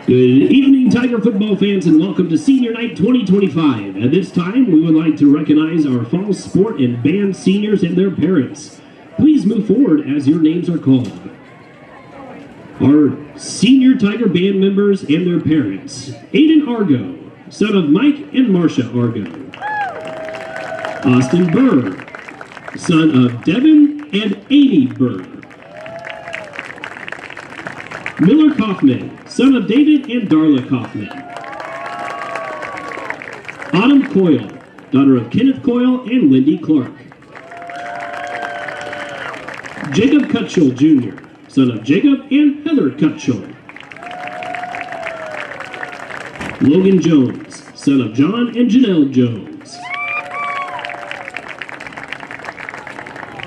Good evening, Tiger football fans, and welcome to Senior Night 2025. At this time, we would like to recognize our fall sport and band seniors and their parents. Please move forward as your names are called. Our senior Tiger band members and their parents. Aiden Argo, son of Mike and Marcia Argo. Austin Burr, son of Devin and Amy Burr. Miller Kaufman, son of David and Darla Kaufman. Autumn Coyle, daughter of Kenneth Coyle and Lindy Clark. Jacob Cutshall Jr., son of Jacob and Heather Cutshall. Logan Jones, son of John and Janelle Jones.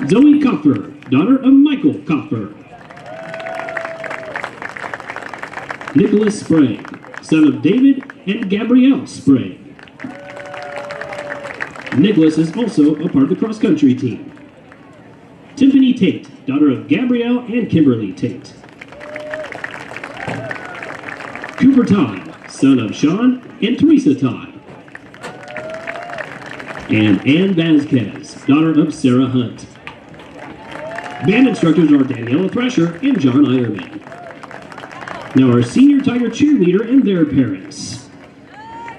Zoe Coffer, daughter of Michael Coffer. Nicholas Sprague, son of David and Gabrielle Sprague. Nicholas is also a part of the cross-country team. Tiffany Tate, daughter of Gabrielle and Kimberly Tate. Cooper Todd, son of Sean and Teresa Todd. And Ann Vasquez, daughter of Sarah Hunt. Band instructors are Daniela Thresher and John Ironman. Now our senior Tiger cheerleader and their parents.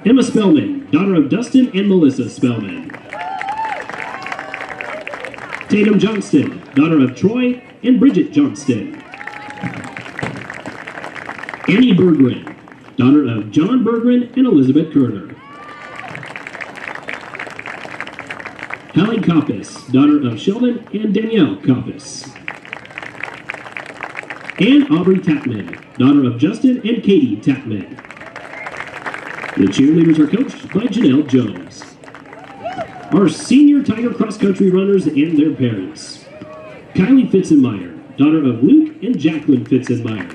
Emma Spellman, daughter of Dustin and Melissa Spellman. Tatum Johnston, daughter of Troy and Bridget Johnston. Annie Berggren, daughter of John Berggren and Elizabeth Kerner. Hallie Koppis, daughter of Sheldon and Danielle Koppis. And Aubrey Tapman, daughter of Justin and Katie Tapman. The cheerleaders are coached by Janelle Jones. Our senior Tiger cross-country runners and their parents. Kylie Fitzenmeyer, daughter of Luke and Jacqueline Fitzenmeyer.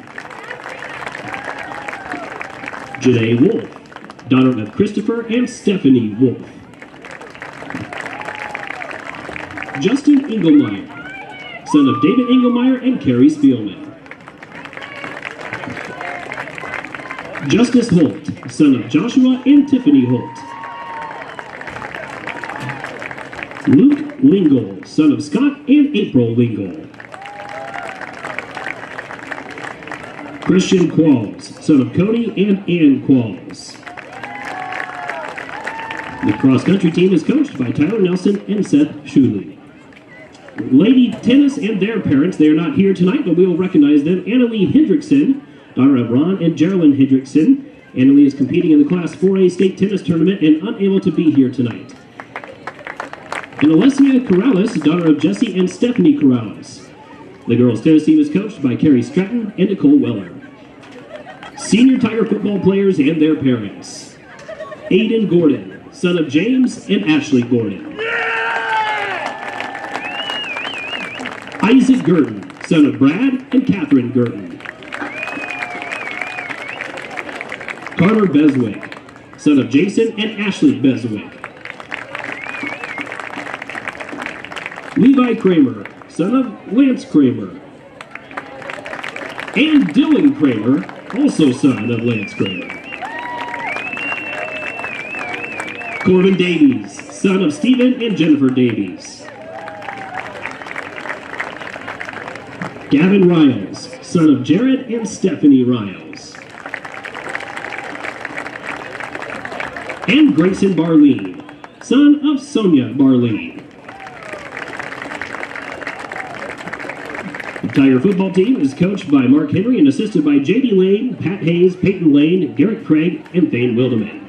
Janae Wolf, daughter of Christopher and Stephanie Wolf. Justin Engelmeyer, son of David Engelmeyer and Carrie Spielman. Justice Holt, son of Joshua and Tiffany Holt. Luke Lingle, son of Scott and April Lingle. Christian Qualls, son of Cody and Ann Qualls. The cross-country team is coached by Tyler Nelson and Seth Shuley. Lady tennis and their parents, they are not here tonight, but we will recognize them. Annalie Hendrickson, daughter of Ron and Geraldine Hendrickson. Annalie is competing in the Class 4A state tennis tournament and unable to be here tonight. And Alessia Corrales, daughter of Jesse and Stephanie Corrales. The girls' tennis team is coached by Carrie Stratton and Nicole Weller. Senior Tiger football players and their parents. Aiden Gordon, son of James and Ashley Gordon. Isaac Gurton, son of Brad and Catherine Gurton. Carter Beswick, son of Jason and Ashley Beswick. Levi Kramer, son of Lance Kramer. And Dylan Kramer, also son of Lance Kramer. Corbin Davies, son of Stephen and Jennifer Davies. Gavin Riles, son of Jared and Stephanie Riles. And Grayson Barleen, son of Sonia Barleen. The Tiger football team is coached by Mark Henry and assisted by J.D. Lane, Pat Hayes, Peyton Lane, Garrett Craig, and Thane Wildeman.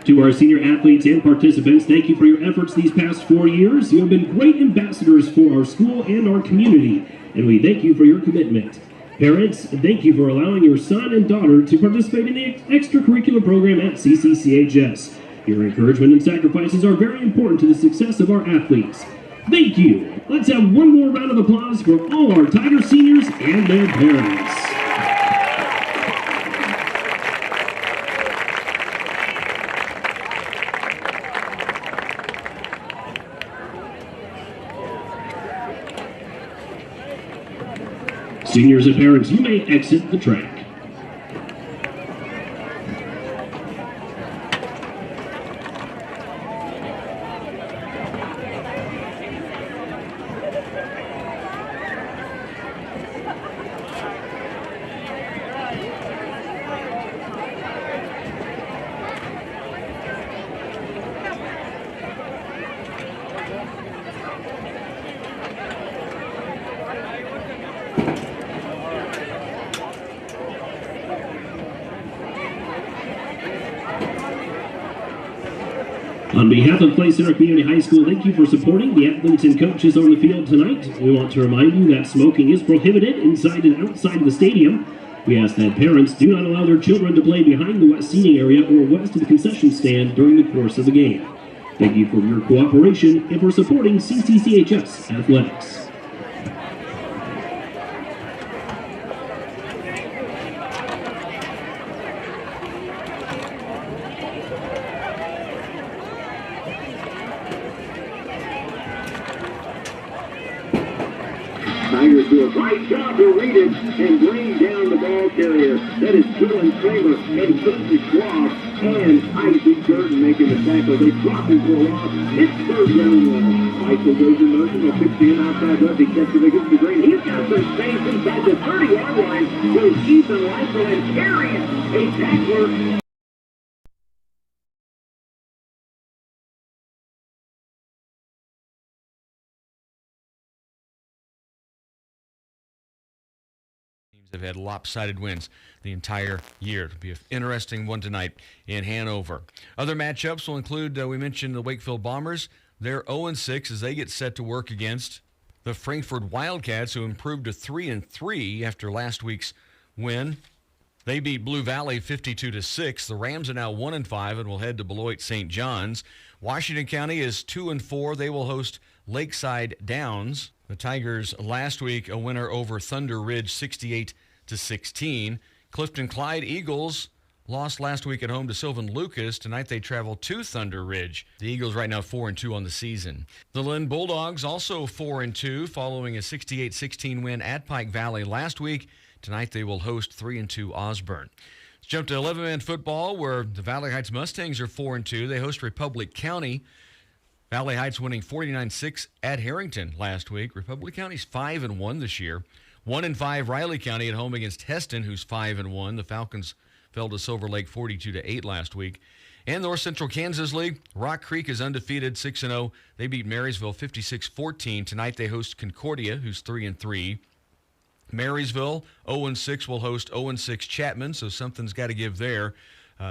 To our senior athletes and participants, thank you for your efforts these past 4 years. You have been great ambassadors for our school and our community, and we thank you for your commitment. Parents, thank you for allowing your son and daughter to participate in the extracurricular program at CCCHS. Your encouragement and sacrifices are very important to the success of our athletes. Thank you. Let's have one more round of applause for all our Tiger seniors and their parents. Seniors and parents, you may exit the track. On behalf of Clay Center Community High School, thank you for supporting the athletes and coaches on the field tonight. We want to remind you that smoking is prohibited inside and outside the stadium. We ask that parents do not allow their children to play behind the west seating area or west of the concession stand during the course of the game. Thank you for your cooperation and for supporting CCCHS Athletics. Tigers do a great job to read it and bring down the ball carrier. That is Dylan Kramer and Quincy Schwab and Isaac Burton making the tackle. They drop him for a loss. It's third down one. Michael goes in motion. Will pitch to him outside left. He catches it against the green. He's got some space inside the 30-yard line. Goes Ethan Leifel and carries a tackler. Have had lopsided wins the entire year. It'll be an interesting one tonight in Hanover. Other matchups will include, we mentioned the Wakefield Bombers. They're 0-6 as they get set to work against the Frankfort Wildcats, who improved to 3-3 after last week's win. They beat Blue Valley 52-6. The Rams are now 1-5 and will head to Beloit St. John's. Washington County is 2-4. They will host Lakeside Downs. The Tigers last week a winner over Thunder Ridge 68-16. Clifton Clyde Eagles lost last week at home to Sylvan Lucas. Tonight they travel to Thunder Ridge. The Eagles right now 4-2 on the season. The Lynn Bulldogs also 4-2 following a 68-16 win at Pike Valley last week. Tonight they will host 3-2 Osborne. Let's jump to 11-man football where the Valley Heights Mustangs are 4-2. They host Republic County. Valley Heights winning 49-6 at Harrington last week. Republic County's 5-1 this year. 1-5 Riley County at home against Heston, who's 5-1. The Falcons fell to Silver Lake 42-8 last week. And North Central Kansas League, Rock Creek is undefeated 6-0. They beat Marysville 56-14. Tonight they host Concordia, who's 3-3. Marysville 0-6 will host 0-6 Chapman, so something's got to give there.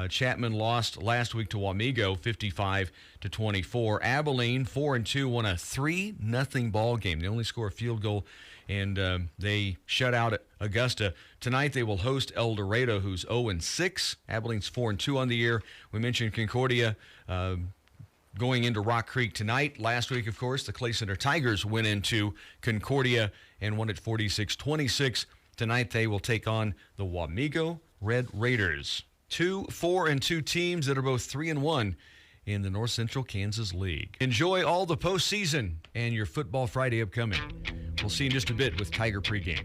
Chapman lost last week to Wamego 55-24. Abilene 4-2 won a 3-0 ball game. They only score a field goal, and they shut out Augusta. Tonight they will host El Dorado, who's 0-6. Abilene's 4-2 on the year. We mentioned Concordia going into Rock Creek tonight. Last week, of course, the Clay Center Tigers went into Concordia and won at 46-26. Tonight they will take on the Wamego Red Raiders. 2 4-2 teams that are both 3-1 in the North Central Kansas League. Enjoy all the postseason and your Football Friday upcoming. We'll see you in just a bit with Tiger pregame.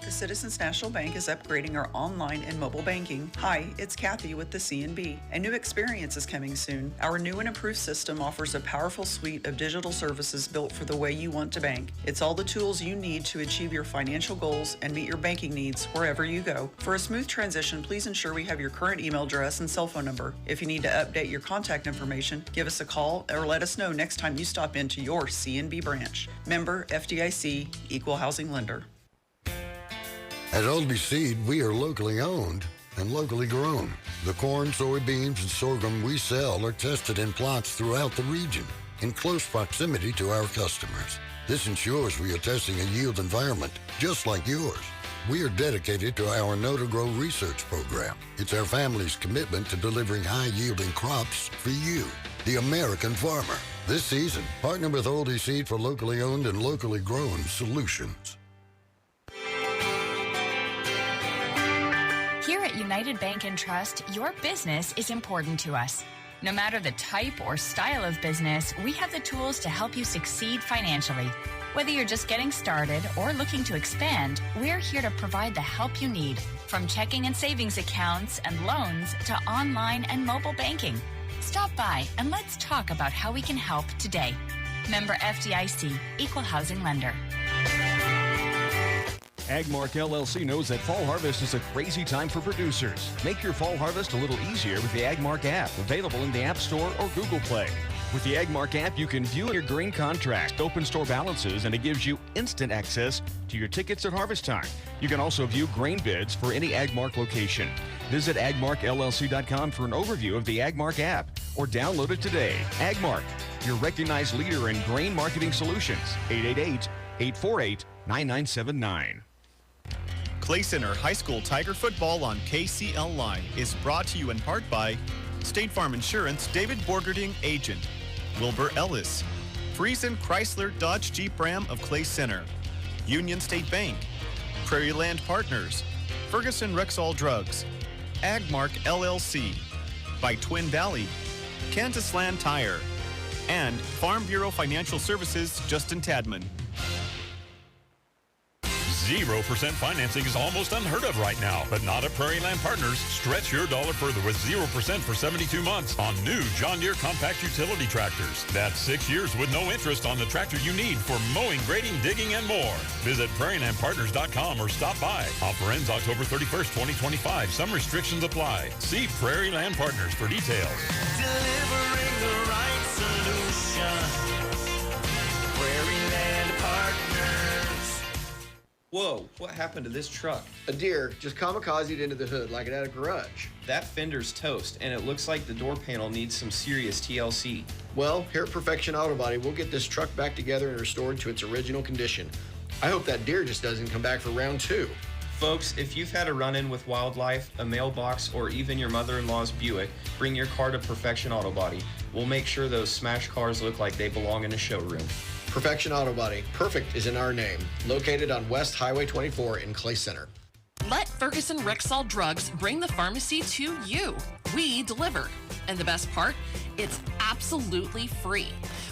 The Citizens National Bank is upgrading our online and mobile banking. Hi, it's Kathy with the CNB. A new experience is coming soon. Our new and improved system offers a powerful suite of digital services built for the way you want to bank. It's all the tools you need to achieve your financial goals and meet your banking needs wherever you go. For a smooth transition, please ensure we have your current email address and cell phone number. If you need to update your contact information, give us a call or let us know next time you stop into your CNB branch. Member FDIC, Equal Housing Lender. At Oldie Seed, we are locally owned and locally grown. The corn, soybeans, and sorghum we sell are tested in plots throughout the region in close proximity to our customers. This ensures we are testing a yield environment just like yours. We are dedicated to our Know to Grow research program. It's our family's commitment to delivering high-yielding crops for you, the American farmer. This season, partner with Oldie Seed for locally owned and locally grown solutions. Here at United Bank and Trust, your business is important to us. No matter the type or style of business, we have the tools to help you succeed financially. Whether you're just getting started or looking to expand, we're here to provide the help you need, from checking and savings accounts and loans to online and mobile banking. Stop by and let's talk about how we can help today. Member FDIC, Equal Housing Lender. Agmark LLC knows that fall harvest is a crazy time for producers. Make your fall harvest a little easier with the Agmark app, available in the App Store or Google Play. With the Agmark app, you can view your grain contract, open store balances, and it gives you instant access to your tickets at harvest time. You can also view grain bids for any Agmark location. Visit agmarkllc.com for an overview of the Agmark app or download it today. Agmark, your recognized leader in grain marketing solutions. 888-848-9979. Clay Center High School Tiger Football on KCLY is brought to you in part by State Farm Insurance, David Borgerding, Agent, Wilbur Ellis, Friesen Chrysler Dodge Jeep Ram of Clay Center, Union State Bank, Prairie Land Partners, Ferguson Rexall Drugs, Agmark LLC, by Twin Valley, Kansas Land Tire, and Farm Bureau Financial Services, Justin Tadman. 0% financing is almost unheard of right now, but not at Prairie Land Partners. Stretch your dollar further with 0% for 72 months on new John Deere compact utility tractors. That's 6 years with no interest on the tractor you need for mowing, grading, digging, and more. Visit prairielandpartners.com or stop by. Offer ends October 31st, 2025. Some restrictions apply. See Prairie Land Partners for details. Delivering the right solution. Prairie Land Partners. Whoa, what happened to this truck? A deer just kamikazed into the hood like it had a grudge. That fender's toast, and it looks like the door panel needs some serious TLC. Well, here at Perfection Auto Body, we'll get this truck back together and restored to its original condition. I hope that deer just doesn't come back for round 2. Folks, if you've had a run-in with wildlife, a mailbox, or even your mother-in-law's Buick, bring your car to Perfection Auto Body. We'll make sure those smashed cars look like they belong in a showroom. Perfection Auto Body. Perfect is in our name. Located on West Highway 24 in Clay Center. Let Ferguson Rexall Drugs bring the pharmacy to you. We deliver. And the best part? It's absolutely free.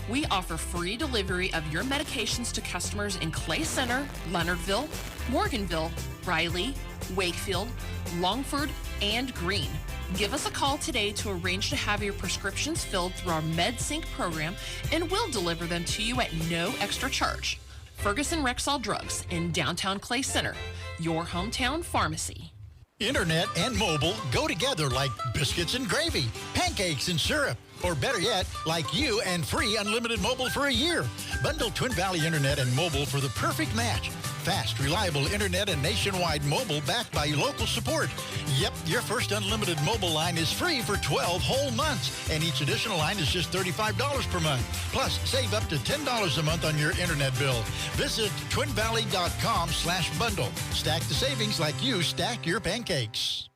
We offer free delivery of your medications to customers in Clay Center, Leonardville, Morganville, Riley, Wakefield, Longford, and Greene. Give us a call today to arrange to have your prescriptions filled through our MedSync program, and we'll deliver them to you at no extra charge. Ferguson Rexall Drugs in downtown Clay Center, your hometown pharmacy. Internet and mobile go together like biscuits and gravy, pancakes and syrup, or better yet, like you and free unlimited mobile for a year. Bundle Twin Valley Internet and mobile for the perfect match. Fast, reliable internet and nationwide mobile backed by local support. Yep, your first unlimited mobile line is free for 12 whole months, and each additional line is just $35 per month. Plus, save up to $10 a month on your internet bill. Visit twinvalley.com/bundle. Stack the savings like you stack your pancakes.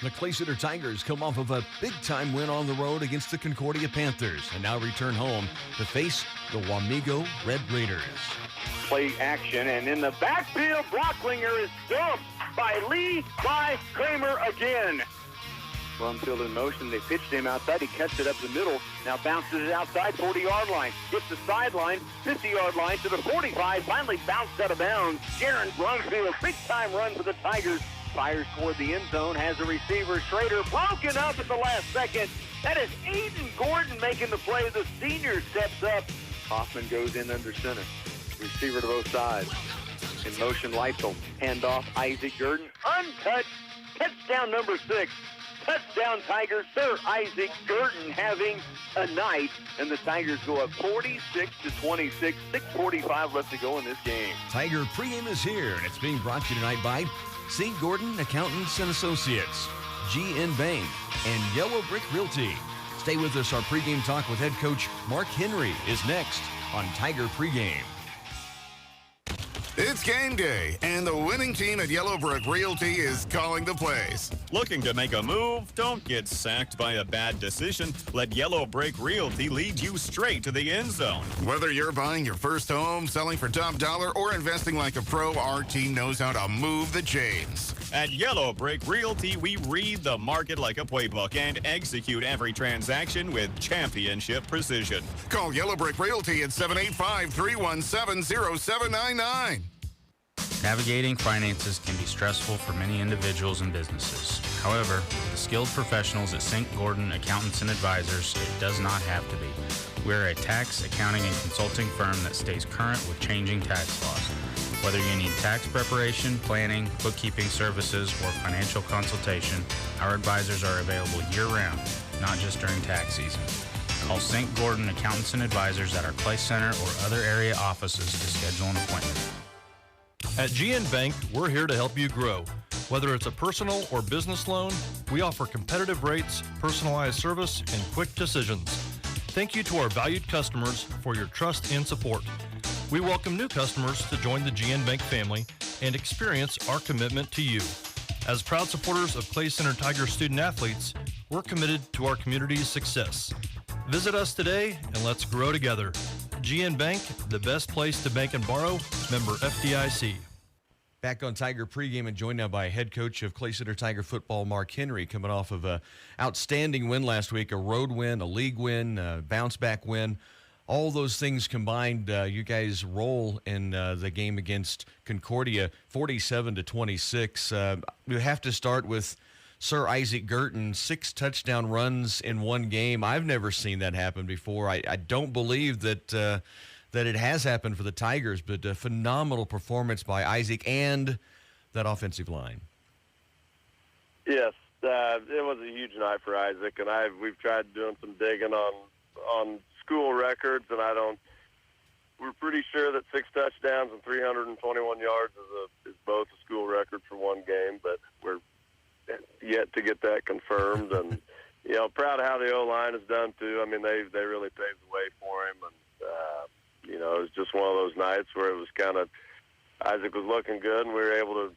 The Clay Center Tigers come off of a big-time win on the road against the Concordia Panthers and now return home to face the Wamego Red Raiders. Play action, and in the backfield, Brocklinger is stumped by Lee by Kramer again. Brumfield in motion, they pitched him outside, he cuts it up the middle, now bounces it outside, 40-yard line, gets the sideline, 50-yard line to the 45, finally bounced out of bounds. Jaron Brumfield, big-time run for the Tigers, fires toward the end zone, has a receiver, Schrader, broken up at the last second. That is Aiden Gordon making the play, the senior steps up. Hoffman goes in under center. Receiver to both sides. In motion, Leitzel. Handoff, Isaac Gurdon. Untouched. Touchdown number 6. Touchdown Tigers. Sir Isaac Gurdon having a night. And the Tigers go up 46-26. 6:45 left to go in this game. Tiger pregame is here, and it's being brought to you tonight by St. Gordon Accountants and Associates, GN Bank, and Yellow Brick Realty. Stay with us. Our pregame talk with head coach Mark Henry is next on Tiger Pregame. It's game day, and the winning team at Yellow Brick Realty is calling the plays. Looking to make a move? Don't get sacked by a bad decision. Let Yellow Brick Realty lead you straight to the end zone. Whether you're buying your first home, selling for top dollar, or investing like a pro, our team knows how to move the chains. At Yellow Brick Realty, we read the market like a playbook and execute every transaction with championship precision. Call Yellow Brick Realty at 785-317-0799. Navigating finances can be stressful for many individuals and businesses. However, with the skilled professionals at St. Gordon Accountants and Advisors, it does not have to be. We're a tax, accounting, and consulting firm that stays current with changing tax laws. Whether you need tax preparation, planning, bookkeeping services, or financial consultation, our advisors are available year-round, not just during tax season. Call St. Gordon Accountants and Advisors at our Clay Center or other area offices to schedule an appointment. At GN Bank, we're here to help you grow. Whether it's a personal or business loan, we offer competitive rates, personalized service, and quick decisions. Thank you to our valued customers for your trust and support. We welcome new customers to join the GN Bank family and experience our commitment to you. As proud supporters of Clay Center Tiger student athletes, we're committed to our community's success. Visit us today and let's grow together. GN Bank, the best place to bank and borrow, member FDIC. Back on Tiger pregame and joined now by head coach of Clay Center Tiger football, Mark Henry, coming off of an outstanding win last week, a road win, a league win, a bounce-back win. All those things combined, you guys roll in the game against Concordia, 47-26. We have to start with Sir Isaac Gurton, 6 touchdown runs in one game. I've never seen that happen before. I don't believe that that it has happened for the Tigers, but a phenomenal performance by Isaac and that offensive line. Yes, it was a huge night for Isaac, and we've tried doing some digging on school records, and we're pretty sure that 6 touchdowns and 321 yards is both a school record for one game, but we're yet to get that confirmed. And proud of how the O-line has done too. I mean, they really paved the way for him, and it was just one of those nights where it was kind of Isaac was looking good, and we were able to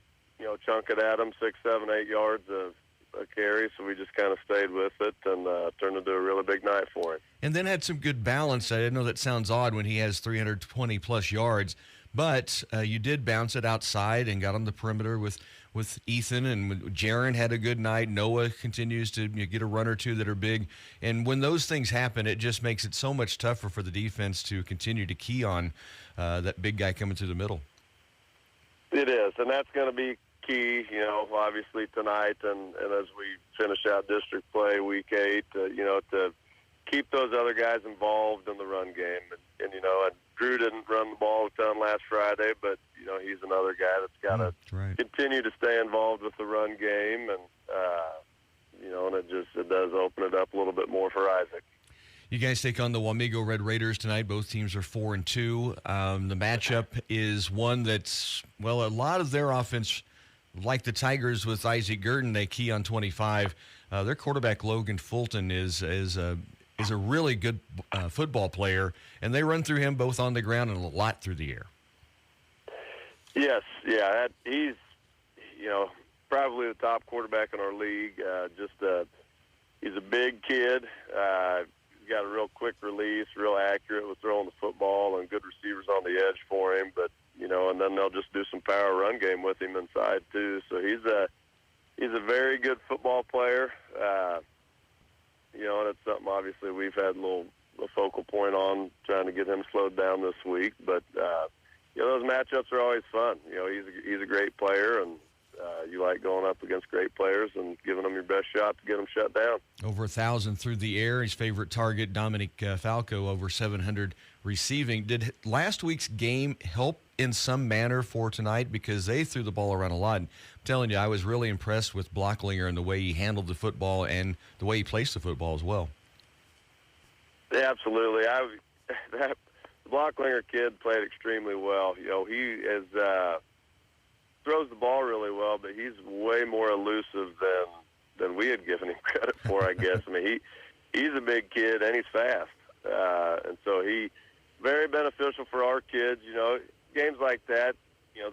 chunk it at him 6, 7, 8 yards of a carry, so we just kind of stayed with it and turned into a really big night for him. And then had some good balance. I know that sounds odd when he has 320-plus yards, but you did bounce it outside and got on the perimeter with Ethan, and Jaron had a good night. Noah continues to get a run or two that are big. And when those things happen, it just makes it so much tougher for the defense to continue to key on that big guy coming through the middle. It is, and that's going to be key, obviously tonight and as we finish out district play week 8, to keep those other guys involved in the run game. And Drew didn't run the ball a ton last Friday, but, he's another guy that's got to continue to stay involved with the run game. And, and it does open it up a little bit more for Isaac. You guys take on the Wamego Red Raiders tonight. Both teams are 4-2. The matchup is one that's, a lot of their offense, like the Tigers with Isaac Gurton, they key on 25. Their quarterback, Logan Fulton, is a really good football player, and they run through him both on the ground and a lot through the air. Yes, yeah, he's, probably the top quarterback in our league. He's a big kid. He's got a real quick release, real accurate with throwing the football, and good receivers on the edge for him. But and then they'll just do some power run game with him inside too. So he's a very good football player. And it's something obviously we've had a focal point on trying to get him slowed down this week. But those matchups are always fun. He's a great player, and you like going up against great players and giving them your best shot to get them shut down. Over 1,000 through the air. His favorite target, Dominic Falco, over 700 receiving. Did last week's game help in some manner for tonight? Because they threw the ball around a lot. And I'm telling you, I was really impressed with Blocklinger and the way he handled the football and the way he placed the football as well. Yeah, absolutely. The Blocklinger kid played extremely well. He is throws the ball really well, but he's way more elusive than we had given him credit for, I guess. I mean, he's a big kid and he's fast, and so he very beneficial for our kids. Games like that,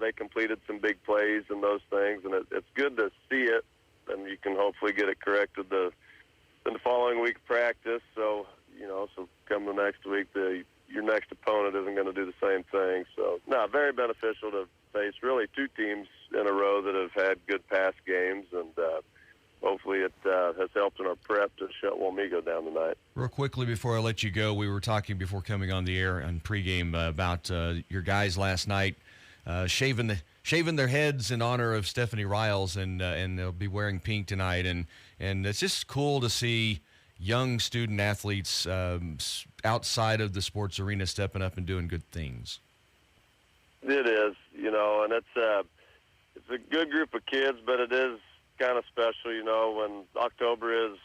they completed some big plays and those things, and it's good to see it, and you can hopefully get it corrected in the following week of practice. So so come the next week, your next opponent isn't going to do the same thing. So very beneficial to face really 2 teams in a row that have had good pass games, and hopefully it has helped in our prep to shut Wamego down tonight. Real quickly before I let you go, we were talking before coming on the air on pregame about your guys last night shaving their heads in honor of Stephanie Riles, and they'll be wearing pink tonight, and it's just cool to see young student athletes outside of the sports arena stepping up and doing good things. It is, and it's a good group of kids, but it is kind of special, when October is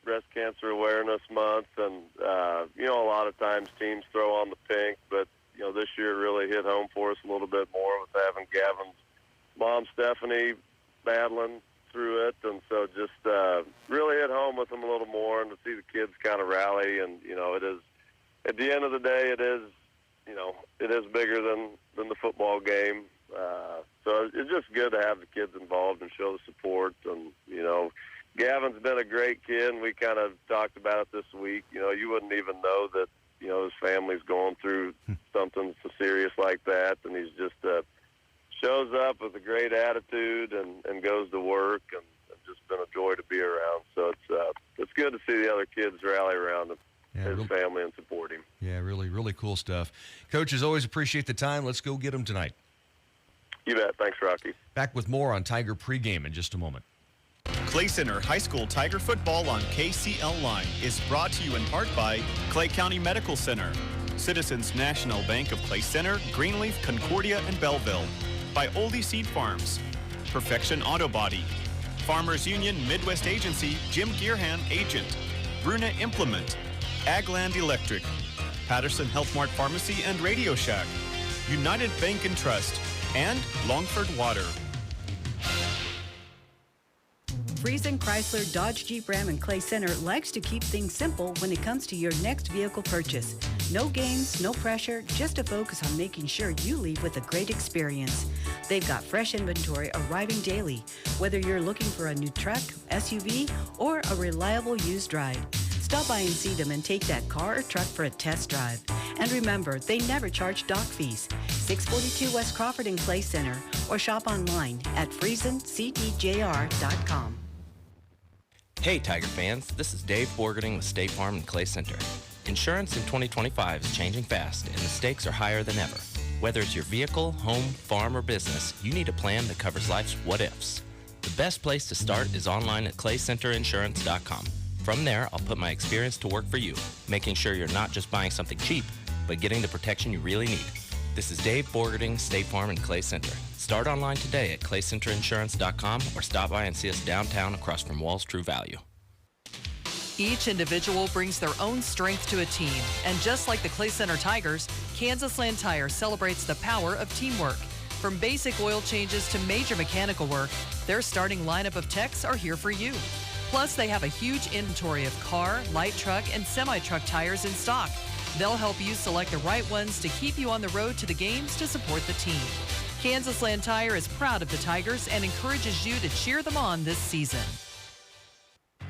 Breast Cancer Awareness Month, and, a lot of times teams throw on the pink, but, this year it really hit home for us a little bit more with having Gavin's mom, Stephanie, battling family, and it is. At the end of the day, it is bigger than the football game. So it's just good to have the kids involved and show the support. And Gavin's been a great kid, and we kind of talked about it this week. You wouldn't even know that his family's going through something so serious like that, and he's just shows up with a great attitude and goes to work, and just been a joy to be around. So it's good to see the other kids rally around his family and support him. Yeah, really, really cool stuff. Coaches, always appreciate the time. Let's go get them tonight. You bet. Thanks, Rocky. Back with more on Tiger pregame in just a moment. Clay Center High School Tiger Football on KCL Line is brought to you in part by Clay County Medical Center, Citizens National Bank of Clay Center, Greenleaf, Concordia, and Belleville, by Oldie Seed Farms, Perfection Auto Body, Farmers Union Midwest Agency, Jim Gearhan, Agent, Bruna Implement, Agland Electric, Patterson Health Mart Pharmacy and Radio Shack, United Bank and Trust, and Longford Water. Friesen Chrysler Dodge Jeep Ram and Clay Center likes to keep things simple when it comes to your next vehicle purchase. No games, no pressure, just a focus on making sure you leave with a great experience. They've got fresh inventory arriving daily, whether you're looking for a new truck, SUV, or a reliable used ride. Stop by and see them and take that car or truck for a test drive. And remember, they never charge dock fees. 642 West Crawford in Clay Center, or shop online at FriesenCDJR.com. Hey Tiger fans, this is Dave Borgerding with State Farm and Clay Center. Insurance in 2025 is changing fast and the stakes are higher than ever. Whether it's your vehicle, home, farm, or business, you need a plan that covers life's what-ifs. The best place to start is online at claycenterinsurance.com. From there, I'll put my experience to work for you, making sure you're not just buying something cheap, but getting the protection you really need. This is Dave Borgerding, State Farm and Clay Center. Start online today at claycenterinsurance.com or stop by and see us downtown across from Wall's True Value. Each individual brings their own strength to a team, and just like the Clay Center Tigers, Kansas Land Tire celebrates the power of teamwork. From basic oil changes to major mechanical work, their starting lineup of techs are here for you. Plus, they have a huge inventory of car, light truck, and semi-truck tires in stock. They'll help you select the right ones to keep you on the road to the games to support the team. Kansas Land Tire is proud of the Tigers and encourages you to cheer them on this season.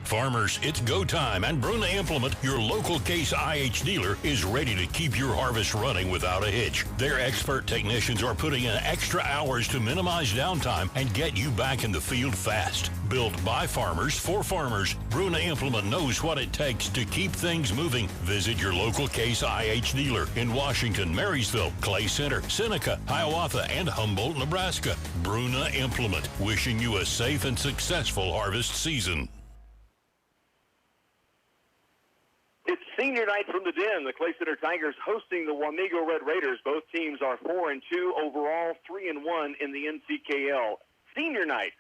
Farmers, it's go time, and Bruna Implement, your local Case IH dealer, is ready to keep your harvest running without a hitch. Their expert technicians are putting in extra hours to minimize downtime and get you back in the field fast. Built by farmers for farmers, Bruna Implement knows what it takes to keep things moving. Visit your local Case IH dealer in Washington, Marysville, Clay Center, Seneca, Hiawatha, and Humboldt, Nebraska. Bruna Implement, wishing you a safe and successful harvest season. It's senior night from the Den. The Clay Center Tigers hosting the Wamego Red Raiders. Both teams are 4-2 overall, 3-1 in the NCKL. Senior night,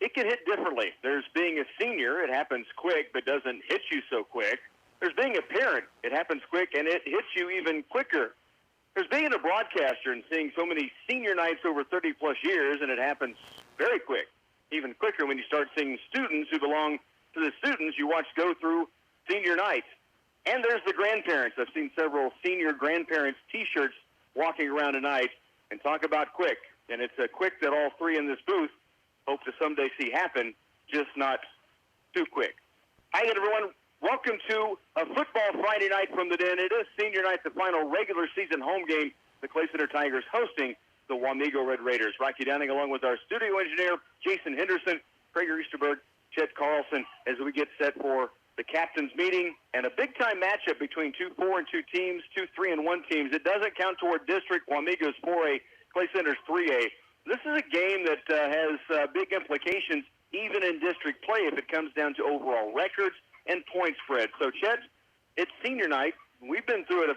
it can hit differently. There's being a senior. It happens quick, but doesn't hit you so quick. There's being a parent. It happens quick, and it hits you even quicker. There's being a broadcaster and seeing so many senior nights over 30-plus years, and it happens very quick, even quicker when you start seeing students who belong to the students you watch go through senior nights. And there's the grandparents. I've seen several senior grandparents' T-shirts walking around tonight, and talk about quick. And it's a quick that all three in this booth hope to someday see happen, just not too quick. Hi again, everyone. Welcome to a football Friday night from the Den. It is senior night, the final regular season home game. The Clay Center Tigers hosting the Wamego Red Raiders. Rocky Downing along with our studio engineer, Jason Henderson, Prager Easterberg, Chet Carlson, as we get set for the captain's meeting, and a big-time matchup between two 4-2 teams, two 3-1 teams. It doesn't count toward district. Wamego's 4A, Clay Center's 3A. This is a game that has big implications even in district play if it comes down to overall records and point spread. So, Chet, it's senior night. We've been through it a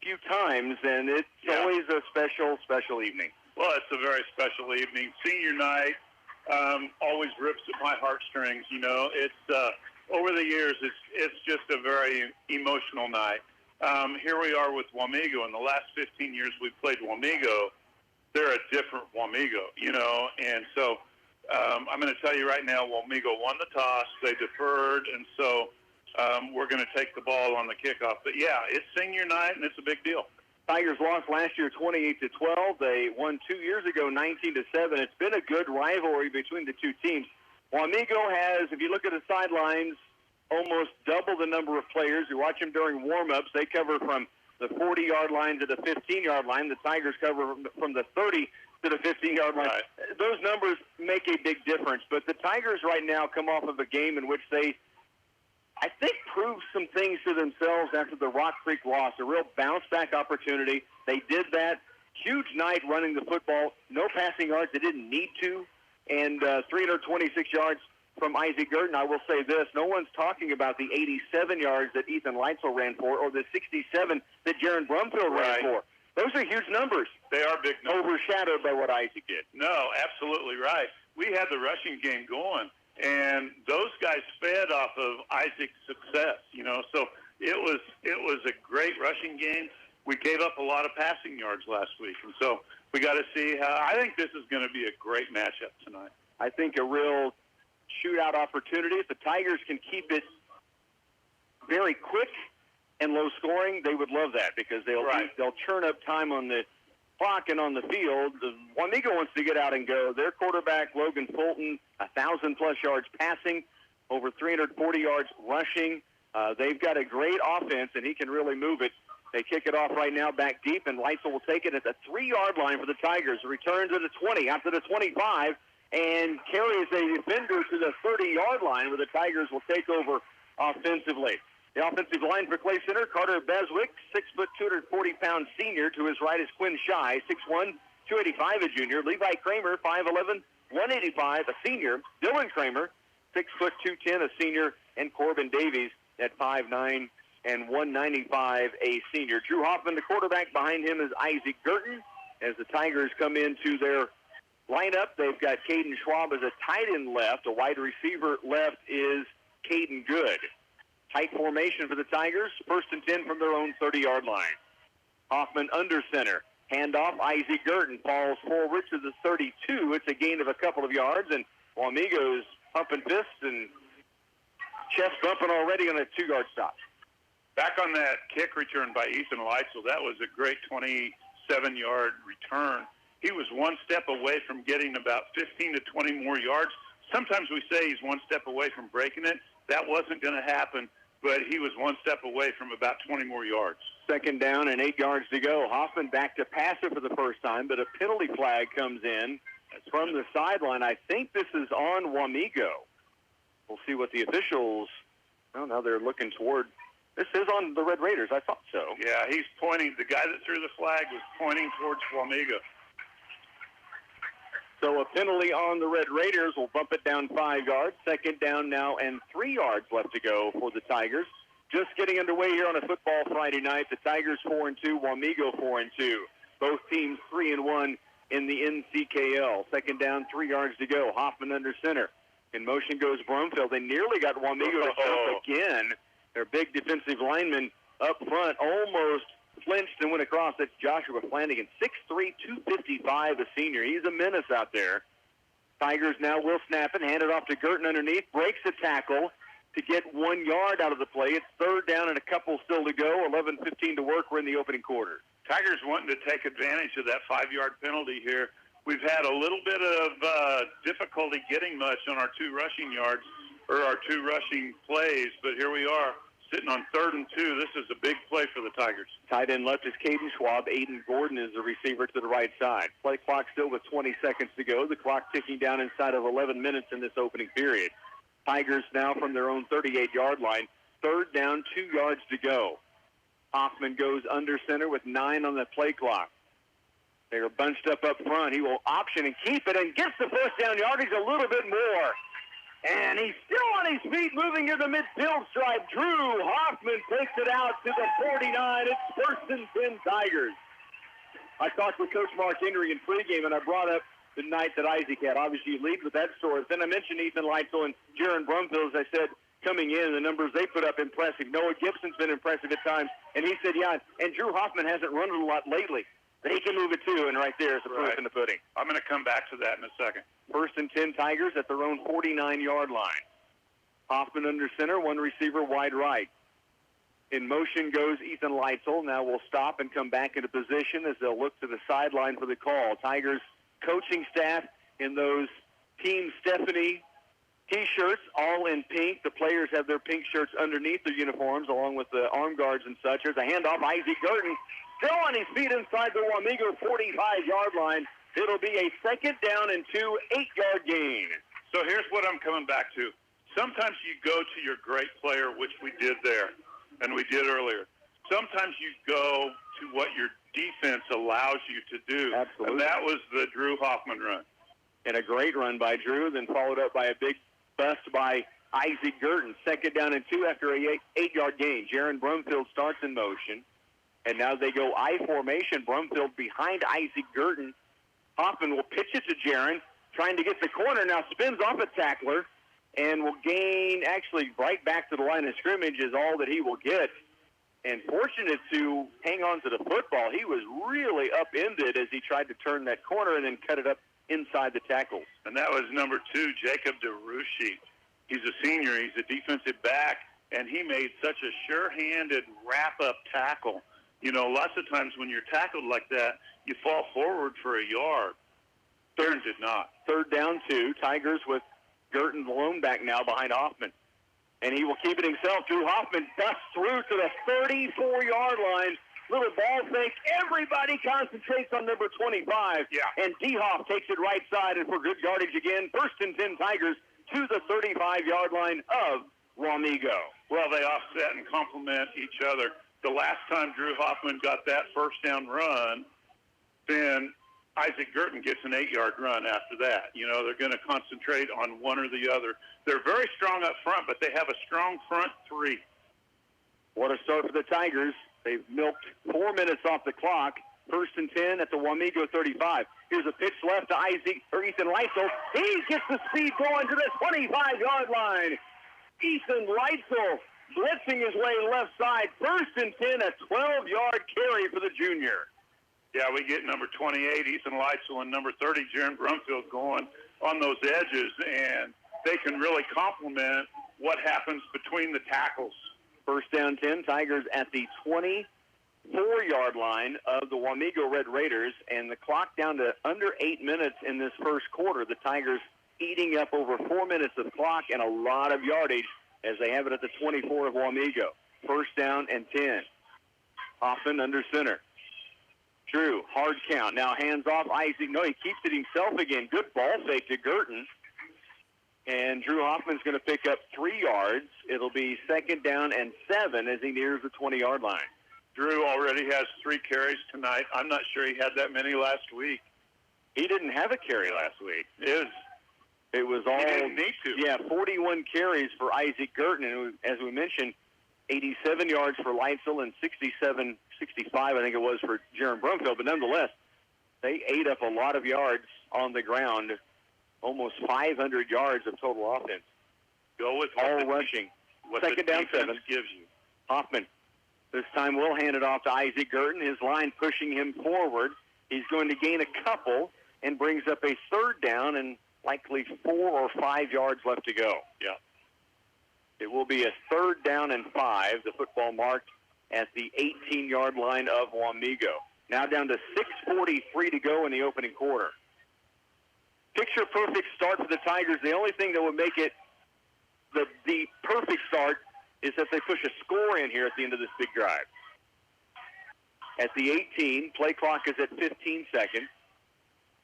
few times, and it's always a special, special evening. Well, it's a very special evening. Senior night always rips at my heartstrings, you know. It's over the years, it's just a very emotional night. Here we are with Wamego. In the last 15 years we've played Wamego, they're a different Wamego, you know. And so I'm going to tell you right now, Wamego won the toss. They deferred, and so we're going to take the ball on the kickoff. But, yeah, it's senior night, and it's a big deal. Tigers lost last year 28-12. They won 2 years ago 19-7. It's been a good rivalry between the two teams. Wamego has, if you look at the sidelines, almost double the number of players. You watch them during warm-ups. They cover from the 40-yard line to the 15-yard line. The Tigers cover from the 30 to the 15-yard line. Right. Those numbers make a big difference. But the Tigers right now come off of a game in which they, I think, proved some things to themselves after the Rock Creek loss, a real bounce-back opportunity. They did that. Huge night running the football. No passing yards. They didn't need to. And 326 yards from Isaac Gurton. I will say this, no one's talking about the 87 yards that Ethan Leitzel ran for or the 67 that Jaron Brumfield ran for. Those are huge numbers. They are big numbers. Overshadowed by what Isaac did. No, absolutely right. We had the rushing game going, and those guys fed off of Isaac's success, you know. So it was a great rushing game. We gave up a lot of passing yards last week, and so we got to see how. I think this is going to be a great matchup tonight. I think a real shootout opportunity. If the Tigers can keep it very quick and low scoring, they would love that because they'll churn up time on the clock and on the field. Wamego wants to get out and go. Their quarterback, Logan Fulton, 1,000-plus yards passing, over 340 yards rushing. They've got a great offense, and he can really move it. They kick it off right now back deep, and Leitzel will take it at the 3-yard line for the Tigers. Return to the 20, out to the 25, and carries a defender to the 30-yard line where the Tigers will take over offensively. The offensive line for Clay Center, Carter Beswick, 6', 240-pound senior. To his right is Quinn Shy, 6'1", 285, a junior. Levi Kramer, 5'11", 185, a senior. Dylan Kramer, 6', 210, a senior. And Corbin Davies at 5'9", and 195, a senior. Drew Hoffman, the quarterback. Behind him is Isaac Gurton. As the Tigers come into their lineup, they've got Caden Schwab as a tight end left. A wide receiver left is Caden Good. Tight formation for the Tigers. 1st and 10 from their own 30-yard line. Hoffman under center. Handoff. Isaac Gurton falls forward to the 32. It's a gain of a couple of yards, and Wamego's pumping fists and chest bumping already on a 2-yard stop. Back on that kick return by Ethan Leitzel, that was a great 27-yard return. He was one step away from getting about 15 to 20 more yards. Sometimes we say he's one step away from breaking it. That wasn't going to happen, but he was one step away from about 20 more yards. 2nd down and 8 yards to go. Hoffman back to pass it for the first time, but a penalty flag comes in from the sideline. I think this is on Wamego. We'll see what the officials, well, now they're looking toward. This is on the Red Raiders. I thought so. Yeah, he's pointing. The guy that threw the flag was pointing towards Wamego. So a penalty on the Red Raiders will bump it down 5 yards. 2nd down now and 3 yards left to go for the Tigers. Just getting underway here on a football Friday night. The Tigers 4-2, Wamego 4-2. Both teams 3-1 in the NCKL. 2nd down, 3 yards to go. Hoffman under center. In motion goes Brumfield. They nearly got Wamego to jump again. Their big defensive lineman up front almost flinched and went across. That's Joshua Flanagan, 6'3", 255, a senior. He's a menace out there. Tigers now will snap it, hand it off to Gurton underneath, breaks the tackle to get 1 yard out of the play. It's 3rd down and a couple still to go, 11:15 to work. We're in the opening quarter. Tigers wanting to take advantage of that 5-yard penalty here. We've had a little bit of difficulty getting much on our 2 rushing yards, or our 2 rushing plays, but here we are. Sitting on 3rd and 2. This is a big play for the Tigers. Tight end left is Caden Schwab. Aiden Gordon is the receiver to the right side. Play clock still with 20 seconds to go. The clock ticking down inside of 11 minutes in this opening period. Tigers now from their own 38-yard line. 3rd down, 2 yards to go. Hoffman goes under center with 9 on the play clock. They are bunched up front. He will option and keep it and gets the 1st down yardage a little bit more. And he's still on his feet, moving near the midfield stripe. Drew Hoffman takes it out to the 49. It's 1st and 10 Tigers. I talked with Coach Mark Henry in pregame, and I brought up the night that Isaac had. Obviously, you lead with that story. Then I mentioned Ethan Leitzel and Jaron Brumfield. As I said, coming in, the numbers they put up impressive. Noah Gibson's been impressive at times. And he said, yeah, and Drew Hoffman hasn't run it a lot lately. But he can move it too, and right there is the proof in the pudding. I'm going to come back to that in a second. 1st and 10 Tigers at their own 49-yard line. Hoffman under center, one receiver wide right. In motion goes Ethan Leitzel. Now we'll stop and come back into position as they'll look to the sideline for the call. Tigers coaching staff in those Team Stephanie T-shirts, all in pink. The players have their pink shirts underneath their uniforms, along with the arm guards and such. There's a handoff. Isaac Gurton still on his feet inside the Wamego 45-yard line. It'll be a second down and 2, 8-yard gain. So here's what I'm coming back to. Sometimes you go to your great player, which we did there, and we did earlier. Sometimes you go to what your defense allows you to do. Absolutely. And that was the Drew Hoffman run. And a great run by Drew, then followed up by a big bust by Isaac Gurton. Second down and 2 after a 8-yard gain. Jaron Brumfield starts in motion. And now they go I formation. Brumfield behind Isaac Gurton. Hoffman will pitch it to Jaron, trying to get the corner. Now spins off a tackler and will gain actually right back to the line of scrimmage is all that he will get. And fortunate to hang on to the football. He was really upended as he tried to turn that corner and then cut it up inside the tackles. And that was number 2, Jacob DeRushi. He's a senior. He's a defensive back, and he made such a sure-handed wrap-up tackle. You know, lots of times when you're tackled like that, you fall forward for a yard. Third did not. Third down 2. Tigers with Gurton the lone back now behind Hoffman. And he will keep it himself. Drew Hoffman busts through to the 34-yard line. Little ball fake. Everybody concentrates on number 25. Yeah. And D-Hoff takes it right side and for good yardage again. First and 10 Tigers to the 35-yard line of Wamego. Well, they offset and complement each other. The last time Drew Hoffman got that first down run, then Isaac Gurton gets an 8-yard run after that. You know, they're going to concentrate on one or the other. They're very strong up front, but they have a strong front 3. What a start for the Tigers. They've milked 4 minutes off the clock. First and 10 at the Wamego 35. Here's a pitch left to Ethan Leitzel. He gets the speed going to the 25-yard line. Ethan Leitzel blitzing his way left side. First and 10, a 12-yard carry for the junior. Yeah, we get number 28, Ethan Leitzel, and number 30, Jaron Brumfield, going on those edges, and they can really complement what happens between the tackles. First down 10, Tigers at the 24-yard line of the Wamego Red Raiders, and the clock down to under 8 minutes in this first quarter. The Tigers eating up over 4 minutes of clock and a lot of yardage as they have it at the 24 of Wamego. First down and 10. Hoffman under center. Drew, hard count. Now hands off Isaac. No, he keeps it himself again. Good ball fake to Gurton. And Drew Hoffman's going to pick up 3 yards. It'll be second down and 7 as he nears the 20-yard line. Drew already has 3 carries tonight. I'm not sure he had that many last week. He didn't have a carry last week. It was all, he didn't need to. Yeah, 41 carries for Isaac Gurton. And as we mentioned, 87 yards for Leitzel and 65, I think it was, for Jaron Brumfield. But nonetheless, they ate up a lot of yards on the ground, almost 500 yards of total offense. Go with all rushing. Second down 7. Gives you. Hoffman. This time we'll hand it off to Isaac Gurton. His line pushing him forward. He's going to gain a couple and brings up a third down and likely 4 or 5 yards left to go. Yeah. It will be a third down and 5. The football marked at the 18-yard line of Wamego. Now down to 6:43 to go in the opening quarter. Picture-perfect start for the Tigers. The only thing that would make it the perfect start is that they push a score in here at the end of this big drive. At the 18, play clock is at 15 seconds.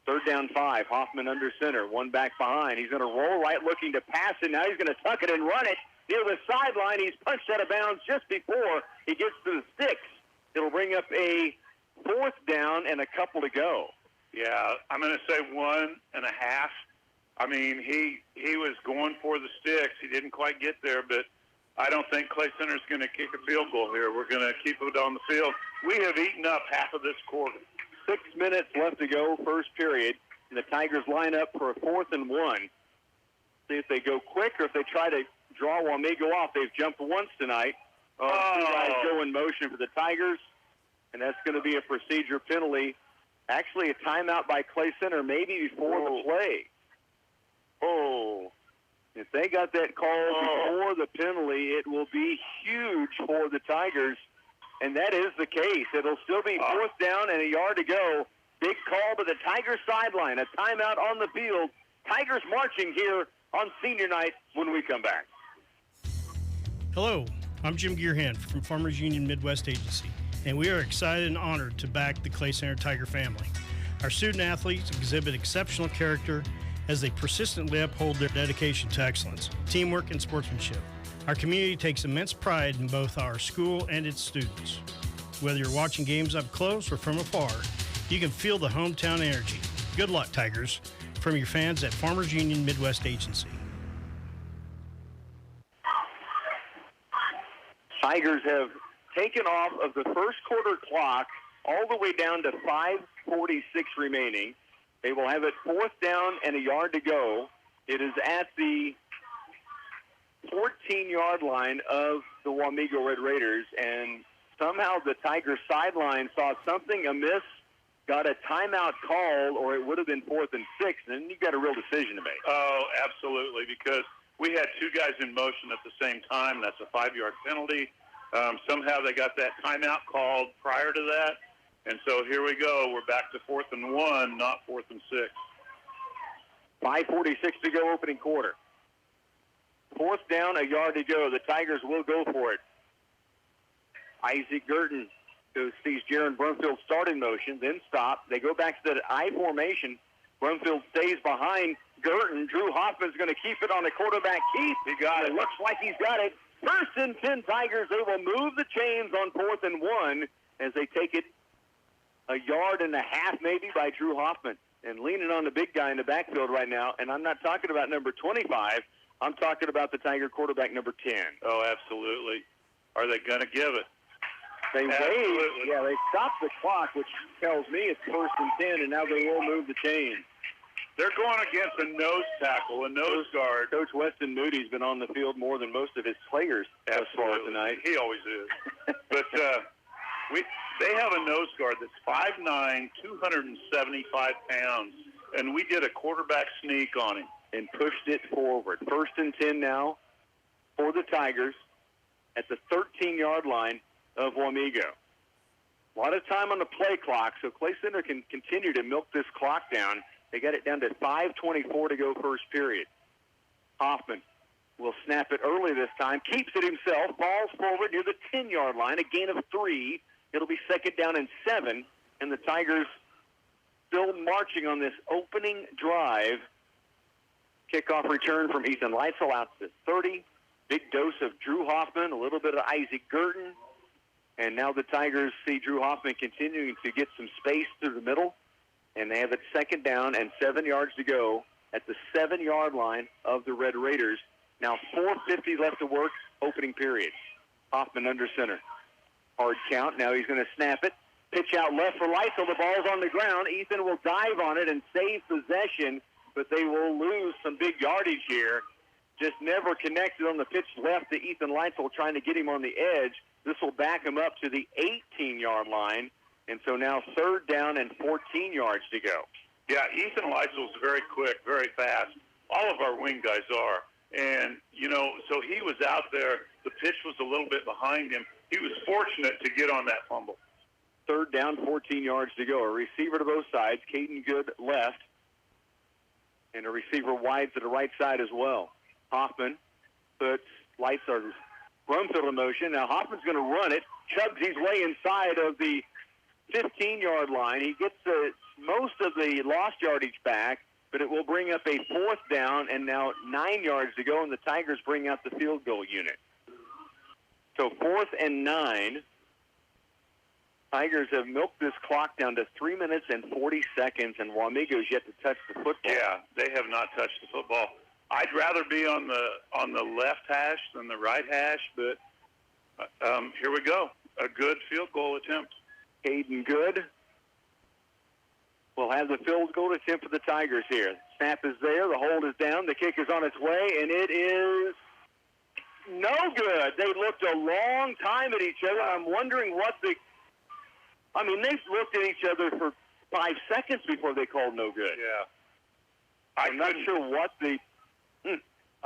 Third down 5, Hoffman under center, one back behind. He's going to roll right looking to pass it. Now he's going to tuck it and run it near the sideline. He's punched out of bounds just before he gets to the sticks. It'll bring up a fourth down and a couple to go. Yeah, I'm going to say 1.5. I mean, he was going for the sticks. He didn't quite get there, but I don't think Clay Center's going to kick a field goal here. We're going to keep it on the field. We have eaten up half of this quarter. 6 minutes left to go, first period. And the Tigers line up for a 4th and 1. See if they go quick or if they try to draw Wamego off. They've jumped once tonight. Two guys go in motion for the Tigers, and that's going to be a procedure penalty. Actually, a timeout by Clay Center maybe before the play. If they got that call before the penalty, it will be huge for the Tigers, and that is the case. It'll still be 4th down and a yard to go. Big call to the Tigers sideline. A timeout on the field. Tigers marching here on senior night when we come back. Hello, I'm Jim Gearhand from Farmers Union Midwest Agency, and we are excited and honored to back the Clay Center Tiger family. Our student athletes exhibit exceptional character as they persistently uphold their dedication to excellence, teamwork, and sportsmanship. Our community takes immense pride in both our school and its students. Whether you're watching games up close or from afar, you can feel the hometown energy. Good luck, Tigers, from your fans at Farmers Union Midwest Agency. Tigers have taken off of the first quarter clock all the way down to 5:46 remaining. They will have it 4th down and a yard to go. It is at the 14-yard line of the Wamego Red Raiders, and somehow the Tigers sideline saw something amiss, got a timeout call, or it would have been 4th and 6, and then you've got a real decision to make. Oh, absolutely, because we had 2 guys in motion at the same time. That's a 5-yard penalty. Somehow they got that timeout called prior to that. And so here we go. We're back to 4th and 1, not 4th and 6. 5:46 to go, opening quarter. 4th down, a yard to go. The Tigers will go for it. Isaac Gurton, who sees Jaron Brumfield start in motion, then stop. They go back to the I formation. Brumfield stays behind Gurton. Drew Hoffman's going to keep it on the quarterback keep. He got it. Looks like he's got it. 1st and 10 Tigers. They will move the chains on 4th and 1 as they take it a yard and a half maybe by Drew Hoffman. And leaning on the big guy in the backfield right now, and I'm not talking about number 25. I'm talking about the Tiger quarterback, number 10. Oh, absolutely. Are they going to give it? They wave. Yeah, they stopped the clock, which tells me it's 1st and 10, and now they will move the chain. They're going against a nose tackle, a nose guard. Coach Weston Moody's been on the field more than most of his players thus far tonight. He always is. But they have a nose guard that's 5'9", 275 pounds, and we did a quarterback sneak on him and pushed it forward. 1st and 10 now for the Tigers at the 13-yard line of Wamego. A lot of time on the play clock, so Clay Center can continue to milk this clock down. They got it down to 5:24 to go first period. Hoffman will snap it early this time, keeps it himself, falls forward near the 10-yard line, a gain of 3. It'll be 2nd down and 7, and the Tigers still marching on this opening drive. Kickoff return from Ethan Leitzel out to 30. Big dose of Drew Hoffman, a little bit of Isaac Gurton. And now the Tigers see Drew Hoffman continuing to get some space through the middle. And they have it 2nd down and 7 yards to go at the 7-yard line of the Red Raiders. Now 4:50 left to work, opening period. Hoffman under center. Hard count. Now he's going to snap it. Pitch out left for Leitzel. The ball's on the ground. Ethan will dive on it and save possession, but they will lose some big yardage here. Just never connected on the pitch left to Ethan Leitzel, trying to get him on the edge. This will back him up to the 18-yard line, and so now 3rd down and 14 yards to go. Yeah, Ethan Leisel's very quick, very fast. All of our wing guys are. And, so he was out there. The pitch was a little bit behind him. He was fortunate to get on that fumble. 3rd down, 14 yards to go. A receiver to both sides. Caden Good left. And a receiver wide to the right side as well. Hoffman puts Brumfield in motion. Now Hoffman's going to run it. Chugs his way inside of the 15-yard line. He gets most of the lost yardage back, but it will bring up a 4th down and now 9 yards to go, and the Tigers bring out the field goal unit. So 4th and 9. Tigers have milked this clock down to 3 minutes and 40 seconds, and Wamego's yet to touch the football. Yeah, they have not touched the football. I'd rather be on the left hash than the right hash, but here we go. A good field goal attempt. Caden Good will have the field goal attempt for the Tigers here. Snap is there. The hold is down. The kick is on its way, and it is no good. They looked a long time at each other. I'm wondering they looked at each other for 5 seconds before they called no good. Yeah. I'm not sure what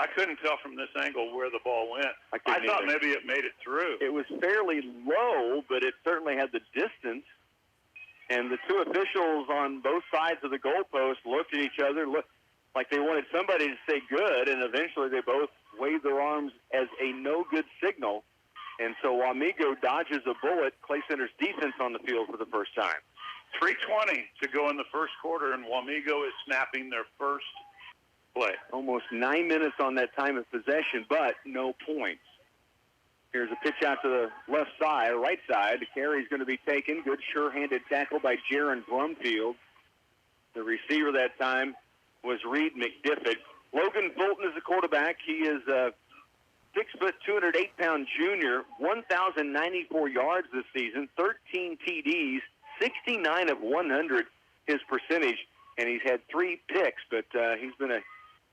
I couldn't tell from this angle where the ball went. I thought maybe it made it through. It was fairly low, but it certainly had the distance. And the two officials on both sides of the goalpost looked at each other, looked like they wanted somebody to say good, and eventually they both waved their arms as a no-good signal. And so Wamego dodges a bullet. Clay Center's defense on the field for the first time. 3:20 to go in the first quarter, and Wamego is snapping their first play. Almost 9 minutes on that time of possession, but no points. Here's a pitch out to the left side, right side. The carry is going to be taken. Good sure-handed tackle by Jaron Brumfield. The receiver that time was Reed McDiffit. Logan Fulton is the quarterback. He is a 6', 208-pound junior, 1,094 yards this season, 13 TDs, 69 of 100 his percentage, and he's had 3 picks, but he's been a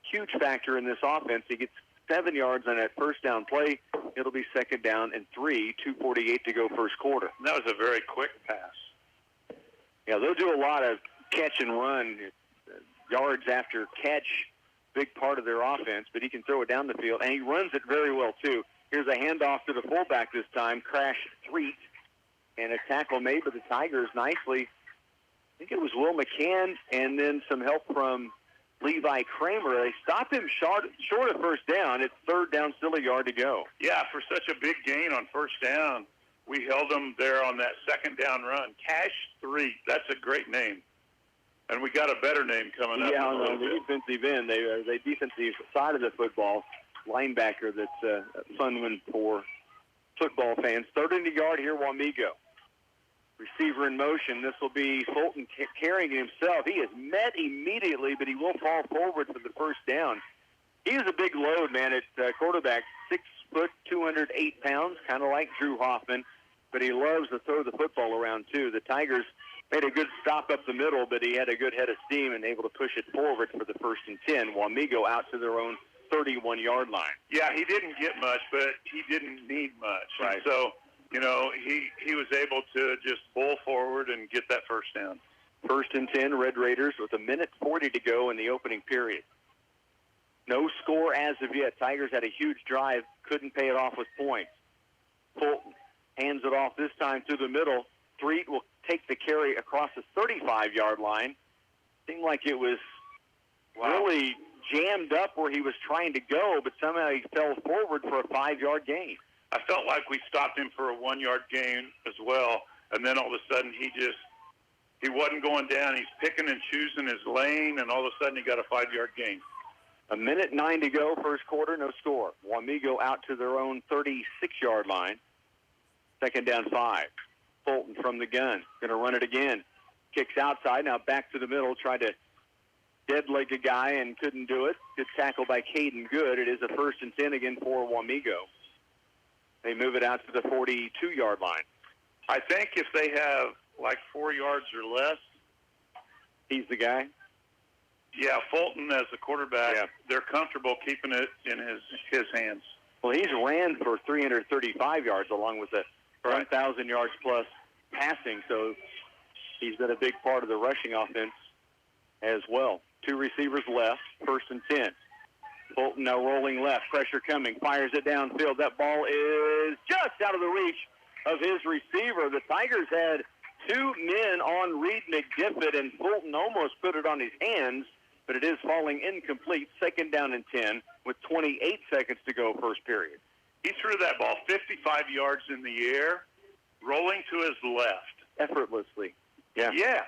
huge factor in this offense. He gets 7 yards on that first down play. It'll be 2nd down and 3, 2:48 to go first quarter. And that was a very quick pass. Yeah, they'll do a lot of catch and run, yards after catch, big part of their offense, but he can throw it down the field, and he runs it very well, too. Here's a handoff to the fullback this time, Crash Threet, and a tackle made by the Tigers nicely. I think it was Will McCann, and then some help from Levi Kramer. They stopped him short of first down. It's 3rd down, still a yard to go. Yeah, for such a big gain on first down, we held them there on that 2nd down run. Cash 3, that's a great name. And we got a better name coming up. Yeah, on the defensive end. They defensive side of the football, linebacker that's a fun one for football fans. 3rd and a yard here, Wamego. Receiver in motion. This will be Fulton carrying himself. He is met immediately, but he will fall forward for the first down. He is a big load, man, at quarterback. 6', 208 pounds, kind of like Drew Hoffman, but he loves to throw the football around, too. The Tigers made a good stop up the middle, but he had a good head of steam and able to push it forward for the 1st and 10. Wamego out to their own 31-yard line. Yeah, he didn't get much, but he didn't need much. Right. And so, you know, he was able to just bowl forward and get that first down. 1st and 10, Red Raiders with 1:40 to go in the opening period. No score as of yet. Tigers had a huge drive, couldn't pay it off with points. Fulton hands it off this time through the middle. Threet will take the carry across the 35-yard line. Seemed like it was really jammed up where he was trying to go, but somehow he fell forward for a 5-yard gain. I felt like we stopped him for a 1-yard gain as well, and then all of a sudden he wasn't going down. He's picking and choosing his lane, and all of a sudden he got a 5-yard gain. 1:09 to go, first quarter, no score. Wamego out to their own 36-yard line. 2nd down, 5. Fulton from the gun, going to run it again. Kicks outside, now back to the middle, tried to dead-leg a guy and couldn't do it. Good tackle by Caden Good. It is a 1st and 10 again for Wamego. They move it out to the 42-yard line. I think if they have like 4 yards or less, he's the guy. Yeah, Fulton as the quarterback, they're comfortable keeping it in his hands. Well, he's ran for 335 yards along with the 1,000 yards plus passing, so he's been a big part of the rushing offense as well. 2 receivers left, 1st and 10. Fulton now rolling left, pressure coming, fires it downfield. That ball is just out of the reach of his receiver. The Tigers had 2 men on Reed McDiffit, and Fulton almost put it on his hands, but it is falling incomplete. 2nd down and 10 with 28 seconds to go, first period. He threw that ball 55 yards in the air, rolling to his left. Effortlessly. Yeah. Yes.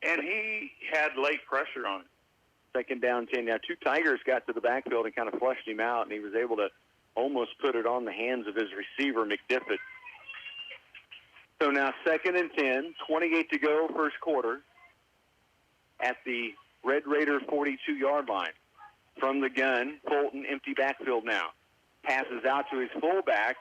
And he had late pressure on it. 2nd down, 10. Now, 2 Tigers got to the backfield and kind of flushed him out, and he was able to almost put it on the hands of his receiver, McDiffit. So now 2nd and 10, 28 to go, first quarter, at the Red Raider 42-yard line. From the gun, Fulton, empty backfield now. Passes out to his fullback.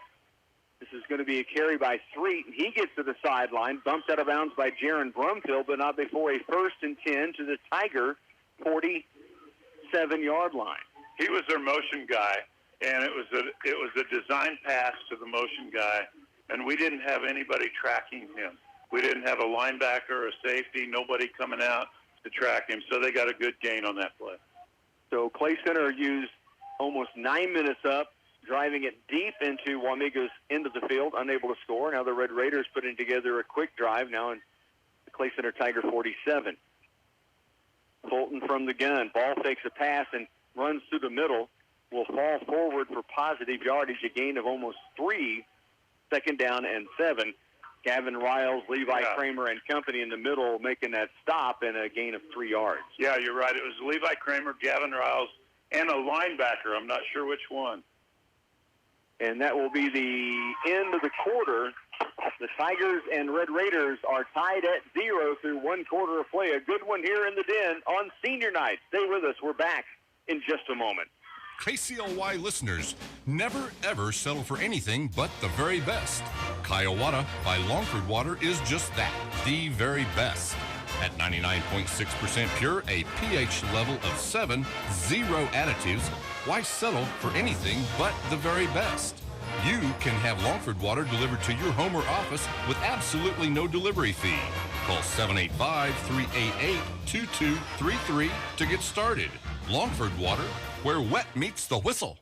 This is going to be a carry by Threet, and he gets to the sideline, bumped out of bounds by Jaron Brumfield, but not before a 1st and 10 to the Tiger 47-yard line. He was their motion guy, and it was a design pass to the motion guy, and we didn't have anybody tracking him. We didn't have a linebacker or a safety, nobody coming out to track him, so they got a good gain on that play. So Clay Center used almost 9 minutes up, driving it deep into Wamego's end of the field, unable to score. Now the Red Raiders putting together a quick drive now in the Clay Center Tiger 47. Fulton from the gun. Ball takes a pass and runs through the middle. Will fall forward for positive yardage, a gain of almost 3. Second down and 7. Gavin Riles, Levi Kramer, and company in the middle making that stop and a gain of 3 yards. Yeah, you're right. It was Levi Kramer, Gavin Riles, and a linebacker. I'm not sure which one. And that will be the end of the quarter. The Tigers and Red Raiders are tied at 0 through 1 quarter of play. A good one here in the Den on senior night. Stay with us. We're back in just a moment. KCLY listeners, never ever settle for anything but the very best. Kiowata by Longford Water is just that, the very best. At 99.6% pure, a pH level of 7, 0 additives, why settle for anything but the very best? You can have Longford Water delivered to your home or office with absolutely no delivery fee. Call 785-388-2233 to get started. Longford Water, where wet meets the whistle.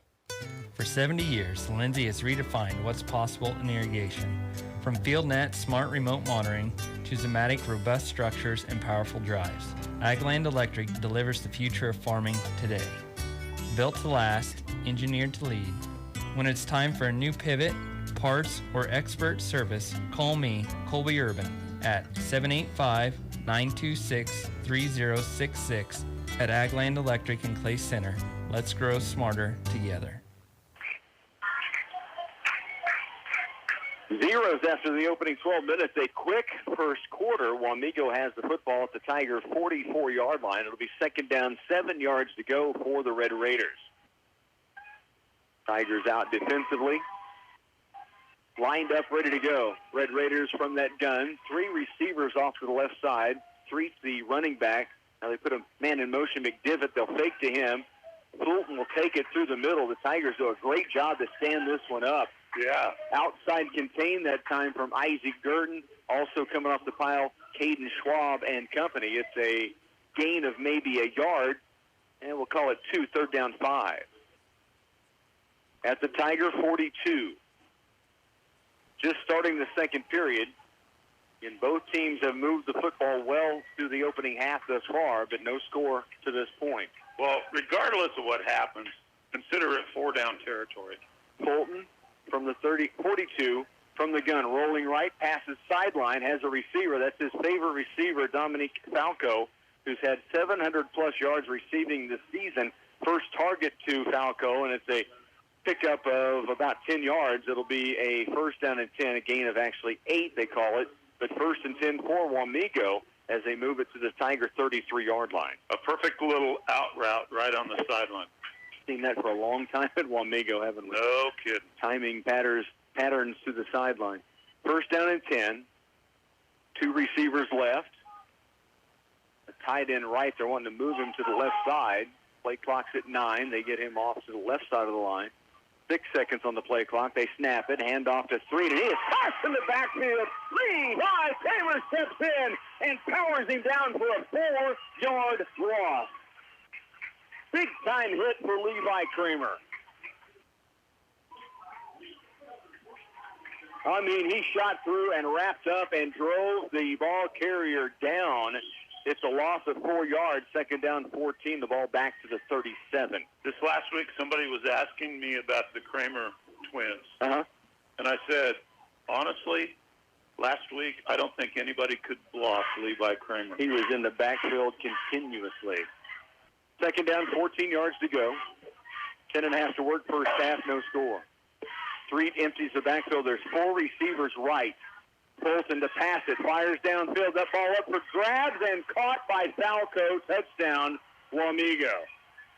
For 70 years, Lindsay has redefined what's possible in irrigation. From FieldNet smart remote monitoring to Zematic robust structures and powerful drives, Agland Electric delivers the future of farming today. Built to last, engineered to lead. When it's time for a new pivot, parts, or expert service, call me, Colby Urban, at 785-926-3066 at Agland Electric and Clay Center. Let's grow smarter together. Zeros after the opening 12 minutes. A quick first quarter. Wamego has the football at the Tiger 44-yard line. It'll be second down, 7 yards to go for the Red Raiders. Tigers out defensively. Lined up, ready to go. Red Raiders from that gun. 3 receivers off to the left side. Street, the running back. Now they put a man in motion, McDivitt. They'll fake to him. Fulton will take it through the middle. The Tigers do a great job to stand this one up. Yeah. Outside contain that time from Isaac Gurdon. Also coming off the pile, Caden Schwab and company. It's a gain of maybe a yard, and we'll call it 2, third down 5. At the Tiger 42. Just starting the second period. And both teams have moved the football well through the opening half thus far, but no score to this point. Well, regardless of what happens, consider it 4-down territory. Fulton from the 42 from the gun, rolling right, passes sideline, has a receiver. That's his favorite receiver, Dominique Falco, who's had 700-plus yards receiving this season. First target to Falco, and it's a pickup of about 10 yards. It'll be a first down and 10, a gain of actually 8, they call it. But first and 10 for Wamego as they move it to the Tiger 33-yard line. A perfect little out route right on the sideline. Seen that for a long time at Wamego, haven't we? No kidding. Timing patterns to the sideline. First down and 10. 2 receivers left. A tight end right. They're wanting to move him to the left side. Play clock's at 9. They get him off to the left side of the line. 6 seconds on the play clock. They snap it. Hand off to 3. And he is tossed in the backfield. Levi Kramer steps in and powers him down for a 4-yard loss. Big-time hit for Levi Kramer. I mean, he shot through and wrapped up and drove the ball carrier down. It's a loss of 4 yards, second down 14, the ball back to the 37. This last week, somebody was asking me about the Kramer twins. Uh-huh. And I said, honestly, last week, I don't think anybody could block Levi Kramer. He was in the backfield continuously. Second down, 14 yards to go. 10.5 to work, first half, no score. Street empties the backfield. There's 4 receivers right. Fulton to pass it, fires downfield. That ball up for grabs and caught by Falco. Touchdown, Wamego.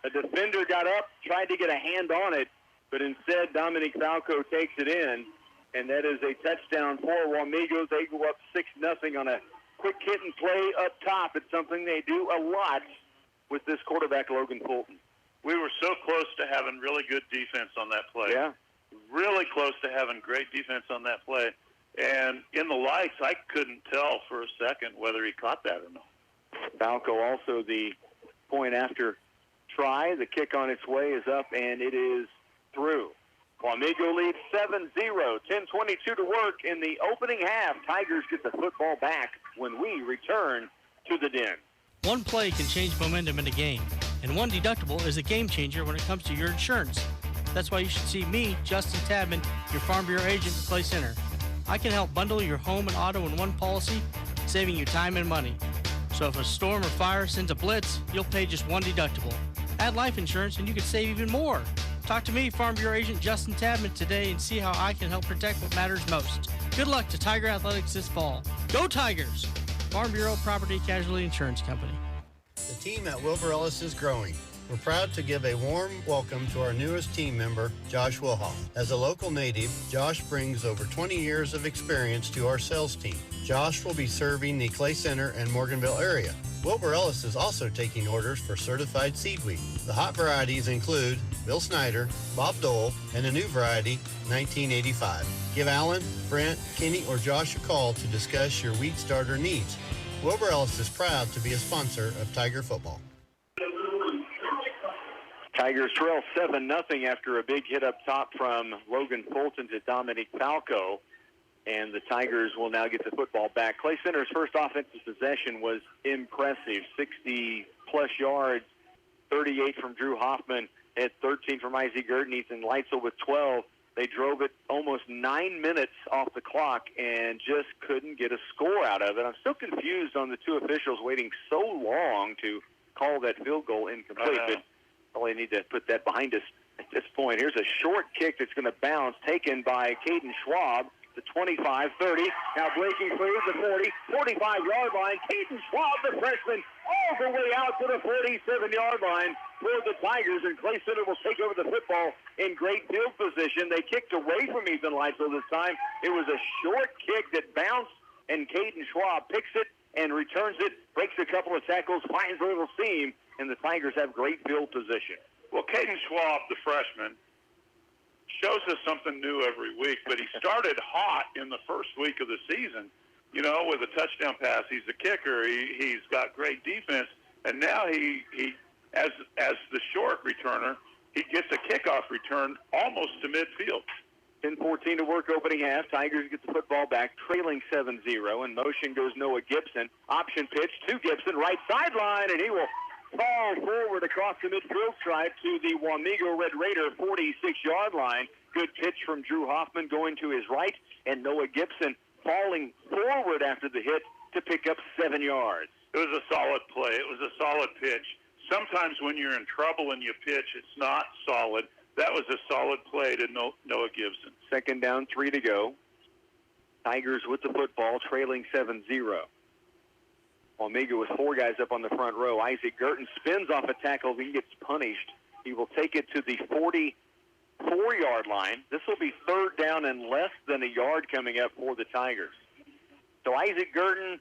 A defender got up, tried to get a hand on it, but instead Dominic Falco takes it in, and that is a touchdown for Wamego. They go up 6-0 on a quick hit and play up top. It's something they do a lot with this quarterback, Logan Fulton. We were so close to having really good defense on that play. Yeah. Really close to having great defense on that play. And in the lights, I couldn't tell for a second whether he caught that or not. Falco also the point after try. The kick on its way is up, and it is through. Wamego leads 7-0, 10:22 to work in the opening half. Tigers get the football back when we return to the Den. One play can change momentum in a game, and one deductible is a game changer when it comes to your insurance. That's why you should see me, Justin Tabman, your Farm Bureau agent at Clay Center. I can help bundle your home and auto in one policy, saving you time and money. So if a storm or fire sends a blitz, you'll pay just one deductible. Add life insurance and you can save even more. Talk to me, Farm Bureau agent Justin Tabman, today and see how I can help protect what matters most. Good luck to Tiger Athletics this fall. Go Tigers! Farm Bureau Property Casualty Insurance Company. The team at Wilbur Ellis is growing. We're proud to give a warm welcome to our newest team member, Josh Wilhoff. As a local native, Josh brings over 20 years of experience to our sales team. Josh will be serving the Clay Center and Morganville area. Wilbur Ellis is also taking orders for certified seed wheat. The hot varieties include Bill Snyder, Bob Dole, and a new variety, 1985. Give Alan, Brent, Kenny, or Josh a call to discuss your wheat starter needs. Wilbur Ellis is proud to be a sponsor of Tiger football. Tigers trail 7-0 after a big hit up top from Logan Fulton to Dominic Falco. And the Tigers will now get the football back. Clay Center's first offensive possession was impressive. 60-plus yards, 38 from Drew Hoffman, had 13 from Isaac Gurton, Ethan Leitzel with 12. They drove it almost 9 minutes off the clock and just couldn't get a score out of it. I'm still confused on the two officials waiting so long to call that field goal incomplete. But probably need to put that behind us at this point. Here's a short kick that's going to bounce, taken by Caden Schwab. The 25-30, now breaking through the 40, 45-yard line. Caden Schwab, the freshman, all the way out to the 47-yard line for the Tigers, and Clay Center will take over the football in great field position. They kicked away from Ethan Leitzel this time. It was a short kick that bounced, and Caden Schwab picks it and returns it, breaks a couple of tackles, finds a little seam, and the Tigers have great field position. Well, Caden Schwab, the freshman, shows us something new every week, but he started hot in the first week of the season, you know, with a touchdown pass. He's a kicker. He's got great defense, and now he as the short returner, he gets a kickoff return almost to midfield. 10:14 to work opening half. Tigers get the football back, trailing 7-0. In motion goes Noah Gibson. Option pitch to Gibson, right sideline, and he will fall forward across the midfield stripe to the Wamego Red Raider 46-yard line. Good pitch from Drew Hoffman going to his right, and Noah Gibson falling forward after the hit to pick up 7 yards. It was a solid play. It was a solid pitch. Sometimes when you're in trouble and you pitch, it's not solid. That was a solid play to Noah Gibson. Second down, 3 to go. Tigers with the football, trailing 7-0. Wamego with 4 guys up on the front row. Isaac Gurton spins off a tackle. He gets punished. He will take it to the 44-yard line. This will be third down and less than a yard coming up for the Tigers. So Isaac Gurton,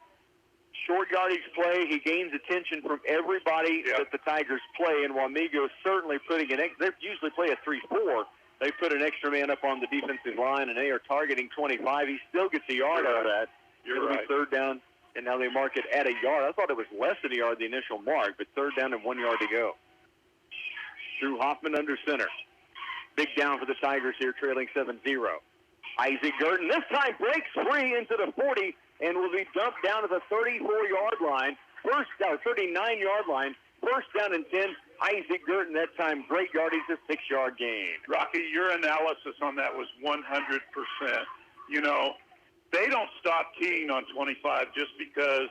short yardage play. He gains attention from everybody that the Tigers play, and Wamego is certainly putting an – they usually play a 3-4. They put an extra man up on the defensive line, and they are targeting 25. He still gets a yard out of that. It'll be third down. And now they mark it at a yard. I thought it was less than a yard, the initial mark, but third down and 1 yard to go. Drew Hoffman under center. Big down for the Tigers here, trailing 7-0. Isaac Gurton this time breaks free into the 40 and will be dumped down to the 34-yard line. 39-yard line. First down and 10. Isaac Gurton that time, great yardage, a 6-yard gain. Rocky, your analysis on that was 100%. You know, they don't stop keying on 25 just because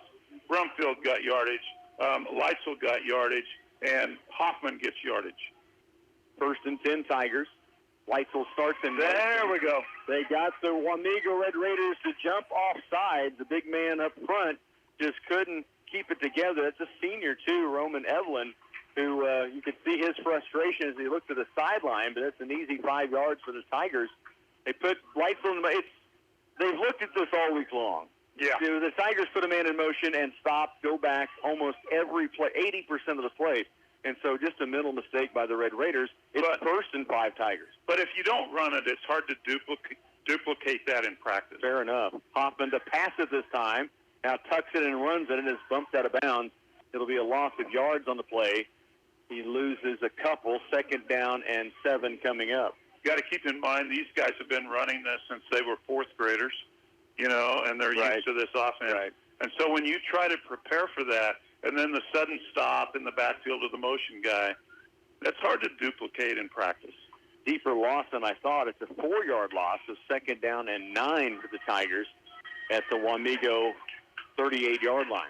Brumfield got yardage, Leitzel got yardage, and Hoffman gets yardage. First and 10 Tigers. Leitzel starts in. There we go. They got the Wamego Red Raiders to jump offside. The big man up front just couldn't keep it together. That's a senior, too, Roman Evelyn, who you could see his frustration as he looked to the sideline, but that's an easy 5 yards for the Tigers. They put Leitzel in the They've looked at this all week long. Yeah. The Tigers put a man in motion and stop, go back almost every play, 80% of the plays. And so just a mental mistake by the Red Raiders. It's first and 5 Tigers. But if you don't run it, it's hard to duplicate that in practice. Fair enough. Hoffman to pass it this time. Now tucks it and runs it and is bumped out of bounds. It'll be a loss of yards on the play. He loses a couple. 2nd down and 7 coming up. You got to keep in mind these guys have been running this since they were 4th graders, and they're used to this offense. Right. And so when you try to prepare for that, and then the sudden stop in the backfield of the motion guy, that's hard to duplicate in practice. Deeper loss than I thought. It's a 4-yard loss, so 2nd down and 9 for the Tigers at the Wamego 38-yard line.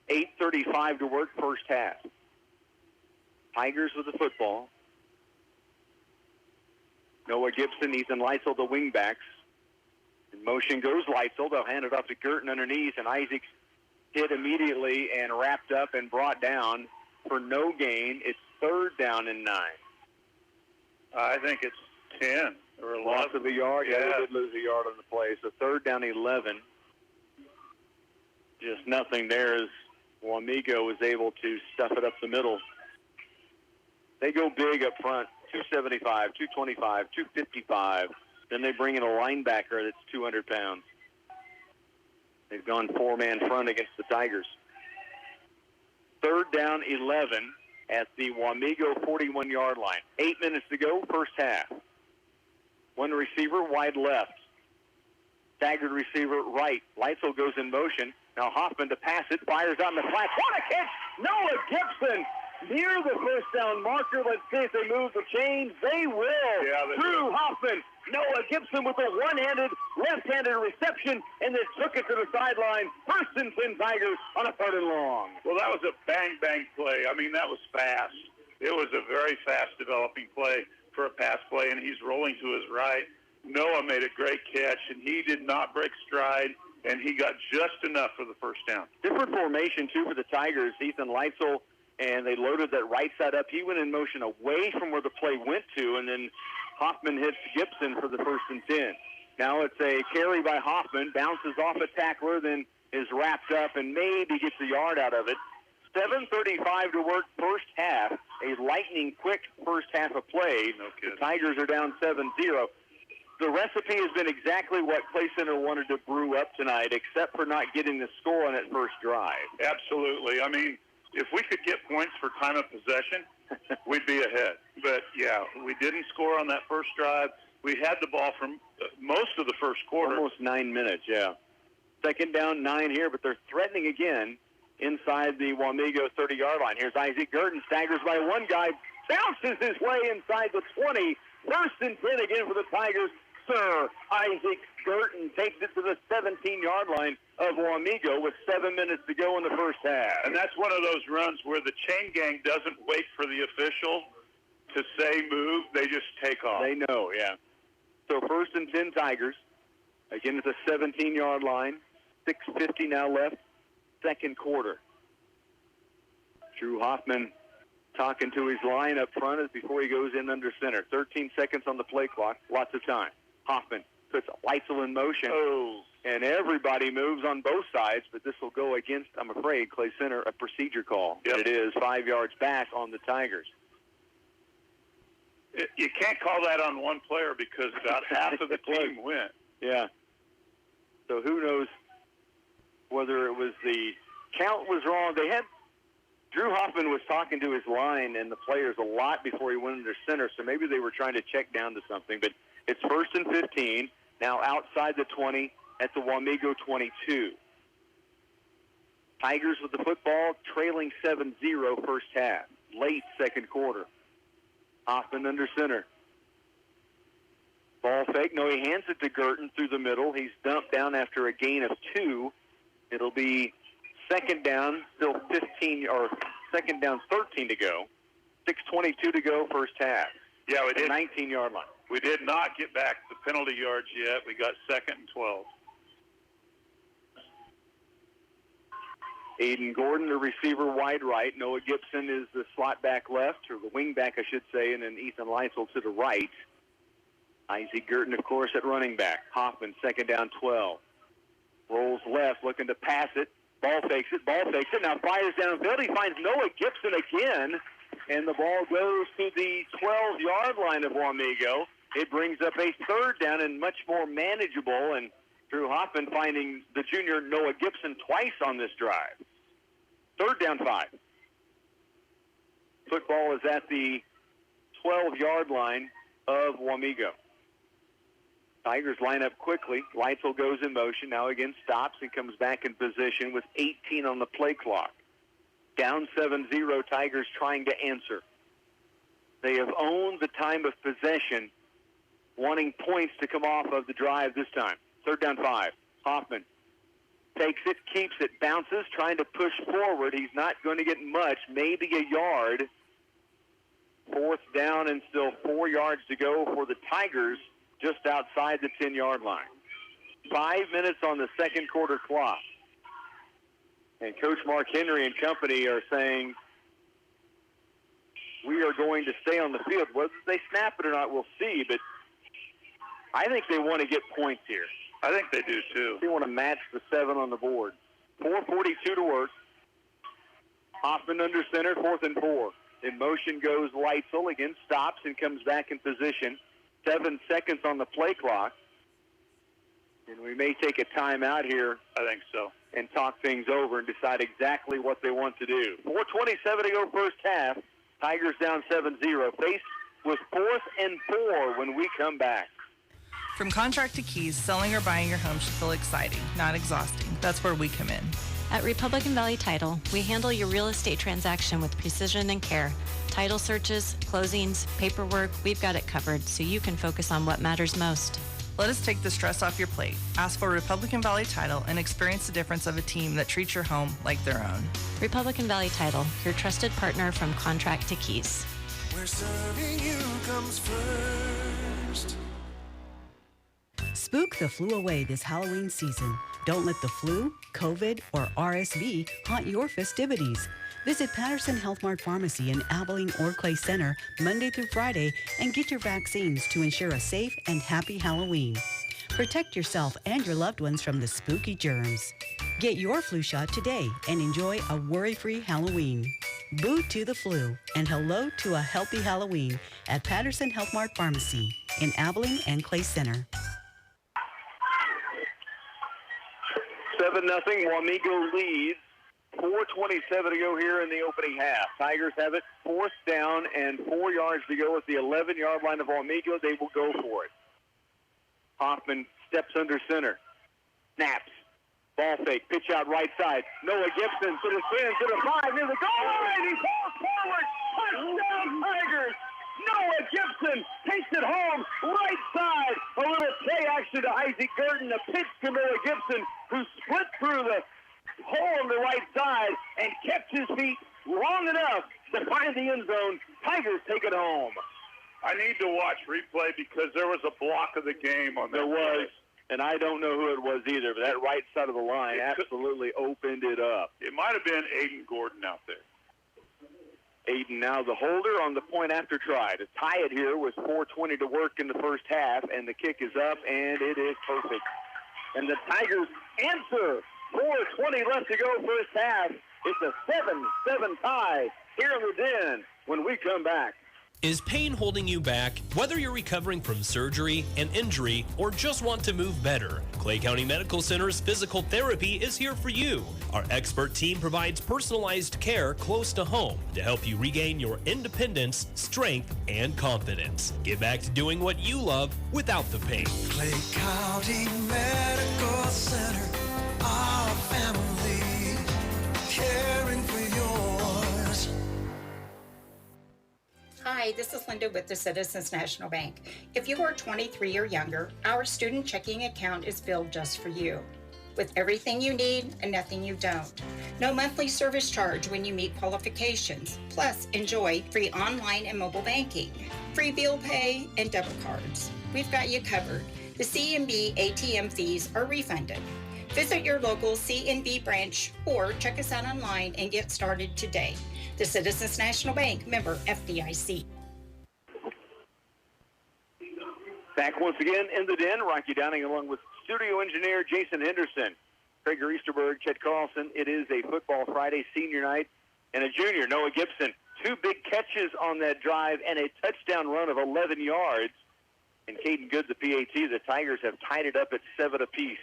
8:35 to work, first half. Tigers with the football. Noah Gibson, Ethan Leitzel, the wingbacks. In motion goes Leitzel. They'll hand it off to Girton underneath, and Isaac's hit immediately and wrapped up and brought down for no gain. It's 3rd down and 9. I think it's 10 or 11. Loss of a yard. Yeah, Yeah. they did lose a yard on the play. So 3rd down 11. Just nothing there as Wamego was able to stuff it up the middle. They go big up front, 275, 225, 255. Then they bring in a linebacker that's 200 pounds. They've gone 4-man front against the Tigers. 3rd down 11 at the Wamego 41-yard line. 8 minutes to go, first half. One receiver wide left. Staggered receiver right. Leitzel goes in motion. Now Hoffman to pass it, fires out in the flat. What a catch! Noah Gibson near the first down marker. Let's see if they move the chains. They will. Yeah, they Drew Hoffman. Noah Gibson with a one-handed, left-handed reception, and then took it to the sideline. 1st and 10 Tigers on a 3rd and long. Well, that was a bang-bang play. I mean, that was fast. It was a very fast developing play for a pass play, and he's rolling to his right. Noah made a great catch, and he did not break stride, and he got just enough for the first down. Different formation, too, for the Tigers. Ethan Leitzel, and they loaded that right side up. He went in motion away from where the play went to, and then Hoffman hits Gibson for the 1st and 10. Now it's a carry by Hoffman, bounces off a tackler, then is wrapped up and maybe gets a yard out of it. 7:35 to work, first half. A lightning-quick first half of play. No kidding. The Tigers are down 7-0. The recipe has been exactly what Clay Center wanted to brew up tonight, except for not getting the score on that first drive. Absolutely. I mean, if we could get points for time of possession, we'd be ahead. But, yeah, we didn't score on that first drive. We had the ball from most of the first quarter. Almost 9 minutes, yeah. 2nd down, 9 here, but they're threatening again inside the Wamego 30-yard line. Here's Isaac Girton, staggers by one guy, bounces his way inside the 20. 1st and 10 again for the Tigers. Sir Isaac Girton takes it to the 17-yard line of Wamego with 7 minutes to go in the first half. And that's one of those runs where the chain gang doesn't wait for the official to say move. They just take off. They know, yeah. So 1st and 10 Tigers. Again at the 17-yard line. 6:50 now left. 2nd quarter. Drew Hoffman talking to his line up front as before he goes in under center. 13 seconds on the play clock. Lots of time. Hoffman puts Leitzel in motion. Oh. And everybody moves on both sides, but this will go against, I'm afraid, Clay Center, a procedure call. Yep. It is 5 yards back on the Tigers. You can't call that on one player because about half of the team went. Yeah. So who knows whether it was the count was wrong. They had Drew Hoffman was talking to his line and the players a lot before he went under center, so maybe they were trying to check down to something. But it's 1st and 15, now outside the 20 at the Wamego 22. Tigers with the football, trailing 7-0 first half. Late 2nd quarter. Hoffman under center. Ball fake. No, he hands it to Girton through the middle. He's dumped down after a gain of 2. It'll be 2nd down, still 15, or 2nd down, 13 to go. 6:22 to go, first half. Yeah, we did. 19-yard line. We did not get back the penalty yards yet. We got 2nd and 12. Aiden Gordon, the receiver, wide right. Noah Gibson is the slot back left, or the wing back, I should say, and then Ethan Leitzel to the right. Isaac Girton, of course, at running back. Hoffman, 2nd down, 12. Rolls left, looking to pass it. Ball fakes it. Now fires downfield. He finds Noah Gibson again, and the ball goes to the 12-yard line of Wamego. It brings up a 3rd down and much more manageable, and Drew Hoffman finding the junior Noah Gibson twice on this drive. 3rd down, 5. Football is at the 12-yard line of Wamego. Tigers line up quickly. Leitzel goes in motion. Now again stops and comes back in position with 18 on the play clock. Down 7-0, Tigers trying to answer. They have owned the time of possession, wanting points to come off of the drive this time. 3rd down 5. Hoffman takes it, keeps it, bounces, trying to push forward. He's not going to get much, maybe a yard. 4th down and still 4 yards to go for the Tigers just outside the 10-yard line. 5 minutes on the second quarter clock. And Coach Mark Henry and company are saying, we are going to stay on the field. Whether they snap it or not, we'll see. But I think they want to get points here. I think they do, too. They want to match the 7 on the board. 4:42 to work. Hoffman under center, 4th and 4. In motion goes Leitzel. Again, stops and comes back in position. 7 seconds on the play clock. And we may take a timeout here. I think so. And talk things over and decide exactly what they want to do. 4:27 to go first half. Tigers down 7-0. Faced with 4th and 4 when we come back. From contract to keys, selling or buying your home should feel exciting, not exhausting. That's where we come in. At Republican Valley Title, we handle your real estate transaction with precision and care. Title searches, closings, paperwork, we've got it covered so you can focus on what matters most. Let us take the stress off your plate. Ask for Republican Valley Title and experience the difference of a team that treats your home like their own. Republican Valley Title, your trusted partner from contract to keys. Where serving you comes first. Spook the flu away this Halloween season. Don't let the flu, COVID, or RSV haunt your festivities. Visit Patterson Health Mart Pharmacy in Abilene or Clay Center Monday through Friday and get your vaccines to ensure a safe and happy Halloween. Protect yourself and your loved ones from the spooky germs. Get your flu shot today and enjoy a worry-free Halloween. Boo to the flu and hello to a healthy Halloween at Patterson Health Mart Pharmacy in Abilene and Clay Center. 7-0, Wamego leads. 4:27 to go here in the opening half. Tigers have it 4th down and 4 yards to go at the 11-yard line of Wamego. They will go for it. Hoffman steps under center. Snaps. Ball fake. Pitch out right side. Noah Gibson to the 10, to the 5, near the goal line. He falls forward. Touchdown Tigers. Noah Gibson takes it home, right side. A little play action to Isaac Gurdon. A pitch to Noah Gibson, who split through the hole on the right side and kept his feet long enough to find the end zone. Tigers take it home. I need to watch replay because there was a block of the game on that. There was, and I don't know who it was either, but that right side of the line absolutely opened it up. It might have been Aiden Gordon out there. Aiden now the holder on the point after try to tie it here with 4:20 to work in the first half, and the kick is up, and it is perfect. And the Tigers answer. 4:20 left to go first half. It's a 7-7 tie here in the Den when we come back. Is pain holding you back? Whether you're recovering from surgery, an injury, or just want to move better, Clay County Medical Center's physical therapy is here for you. Our expert team provides personalized care close to home to help you regain your independence, strength, and confidence. Get back to doing what you love without the pain. Clay County Medical Center, our family, caring for yours. Hi, this is Linda with the Citizens National Bank. If you are 23 or younger, our student checking account is built just for you. With everything you need and nothing you don't. No monthly service charge when you meet qualifications. Plus, enjoy free online and mobile banking, free bill pay, and debit cards. We've got you covered. The CNB ATM fees are refunded. Visit your local CNB branch or check us out online and get started today. The Citizens National Bank, member FDIC. Back once again in the Den, Rocky Downing along with studio engineer Jason Henderson, Krager Easterberg, Chet Carlson. It is a Football Friday senior night, and a junior, Noah Gibson. 2 big catches on that drive and a touchdown run of 11 yards. And Caden Good, the PAT, the Tigers have tied it up at 7 apiece.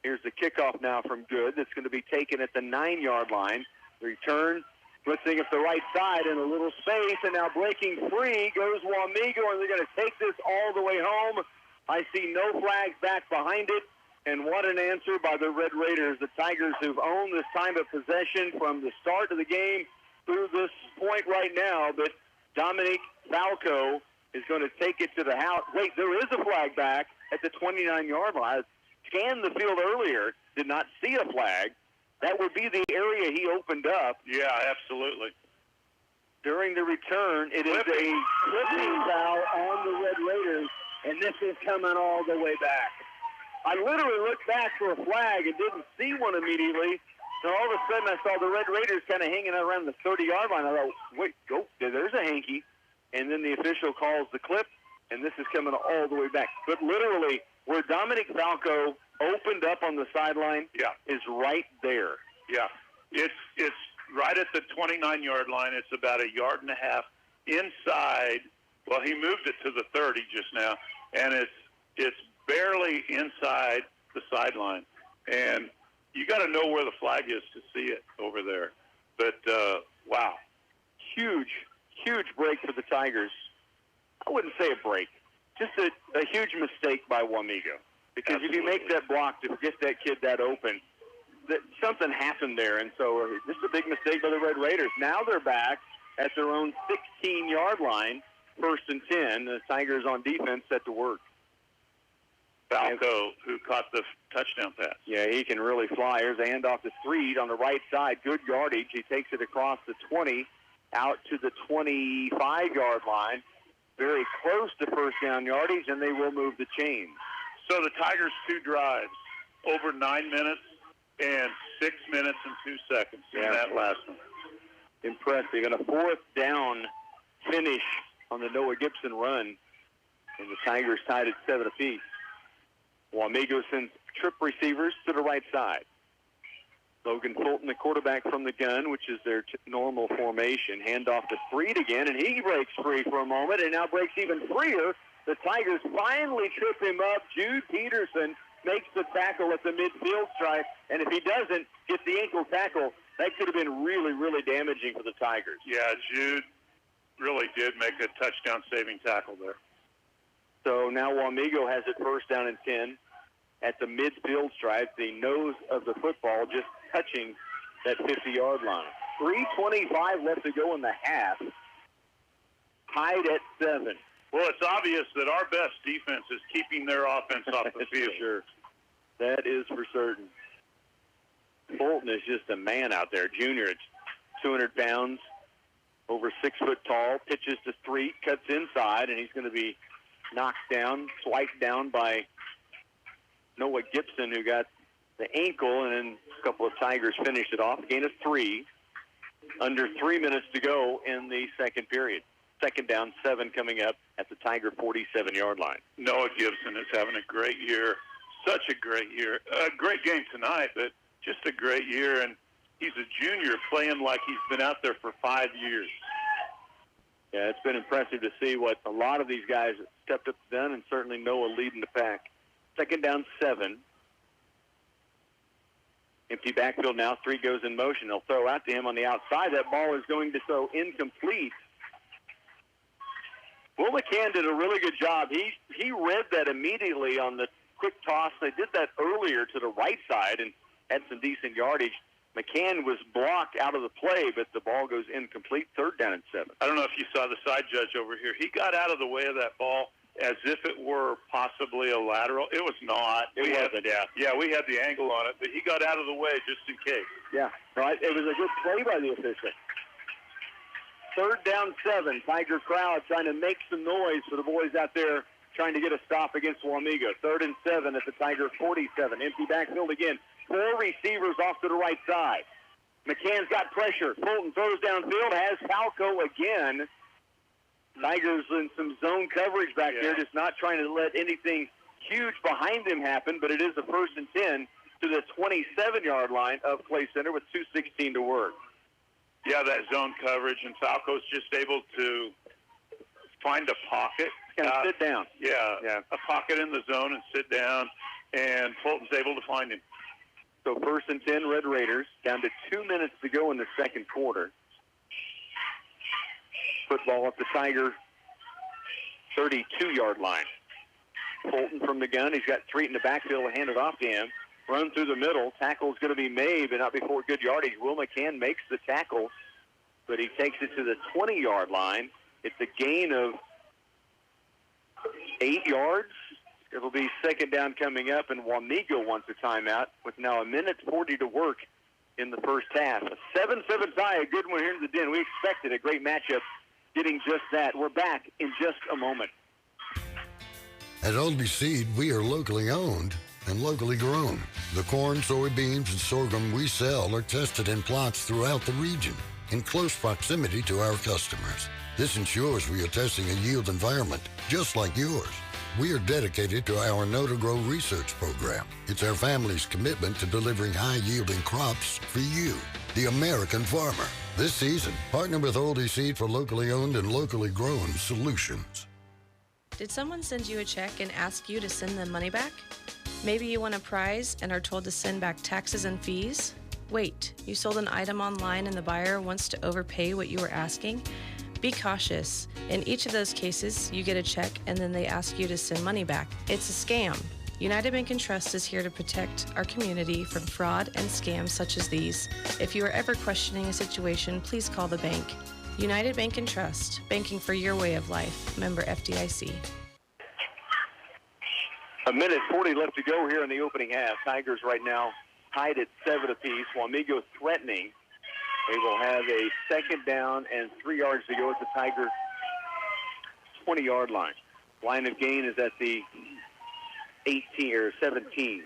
Here's the kickoff now from Good. That's going to be taken at the 9-yard line. The return Blitzing up the right side in a little space, and now breaking free goes Wamego, and they're going to take this all the way home. I see no flags back behind it, and what an answer by the Red Raiders, the Tigers who've owned this time of possession from the start of the game through this point right now. But Dominic Falco is going to take it to the house. Wait, there is a flag back at the 29-yard line. I scanned the field earlier, did not see a flag. That would be the area he opened up. Yeah, absolutely. During the return, it is a clipping foul on the Red Raiders, and this is coming all the way back. I literally looked back for a flag and didn't see one immediately. So all of a sudden I saw the Red Raiders kind of hanging out around the 30-yard line. I thought, wait, go, there's a hanky. And then the official calls the clip, and this is coming all the way back. But literally, where Dominic Falco opened up on the sideline is right there. Yeah, it's right at the 29-yard line. It's about a yard and a half inside. Well, he moved it to the 30 just now, and it's barely inside the sideline. And you got to know where the flag is to see it over there. But, wow. Huge break for the Tigers. I wouldn't say a break. Just a huge mistake by Wamego. Because if you make that block to get that kid that open, something happened there. And so this is a big mistake by the Red Raiders. Now they're back at their own 16-yard line, 1st and 10. The Tigers on defense set to work. Falco, who caught the touchdown pass. Yeah, he can really fly. Here's a handoff to Street on the right side. Good yardage. He takes it across the 20, out to the 25-yard line. Very close to first down yardage, and they will move the chains. So the Tigers' 2 drives, over 9 minutes and 6 minutes and 2 seconds in that last one. Impressive. And a 4th down finish on the Noah Gibson run, and the Tigers tied at 7 apiece. Wamego sends trip receivers to the right side. Logan Fulton, the quarterback from the gun, which is their normal formation. Handoff to Freed again, and he breaks free for a moment, and now breaks even freer. The Tigers finally trip him up. Jude Peterson makes the tackle at the midfield stripe, and if he doesn't get the ankle tackle, that could have been really, really damaging for the Tigers. Yeah, Jude really did make a touchdown-saving tackle there. So now Wamego has it 1st down and 10 at the midfield stripe, the nose of the football just touching that 50-yard line. 3:25 left to go in the half. Tied at 7. Well, it's obvious that our best defense is keeping their offense off the field. Sure. That is for certain. Fulton is just a man out there. Junior, it's 200 pounds, over 6 foot tall, pitches to Street, cuts inside, and he's going to be knocked down, swiped down by Noah Gibson, who got the ankle, and then a couple of Tigers finished it off. Gain of 3. Under 3 minutes to go in the second period. 2nd down, 7 coming up at the Tiger 47-yard line. Noah Gibson is having a great year. Such a great year. A great game tonight, but just a great year. And he's a junior playing like he's been out there for 5 years. Yeah, it's been impressive to see what a lot of these guys have stepped up and done, and certainly Noah leading the pack. 2nd down, 7. Empty backfield now. Street goes in motion. They'll throw out to him on the outside. That ball is going to throw incomplete. Will McCann did a really good job. He read that immediately on the quick toss. They did that earlier to the right side and had some decent yardage. McCann was blocked out of the play, but the ball goes incomplete. 3rd down and 7. I don't know if you saw the side judge over here. He got out of the way of that ball as if it were possibly a lateral. It was not. It wasn't, yeah. Yeah, we had the angle on it, but he got out of the way just in case. Yeah, right. It was a good play by the official. 3rd down, 7. Tiger crowd trying to make some noise for the boys out there trying to get a stop against Wamego. 3rd and 7 at the Tiger 47. Empty backfield again. 4 receivers off to the right side. McCann's got pressure. Fulton throws downfield, has Falco again. Tigers in some zone coverage back there, just not trying to let anything huge behind them happen, but it is a 1st and 10 to the 27-yard line of Clay Center with 2:16 to work. Yeah, that zone coverage, and Falco's just able to find a pocket. Kind of sit down. Yeah, a pocket in the zone and sit down, and Fulton's able to find him. So 1st and 10, Red Raiders, down to 2 minutes to go in the second quarter. football at the Tiger 32-yard line. Fulton from the gun. He's got Street in the backfield and hand it off to him. Run through the middle. Tackle's going to be made, but not before good yardage. Will McCann makes the tackle, but he takes it to the 20-yard line. It's a gain of 8 yards. It'll be second down coming up, and Wamego wants a timeout with now 1:40 to work in the first half. A 7-7 tie, a good one here in the Den. We expected a great matchup, getting just that. We're back in just a moment. At Oldie Seed, we are locally owned and locally grown. The corn, soybeans, and sorghum we sell are tested in plots throughout the region in close proximity to our customers. This ensures we are testing a yield environment just like yours. We are dedicated to our Know to Grow research program. It's our family's commitment to delivering high-yielding crops for you, the American farmer. This season, partner with Oldie Seed for locally owned and locally grown solutions. Did someone send you a check and ask you to send them money back? Maybe you won a prize and are told to send back taxes and fees? Wait, you sold an item online and the buyer wants to overpay what you were asking? Be cautious. In each of those cases, you get a check and then they ask you to send money back. It's a scam. United Bank & Trust is here to protect our community from fraud and scams such as these. If you are ever questioning a situation, please call the bank. United Bank & Trust, banking for your way of life. Member FDIC. 1:40 left to go here in the opening half. Tigers right now tied at 7 apiece. Wamego threatening. They will have a second down and 3 yards to go at the Tiger 20-yard line. Line of gain is at the 18 or 17.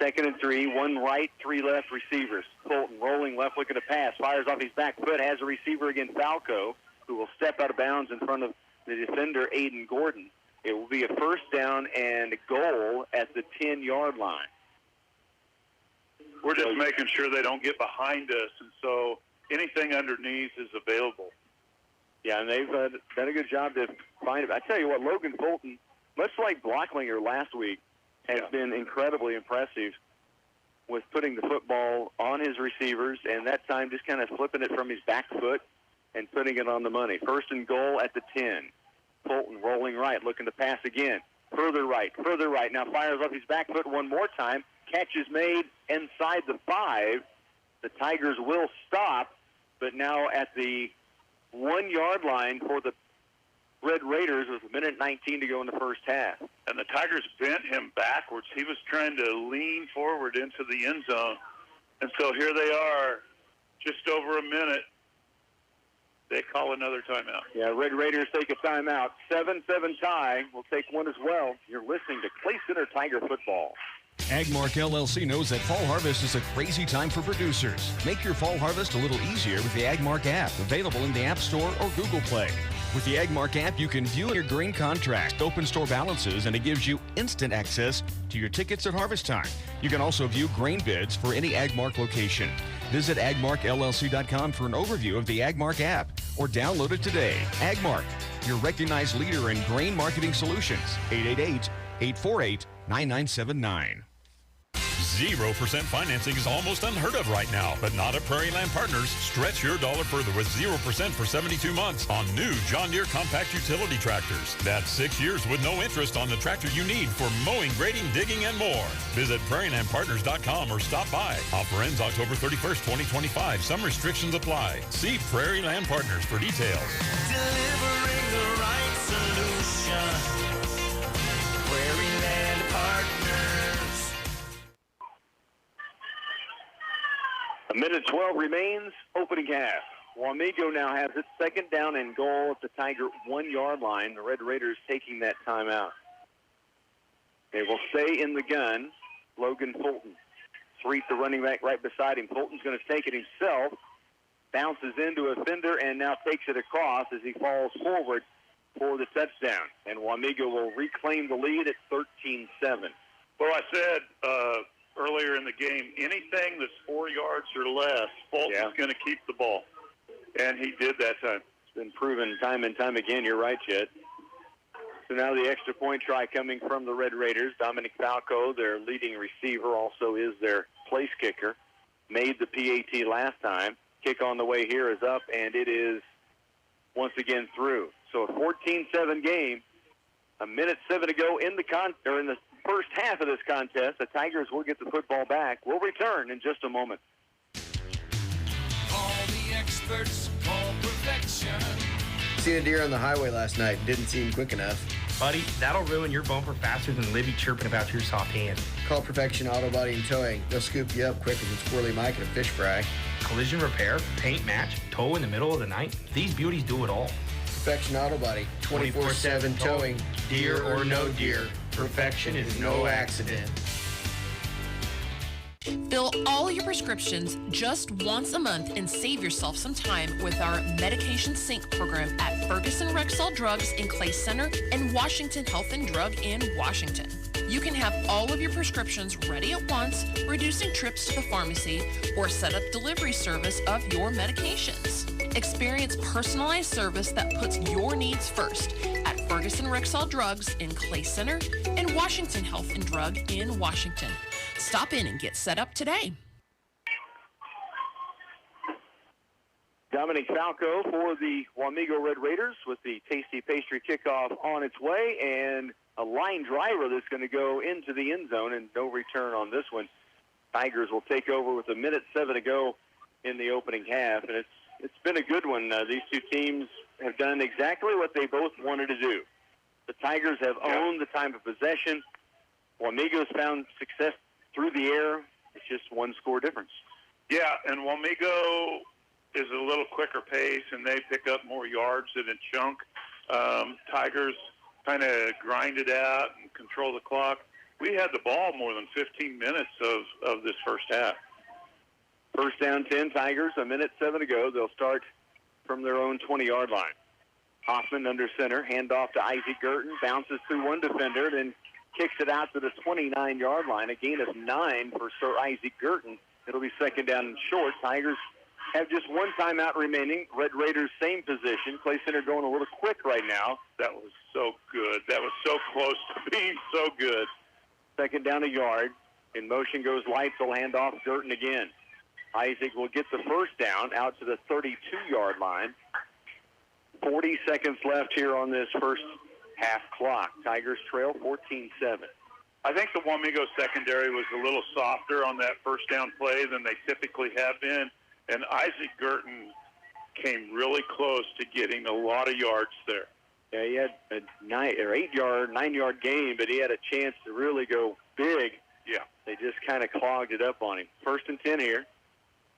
Second and 3, 1 right, 3 left receivers. Fulton rolling left, looking to pass. Fires off his back foot, has a receiver again, Falco, who will step out of bounds in front of the defender, Aiden Gordon. It will be a first down and goal at the 10-yard line. We're just making sure they don't get behind us, and so anything underneath is available. Yeah, and they've done a good job to find it. I tell you what, Logan Fulton, much like Blocklinger last week, has been incredibly impressive with putting the football on his receivers, and that time just kind of flipping it from his back foot and putting it on the money. First and goal at the 10. Fulton rolling right, looking to pass again. Further right. Now fires off his back foot one more time. Catch is made inside the 5. The Tigers will stop, but now at the 1-yard line for the Red Raiders with 1:19 to go in the first half. And the Tigers bent him backwards. He was trying to lean forward into the end zone. And so here they are, just over a minute. They call another timeout. Yeah, Red Raiders take a timeout. 7-7 tie. We'll take one as well. You're listening to Clay Center Tiger Football. Agmark LLC knows that fall harvest is a crazy time for producers. Make your fall harvest a little easier with the Agmark app, available in the App Store or Google Play. With the Agmark app, you can view your grain contract, open store balances, and it gives you instant access to your tickets at harvest time. You can also view grain bids for any Agmark location. Visit agmarkllc.com for an overview of the Agmark app or download it today. Agmark, your recognized leader in grain marketing solutions. 888-848-9979. 0% financing is almost unheard of right now, but not at Prairie Land Partners. Stretch your dollar further with 0% for 72 months on new John Deere compact utility tractors. That's 6 years with no interest on the tractor you need for mowing, grading, digging, and more. Visit prairielandpartners.com or stop by. Offer ends October 31st, 2025. Some restrictions apply. See Prairie Land Partners for details. Delivering the right solution. Prairie Land Partners. 1:12 remains, opening half. Wamego now has its second down and goal at the Tiger 1-yard line. The Red Raiders taking that timeout. They will stay in the gun. Logan Fulton. Street, the running back, right beside him. Fulton's going to take it himself. Bounces into a fender and now takes it across as he falls forward for the touchdown. And Wamego will reclaim the lead at 13-7. Well, I said earlier in the game, anything that's 4 yards or less, Fulton's going to keep the ball. And he did that time. It's been proven time and time again. You're right, Chet. So now the extra point try coming from the Red Raiders. Dominic Falco, their leading receiver, also is their place kicker. Made the PAT last time. Kick on the way here is up, and it is once again through. So a 14-7 game. A minute 7 to go in the first half of this contest. The Tigers will get the football back. We'll return in just a moment. Call the experts, call perfection. Seen a deer on the highway last night. Didn't seem quick enough. Buddy, that'll ruin your bumper faster than Libby chirping about your soft hand. Call Perfection Auto Body and Towing. They'll scoop you up quicker than Squirrely Mike at a fish fry. Collision repair, paint match, tow in the middle of the night. These beauties do it all. Perfection Auto Body. 24/7 towing. Deer or no deer. Perfection is no accident. Fill all your prescriptions just once a month and save yourself some time with our Medication Sync program at Ferguson Rexall Drugs in Clay Center and Washington Health and Drug in Washington. You can have all of your prescriptions ready at once, reducing trips to the pharmacy, or set up delivery service of your medications. Experience personalized service that puts your needs first at Ferguson Rexall Drugs in Clay Center and Washington Health and Drug in Washington. Stop in and get set up today. Dominic Falco for the Wamego Red Raiders with the Tasty Pastry kickoff on its way, and a line driver that's going to go into the end zone, and no return on this one. Tigers will take over with a minute 7 to go in the opening half, and it's been a good one. These two teams have done exactly what they both wanted to do. The Tigers have owned the time of possession. Wamego's found success through the air. It's just one score difference. Yeah, and Wamego is a little quicker pace, and they pick up more yards in a chunk. Tigers kind of grind it out and control the clock. We had the ball more than 15 minutes of this first half. First down 10, Tigers, a minute 7 to go. They'll start from their own 20-yard line. Hoffman under center, handoff to Isaac Gurton, bounces through one defender, then kicks it out to the 29-yard line. A gain of 9 for Sir Isaac Gurton. It'll be second down and short. Tigers have just one timeout remaining. Red Raiders, same position. Clay Center going a little quick right now. That was so good. That was so close to being so good. Second down a yard. In motion goes Leitzel, handoff Gurton again. Isaac will get the first down out to the 32-yard line. 40 seconds left here on this first half clock. Tigers trail 14-7. I think the Wamego secondary was a little softer on that first down play than they typically have been, and Isaac Gurton came really close to getting a lot of yards there. Yeah, he had a 9-yard gain, but he had a chance to really go big. Yeah. They just kind of clogged it up on him. First and 10 here.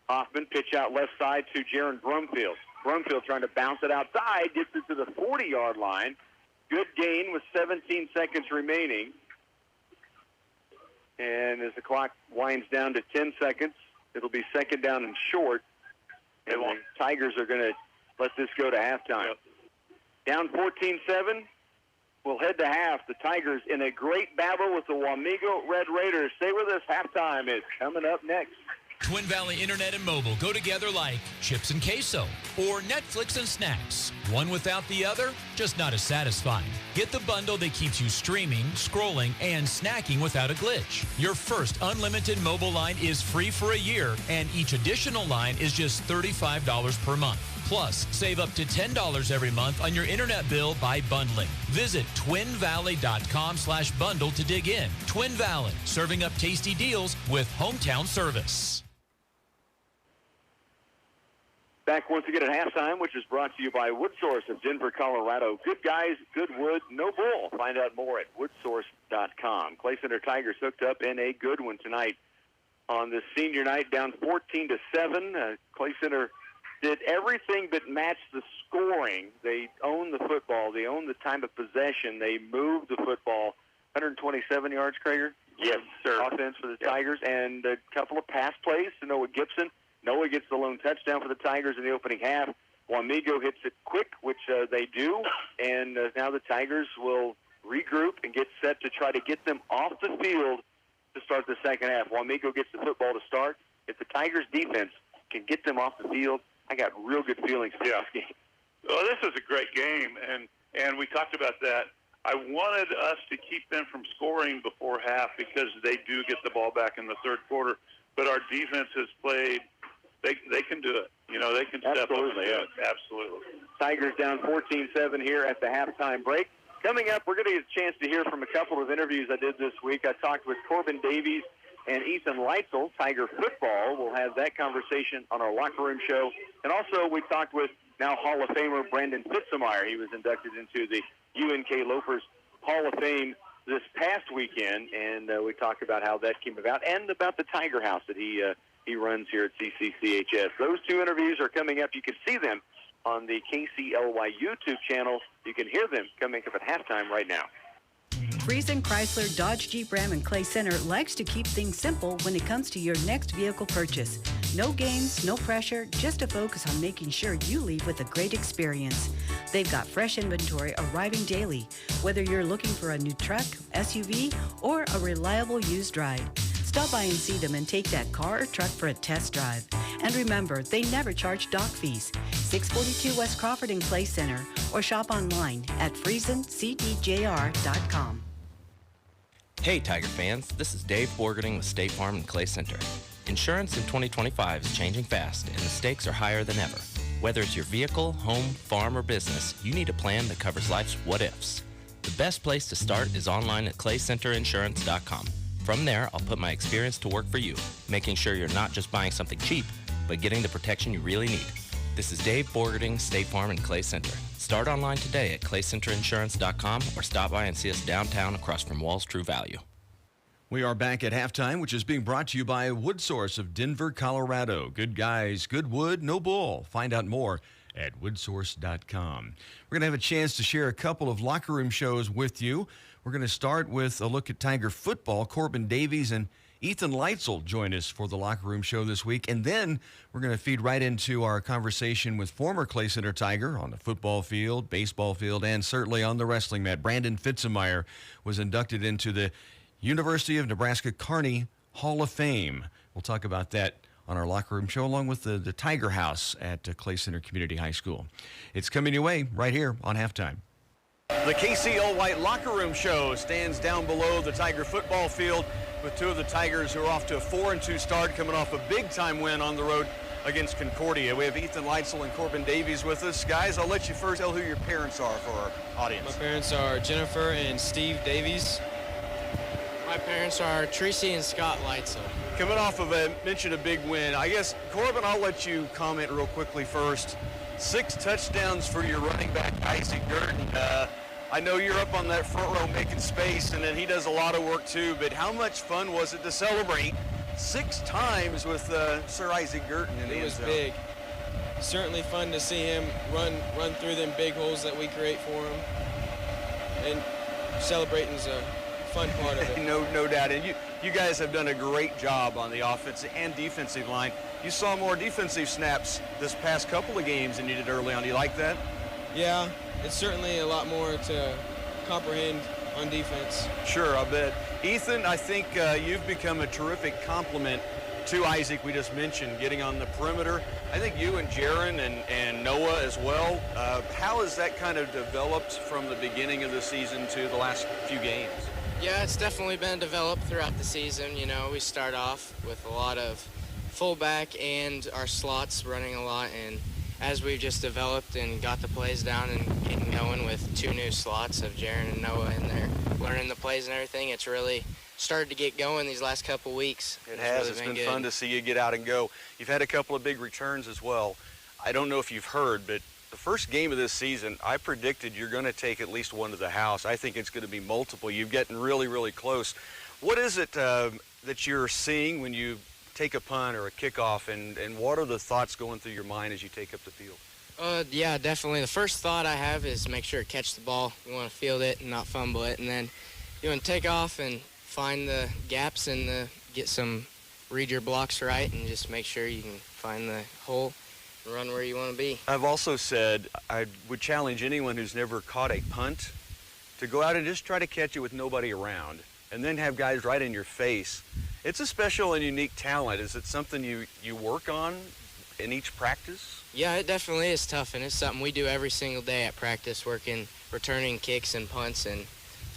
Hoffman pitch out left side to Jaron Brumfield. Brumfield trying to bounce it outside, gets it to the 40-yard line. Good gain with 17 seconds remaining. And as the clock winds down to 10 seconds, it'll be second down and short. And the Tigers are going to let this go to halftime. Yep. Down 14-7. We'll head to half. The Tigers in a great battle with the Wamego Red Raiders. Stay with us. Halftime is coming up next. Twin Valley Internet and Mobile go together like chips and queso or Netflix and snacks. One without the other, just not as satisfying. Get the bundle that keeps you streaming, scrolling, and snacking without a glitch. Your first unlimited mobile line is free for a year, and each additional line is just $35 per month. Plus, save up to $10 every month on your internet bill by bundling. Visit twinvalley.com/bundle to dig in. Twin Valley, serving up tasty deals with hometown service. Back once again at halftime, which is brought to you by Wood Source of Denver, Colorado. Good guys, good wood, no bull. Find out more at woodsource.com. Clay Center Tigers hooked up in a good one tonight on this senior night, down 14-7. Clay Center did everything but match the scoring. They owned the football. They owned the time of possession. They moved the football. 127 yards, Krager? Yes, sir. Offense for the Tigers, and a couple of pass plays to Noah Gibson. Noah gets the lone touchdown for the Tigers in the opening half. Wamego hits it quick, which they do, and now the Tigers will regroup and get set to try to get them off the field to start the second half. Wamego gets the football to start. If the Tigers' defense can get them off the field, I got real good feelings for this game. Well, this is a great game, and we talked about that. I wanted us to keep them from scoring before half because they do get the ball back in the third quarter, but our defense has played they can do it. You know, they can step up and do it. Absolutely. Tigers down 14-7 here at the halftime break. Coming up, we're going to get a chance to hear from a couple of interviews I did this week. I talked with Corbin Davies and Ethan Leitzel, Tiger football. We'll have that conversation on our locker room show. And also, we talked with now Hall of Famer Brandon Fitzmeyer. He was inducted into the UNK Loafers Hall of Fame this past weekend, and we talked about how that came about and about the Tiger House that he runs here at CCCHS. Those two interviews are coming up. You can see them on the KCLY YouTube channel. You can hear them coming up at halftime right now. Friesen Chrysler Dodge Jeep Ram and Clay Center likes to keep things simple when it comes to your next vehicle purchase. No games, no pressure, just a focus on making sure you leave with a great experience. They've got fresh inventory arriving daily, whether you're looking for a new truck, SUV, or a reliable used ride. Stop by and see them and take that car or truck for a test drive. And remember, they never charge dock fees. 642 West Crawford and Clay Center, or shop online at FriesenCDJR.com. Hey Tiger fans, this is Dave Borgerting with State Farm and Clay Center. Insurance in 2025 is changing fast and the stakes are higher than ever. Whether it's your vehicle, home, farm, or business, you need a plan that covers life's what-ifs. The best place to start is online at claycenterinsurance.com. From there, I'll put my experience to work for you, making sure you're not just buying something cheap, but getting the protection you really need. This is Dave Borgerting, State Farm and Clay Center. Start online today at claycenterinsurance.com or stop by and see us downtown across from Wall's True Value. We are back at halftime, which is being brought to you by Wood Source of Denver, Colorado. Good guys, good wood, no bull. Find out more at woodsource.com. We're going to have a chance to share a couple of locker room shows with you. We're going to start with a look at Tiger football. Corbin Davies and Ethan Leitzel join us for the locker room show this week. And then we're going to feed right into our conversation with former Clay Center Tiger on the football field, baseball field, and certainly on the wrestling mat. Brandon Fitzmeyer was inducted into the University of Nebraska Kearney Hall of Fame. We'll talk about that on our locker room show, along with the Tiger House at Clay Center Community High School. It's coming your way right here on halftime. The KCLY locker room show stands down below the Tiger football field with two of the Tigers who are off to a 4-2 start, coming off a big-time win on the road against Concordia. We have Ethan Leitzel and Corbin Davies with us. Guys, I'll let you first tell who your parents are for our audience. My parents are Jennifer and Steve Davies. My parents are Tracy and Scott Leitzel. Coming off of a big win, I guess, Corbin, I'll let you comment real quickly first. 6 touchdowns for your running back, Isaac Gurton. I know you're up on that front row making space, and then he does a lot of work too, but how much fun was it to celebrate 6 times with Sir Isaac Gurton in the end zone? It was big. Certainly fun to see him run through them big holes that we create for him. And celebrating's a fun part of it. No doubt. And you guys have done a great job on the offensive and defensive line. You saw more defensive snaps this past couple of games than you did early on. Do you like that? Yeah, it's certainly a lot more to comprehend on defense. Sure, I bet. Ethan, I think you've become a terrific complement to Isaac, we just mentioned, getting on the perimeter. I think you and Jaron and Noah as well. How has that kind of developed from the beginning of the season to the last few games? Yeah, it's definitely been developed throughout the season. You know, we start off with a lot of fullback and our slots running a lot, and as we've just developed and got the plays down and getting going with 2 new slots of Jaron and Noah in there, learning the plays and everything, it's really started to get going these last couple weeks. It has. Really it's been good. Fun to see you get out and go. You've had a couple of big returns as well. I don't know if you've heard, but the first game of this season, I predicted you're going to take at least one to the house. I think it's going to be multiple. You're getting really, really close. What is it that you're seeing when you take a punt or a kickoff, and what are the thoughts going through your mind as you take up the field? Yeah, definitely. The first thought I have is make sure to catch the ball. You want to field it and not fumble it, and then you want to take off and find the gaps and read your blocks right, and just make sure you can find the hole and run where you want to be. I've also said I would challenge anyone who's never caught a punt to go out and just try to catch it with nobody around, and then have guys right in your face. It's a special and unique talent. Is it something you work on in each practice? Yeah, it definitely is tough, and it's something we do every single day at practice, returning kicks and punts and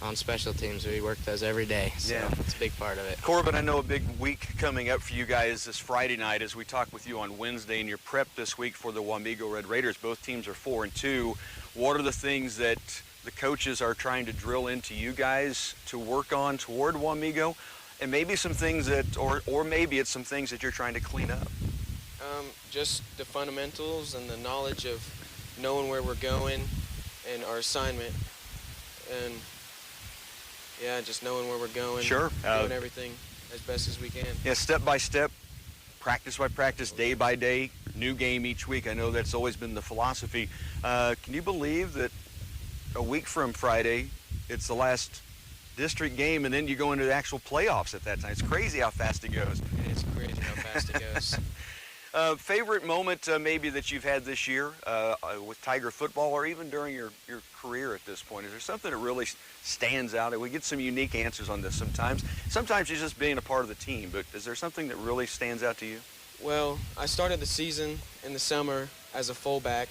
on special teams. We work those every day, so it's a big part of it. Corbin, I know a big week coming up for you guys this Friday night as we talk with you on Wednesday in your prep this week for the Wamego Red Raiders. Both teams are 4-2. What are the things that the coaches are trying to drill into you guys to work on toward Wamego? And maybe some things that, or maybe it's some things that you're trying to clean up. Just the fundamentals and the knowledge of knowing where we're going and our assignment. And just knowing where we're going. Sure. Doing everything as best as we can. Yeah, step by step, practice by practice, day by day, new game each week. I know that's always been the philosophy. Can you believe that a week from Friday, it's the last district game, and then you go into the actual playoffs at that time? It's crazy how fast it goes. It's crazy how fast it goes. Favorite moment maybe that you've had this year with Tiger football, or even during your career at this point? Is there something that really stands out? We get some unique answers on this sometimes. Sometimes it's just being a part of the team, but is there something that really stands out to you? Well, I started the season in the summer as a fullback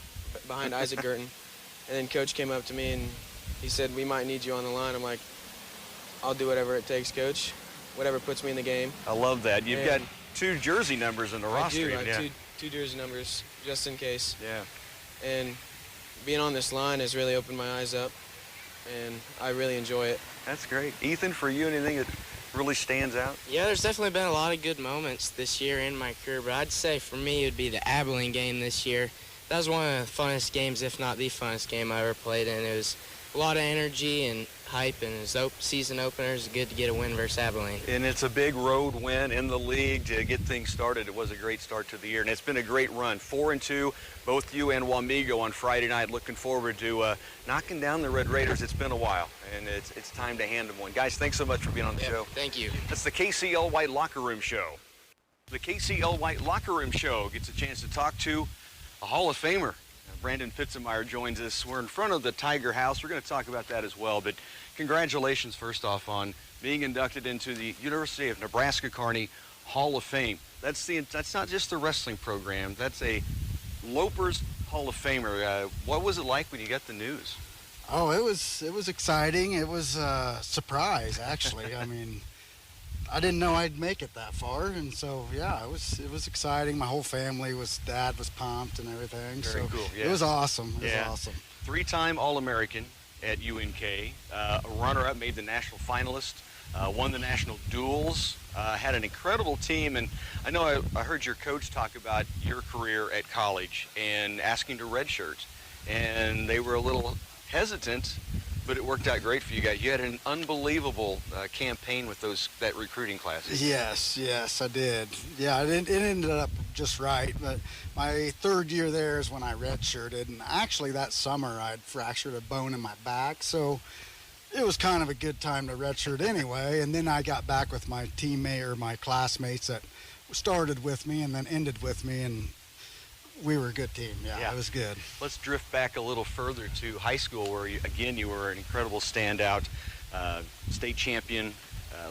behind Isaac Girton, and then Coach came up to me and he said, "We might need you on the line." I'm like, "I'll do whatever it takes, Coach. Whatever puts me in the game." I love that. You've got 2 jersey numbers in the roster. I do. I have two jersey numbers just in case. Yeah. And being on this line has really opened my eyes up, and I really enjoy it. That's great. Ethan, for you, anything that really stands out? Yeah, there's definitely been a lot of good moments this year in my career, but I'd say for me it would be the Abilene game this year. That was one of the funnest games, if not the funnest game I ever played in. It was a lot of energy and hype, and as season opener, it's good to get a win versus Abilene. And it's a big road win in the league to get things started. It was a great start to the year, and it's been a great run. 4-2, both you and Wamego on Friday night. Looking forward to knocking down the Red Raiders. It's been a while, and it's time to hand them one. Guys, thanks so much for being on the show. Thank you. That's the KCL White Locker Room Show. The KCL White Locker Room Show gets a chance to talk to a Hall of Famer. Brandon Fitzemeyer joins us. We're in front of the Tiger House. We're going to talk about that as well. But congratulations, first off, on being inducted into the University of Nebraska-Kearney Hall of Fame. That's not just the wrestling program. That's a Lopers Hall of Famer. What was it like when you got the news? Oh, it was exciting. It was a surprise, actually. I mean, I didn't know I'd make it that far, and so yeah, it was exciting. My whole family dad was pumped and everything. Very cool. Yeah. It was awesome. It was awesome. 3-time All-American at UNK, a runner-up, made the national finalist, won the national duels, had an incredible team, and I know I heard your coach talk about your career at college and asking to redshirt, and they were a little hesitant. But it worked out great for you guys. You had an unbelievable campaign with that recruiting class. Yes, I did. Yeah, it ended up just right. But my third year there is when I redshirted, and actually that summer I'd fractured a bone in my back, so it was kind of a good time to redshirt anyway. And then I got back with my teammate or my classmates that started with me and then ended with me, and we were a good team. Yeah, it was good. Let's drift back a little further to high school, where you were an incredible standout, state champion,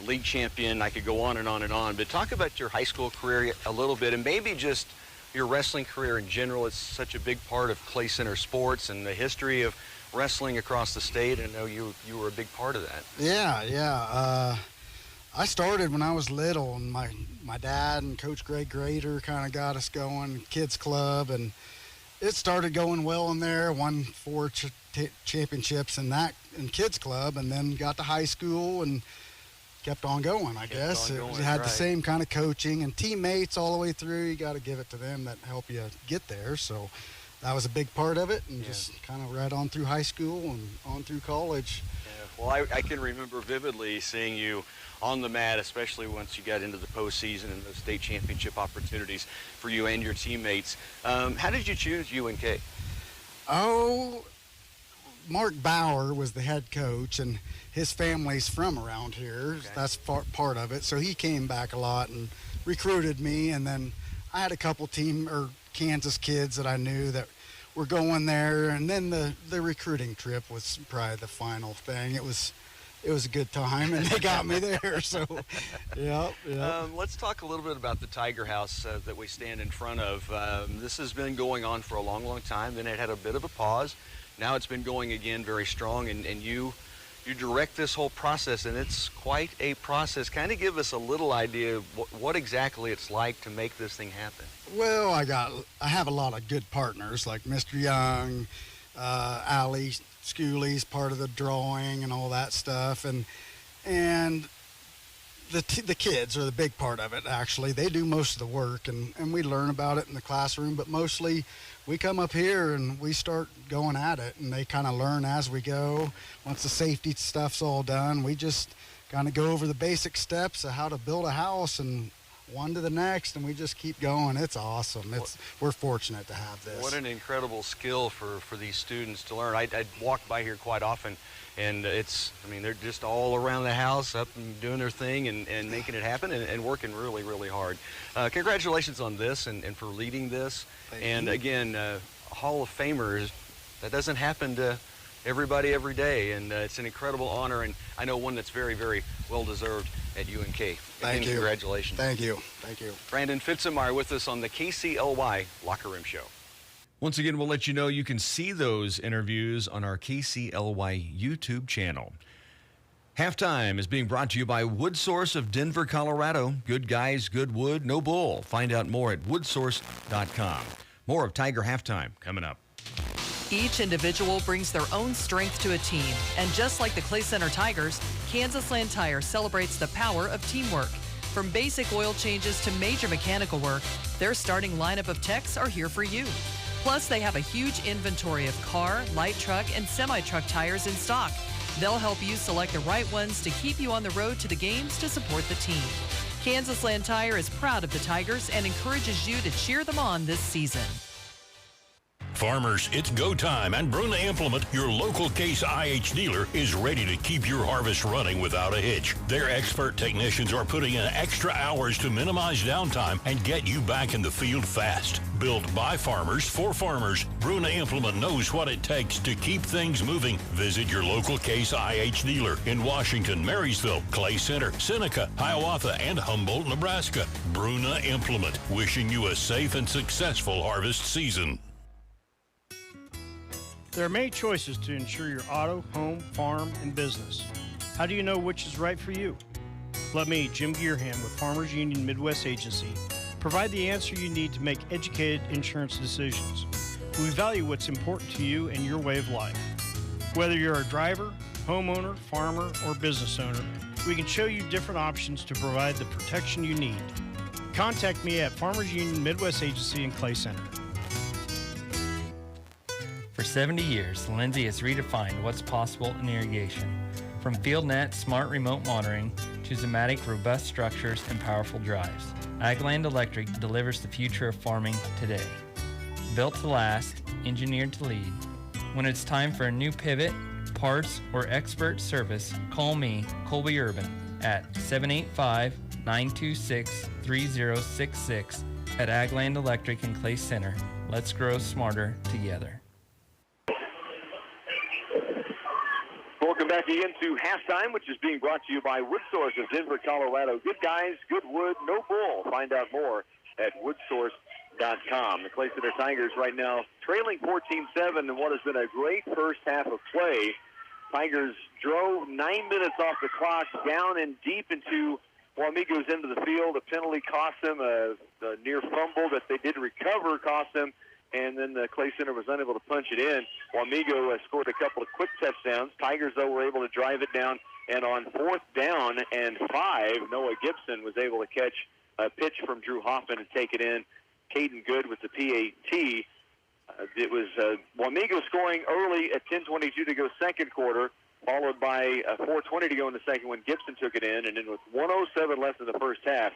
league champion. I could go on and on and on. But talk about your high school career a little bit, and maybe just your wrestling career in general. It's such a big part of Clay Center sports and the history of wrestling across the state. I know you were a big part of that. Yeah. I started when I was little, and my dad and Coach Greg Grader kind of got us going, kids club, and it started going well in there. Won 4 championships in kids club, and then got to high school and kept on going. I guess it had the same kind of coaching and teammates all the way through. You got to give it to them that help you get there. So that was a big part of it, and just kind of right on through high school and on through college. Yeah. Well, I can remember vividly seeing you on the mat, especially once you got into the postseason and the state championship opportunities for you and your teammates. How did you choose UNK? Oh, Mark Bauer was the head coach, and his family's from around here. Okay. That's part of it. So he came back a lot and recruited me, and then I had a couple Kansas kids that I knew that were going there, and then the recruiting trip was probably the final thing. It was a good time, and they got me there. So, yeah. Let's talk a little bit about the Tiger House that we stand in front of. This has been going on for a long, long time. Then it had a bit of a pause. Now it's been going again very strong, and you You direct this whole process, and it's quite a process. Kind of give us a little idea of what exactly it's like to make this thing happen. Well, I have a lot of good partners like Mr. Young, Allie Schooley's part of the drawing and all that stuff, and the kids are the big part of it. Actually, they do most of the work, and we learn about it in the classroom, but mostly we come up here and we start going at it, and they kind of learn as we go. Once the safety stuff's all done, we just kind of go over the basic steps of how to build a house and one to the next, and we just keep going. It's awesome. We're fortunate to have this. What an incredible skill for these students to learn. I walk by here quite often, and they're just all around the house, up and doing their thing and making it happen and working really, really hard. Congratulations on this and for leading this. Thank you. Again, Hall of Famers, that doesn't happen to everybody every day, and it's an incredible honor, and I know one that's very, very well deserved at UNK. Thank you. Congratulations. Thank you. Thank you. Brandon Fitzemeyer with us on the KCLY Locker Room Show. Once again, we'll let you know you can see those interviews on our KCLY YouTube channel. Halftime is being brought to you by Wood Source of Denver, Colorado. Good guys, good wood, no bull. Find out more at woodsource.com. More of Tiger Halftime coming up. Each individual brings their own strength to a team. And just like the Clay Center Tigers, Kansas Land Tire celebrates the power of teamwork. From basic oil changes to major mechanical work, their starting lineup of techs are here for you. Plus, they have a huge inventory of car, light truck, and semi-truck tires in stock. They'll help you select the right ones to keep you on the road to the games to support the team. Kansas Land Tire is proud of the Tigers and encourages you to cheer them on this season. Farmers, it's go time, and Bruna Implement, your local Case IH dealer, is ready to keep your harvest running without a hitch. Their expert technicians are putting in extra hours to minimize downtime and get you back in the field fast. Built by farmers for farmers, Bruna Implement knows what it takes to keep things moving. Visit your local Case IH dealer in Washington, Marysville, Clay Center, Seneca, Hiawatha, and Humboldt, Nebraska. Bruna Implement, wishing you a safe and successful harvest season. There are many choices to insure your auto, home, farm, and business. How do you know which is right for you? Let me, Jim Gearham with Farmers Union Midwest Agency, provide the answer you need to make educated insurance decisions. We value what's important to you and your way of life. Whether you're a driver, homeowner, farmer, or business owner, we can show you different options to provide the protection you need. Contact me at Farmers Union Midwest Agency in Clay Center. For 70 years, Lindsay has redefined what's possible in irrigation. From FieldNet smart remote monitoring to Zematic robust structures and powerful drives, Agland Electric delivers the future of farming today. Built to last, engineered to lead. When it's time for a new pivot, parts, or expert service, call me, Colby Urban, at 785-926-3066 at Agland Electric in Clay Center. Let's grow smarter together. Welcome back again to halftime, which is being brought to you by Wood Source of Denver, Colorado. Good guys, good wood, no bull. Find out more at woodsource.com. The Clay Center Tigers right now trailing 14-7 in what has been a great first half of play. Tigers drove 9 minutes off the clock, down and deep into Wamego's end of the field. A penalty cost them, a near fumble that they did recover cost them, and then the Clay Center was unable to punch it in. Wamego scored a couple of quick touchdowns. Tigers, though, were able to drive it down, and on 4th down and 5, Noah Gibson was able to catch a pitch from Drew Hoffman and take it in. Caden Good with the PAT. It was Wamego scoring early at 10:22 to go second quarter, followed by 4:20 to go in the second when Gibson took it in, and then with 1:07 left in the first half,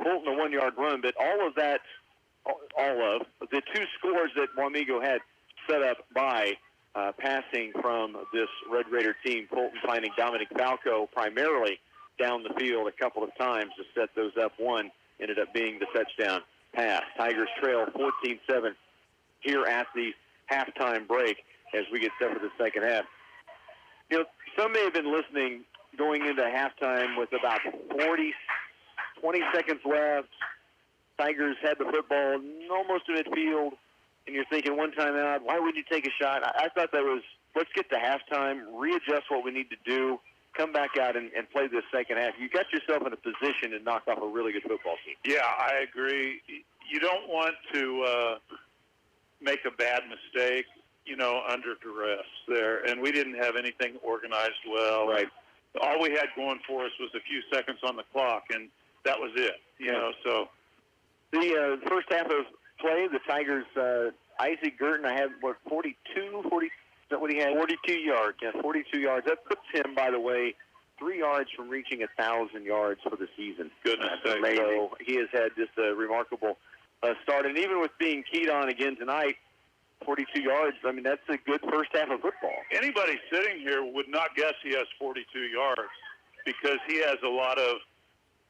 Fulton a 1-yard run. But all of the two scores that Wamego had set up by passing from this Red Raider team, Fulton finding Dominic Falco primarily down the field a couple of times to set those up. One ended up being the touchdown pass. Tigers trail 14-7 here at the halftime break as we get set for the second half. You know, some may have been listening going into halftime with about 20 seconds left. Tigers had the football almost to midfield, and you're thinking one timeout, why would you take a shot? I thought that was let's get to halftime, readjust what we need to do, come back out and play this second half. You got yourself in a position to knock off a really good football team. Yeah, I agree. You don't want to make a bad mistake, under duress there. And we didn't have anything organized well. Right. All we had going for us was a few seconds on the clock, and that was it. So the first half of play, the Tigers, Isaac Gurton, I had, 40, is that what he had? 42 yards. Yeah, 42 yards. That puts him, by the way, 3 yards from reaching 1,000 yards for the season. Goodness That's amazing. So he has had just a remarkable start. And even with being keyed on again tonight, 42 yards, I mean, that's a good first half of football. Anybody sitting here would not guess he has 42 yards because he has a lot of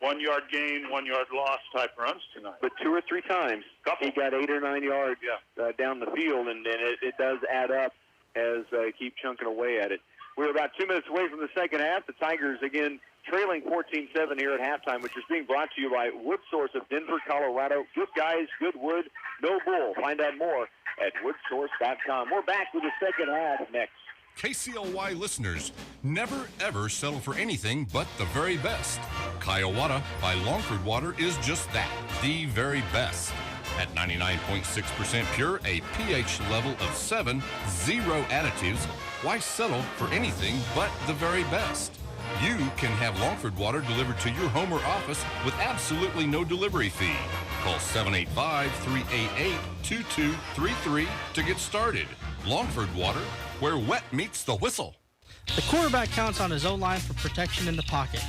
1 yard gain, 1 yard loss type runs tonight. But 2 or 3 times he got 8 or 9 yards down the field, and it does add up as keep chunking away at it. We're about 2 minutes away from the second half. The Tigers, again, trailing 14-7 here at halftime, which is being brought to you by Wood Source of Denver, Colorado. Good guys, good wood, no bull. Find out more at woodsource.com. We're back with the second half next. KCLY listeners, never ever settle for anything but the very best. Kiowata by Longford Water is just that, the very best. At 99.6% pure, a pH level of 7, 0 additives, why settle for anything but the very best? You can have Longford Water delivered to your home or office with absolutely no delivery fee. Call 785-388-2233 to get started. Longford Water, where wet meets the whistle. The quarterback counts on his O-line for protection in the pocket.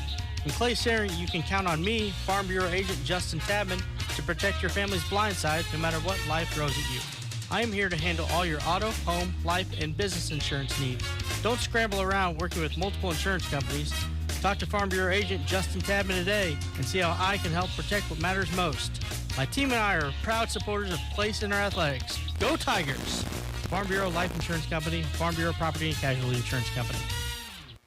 In Clay Center, you can count on me, Farm Bureau agent Justin Tabman, to protect your family's blind side no matter what life throws at you. I am here to handle all your auto, home, life, and business insurance needs. Don't scramble around working with multiple insurance companies. Talk to Farm Bureau agent Justin Tabman today and see how I can help protect what matters most. My team and I are proud supporters of Clay Center Athletics. Go Tigers! Farm Bureau Life Insurance Company, Farm Bureau Property and Casualty Insurance Company.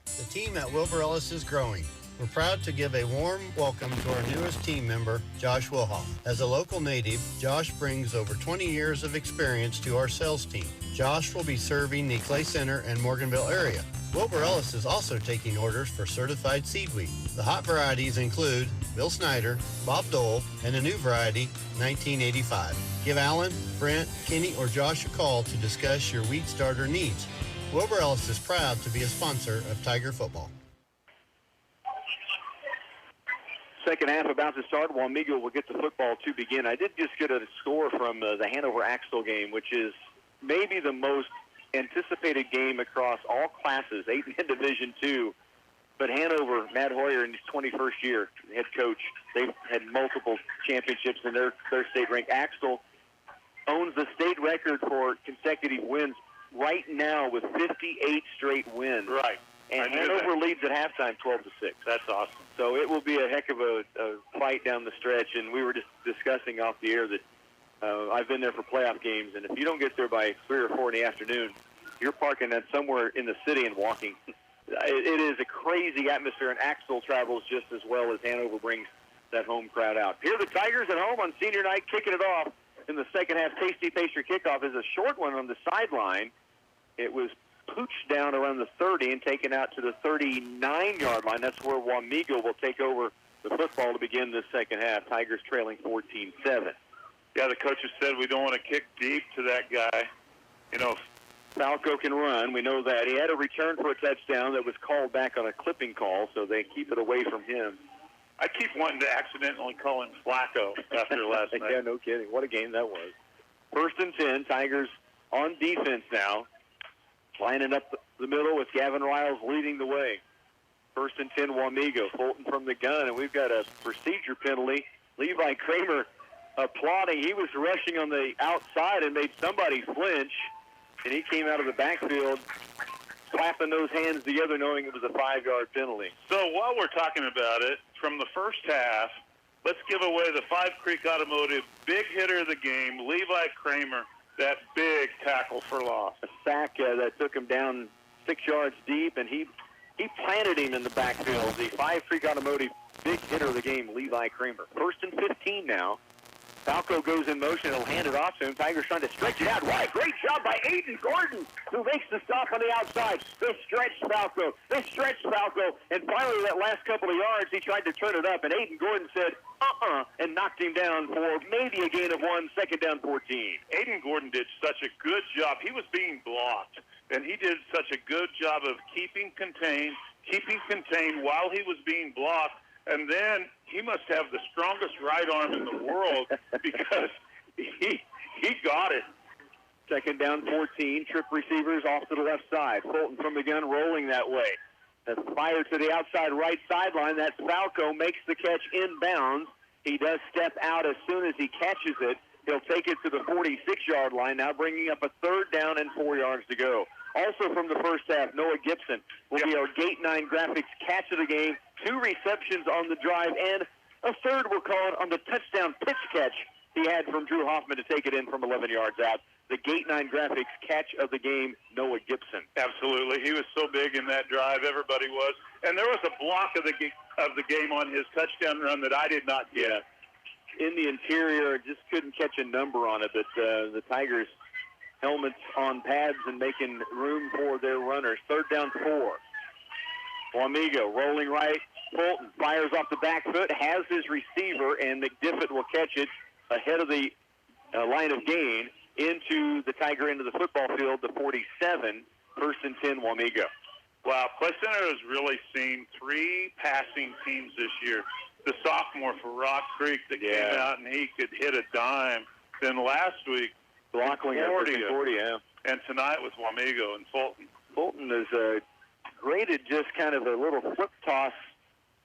The team at Wilbur Ellis is growing. We're proud to give a warm welcome to our newest team member, Josh Wilhoff. As a local native, Josh brings over 20 years of experience to our sales team. Josh will be serving the Clay Center and Morganville area. Wilbur Ellis is also taking orders for certified seed wheat. The hot varieties include Bill Snyder, Bob Dole, and a new variety, 1985. Give Alan, Brent, Kenny, or Josh a call to discuss your wheat starter needs. Wilbur Ellis is proud to be a sponsor of Tiger football. Second half about to start. Wamego will get the football to begin. I did just get a score from the Hanover-Axtell game, which is maybe the most anticipated game across all classes, 8 in Division II. But Hanover, Matt Hoyer in his 21st year, head coach, they've had multiple championships in their state rank. Axtell owns the state record for consecutive wins right now with 58 straight wins. Right. And Hanover leads at halftime 12-6. That's awesome. So it will be a heck of a fight down the stretch. And we were just discussing off the air that I've been there for playoff games, and if you don't get there by 3 or 4 in the afternoon, you're parking at somewhere in the city and walking. It is a crazy atmosphere, and Axtell travels just as well as Hanover brings that home crowd out. Here are the Tigers at home on senior night, kicking it off in the second half. Tasty Pastry kickoff is a short one on the sideline. It was pooched down around the 30 and taken out to the 39-yard line. That's where Wamego will take over the football to begin the second half. Tigers trailing 14-7. Yeah, the coaches said we don't want to kick deep to that guy. Falco can run. We know that. He had a return for a touchdown that was called back on a clipping call, so they keep it away from him. I keep wanting to accidentally call him Flacco after last night. Yeah, no kidding. What a game that was. 1st and 10. Tigers on defense now. Lining up the middle with Gavin Riles leading the way. 1st and 10, Wamego. Fulton from the gun, and we've got a procedure penalty. Levi Kramer applauding. He was rushing on the outside and made somebody flinch, and he came out of the backfield slapping those hands together knowing it was a 5-yard penalty. So while we're talking about it, from the first half, let's give away the Five Creek Automotive big hitter of the game, Levi Kramer, that big tackle for loss. A sack that took him down 6 yards deep, and he planted him in the backfield. The Five Creek Automotive big hitter of the game, Levi Kramer. 1st and 15 now. Falco goes in motion. He'll hand it off to him. Tigers trying to stretch it out. Right, great job by Aiden Gordon, who makes the stop on the outside. They stretched Falco. And finally, that last couple of yards, he tried to turn it up, and Aiden Gordon said, and knocked him down for maybe a gain of 1, second down 14. Aiden Gordon did such a good job. He was being blocked, and he did such a good job of keeping contained while he was being blocked. And then he must have the strongest right arm in the world because he got it. Second down 14, trip receivers off to the left side. Fulton from the gun rolling that way. That's fired to the outside right sideline. That's Falco, makes the catch inbounds. He does step out as soon as he catches it. He'll take it to the 46-yard line, now bringing up a third down and 4 yards to go. Also from the first half, Noah Gibson will be our Gate 9 Graphics catch of the game. 2 receptions on the drive, and a third, we'll call it, on the touchdown pitch catch he had from Drew Hoffman to take it in from 11 yards out. The Gate 9 Graphics catch of the game, Noah Gibson. Absolutely. He was so big in that drive. Everybody was. And there was a block of the game on his touchdown run that I did not get. In the interior, just couldn't catch a number on it, but the Tigers helmets on pads and making room for their runners. Third down 4. Wamego rolling right. Fulton fires off the back foot, has his receiver, and McDiffett will catch it ahead of the line of gain into the Tiger end of the football field, the 47, first and 10, Wamego. Wow, Clay Center has really seen 3 passing teams this year. The sophomore for Rock Creek that came out and he could hit a dime. Then last week, Concordia. And tonight with Wamego and Fulton. Fulton is graded just kind of a little flip toss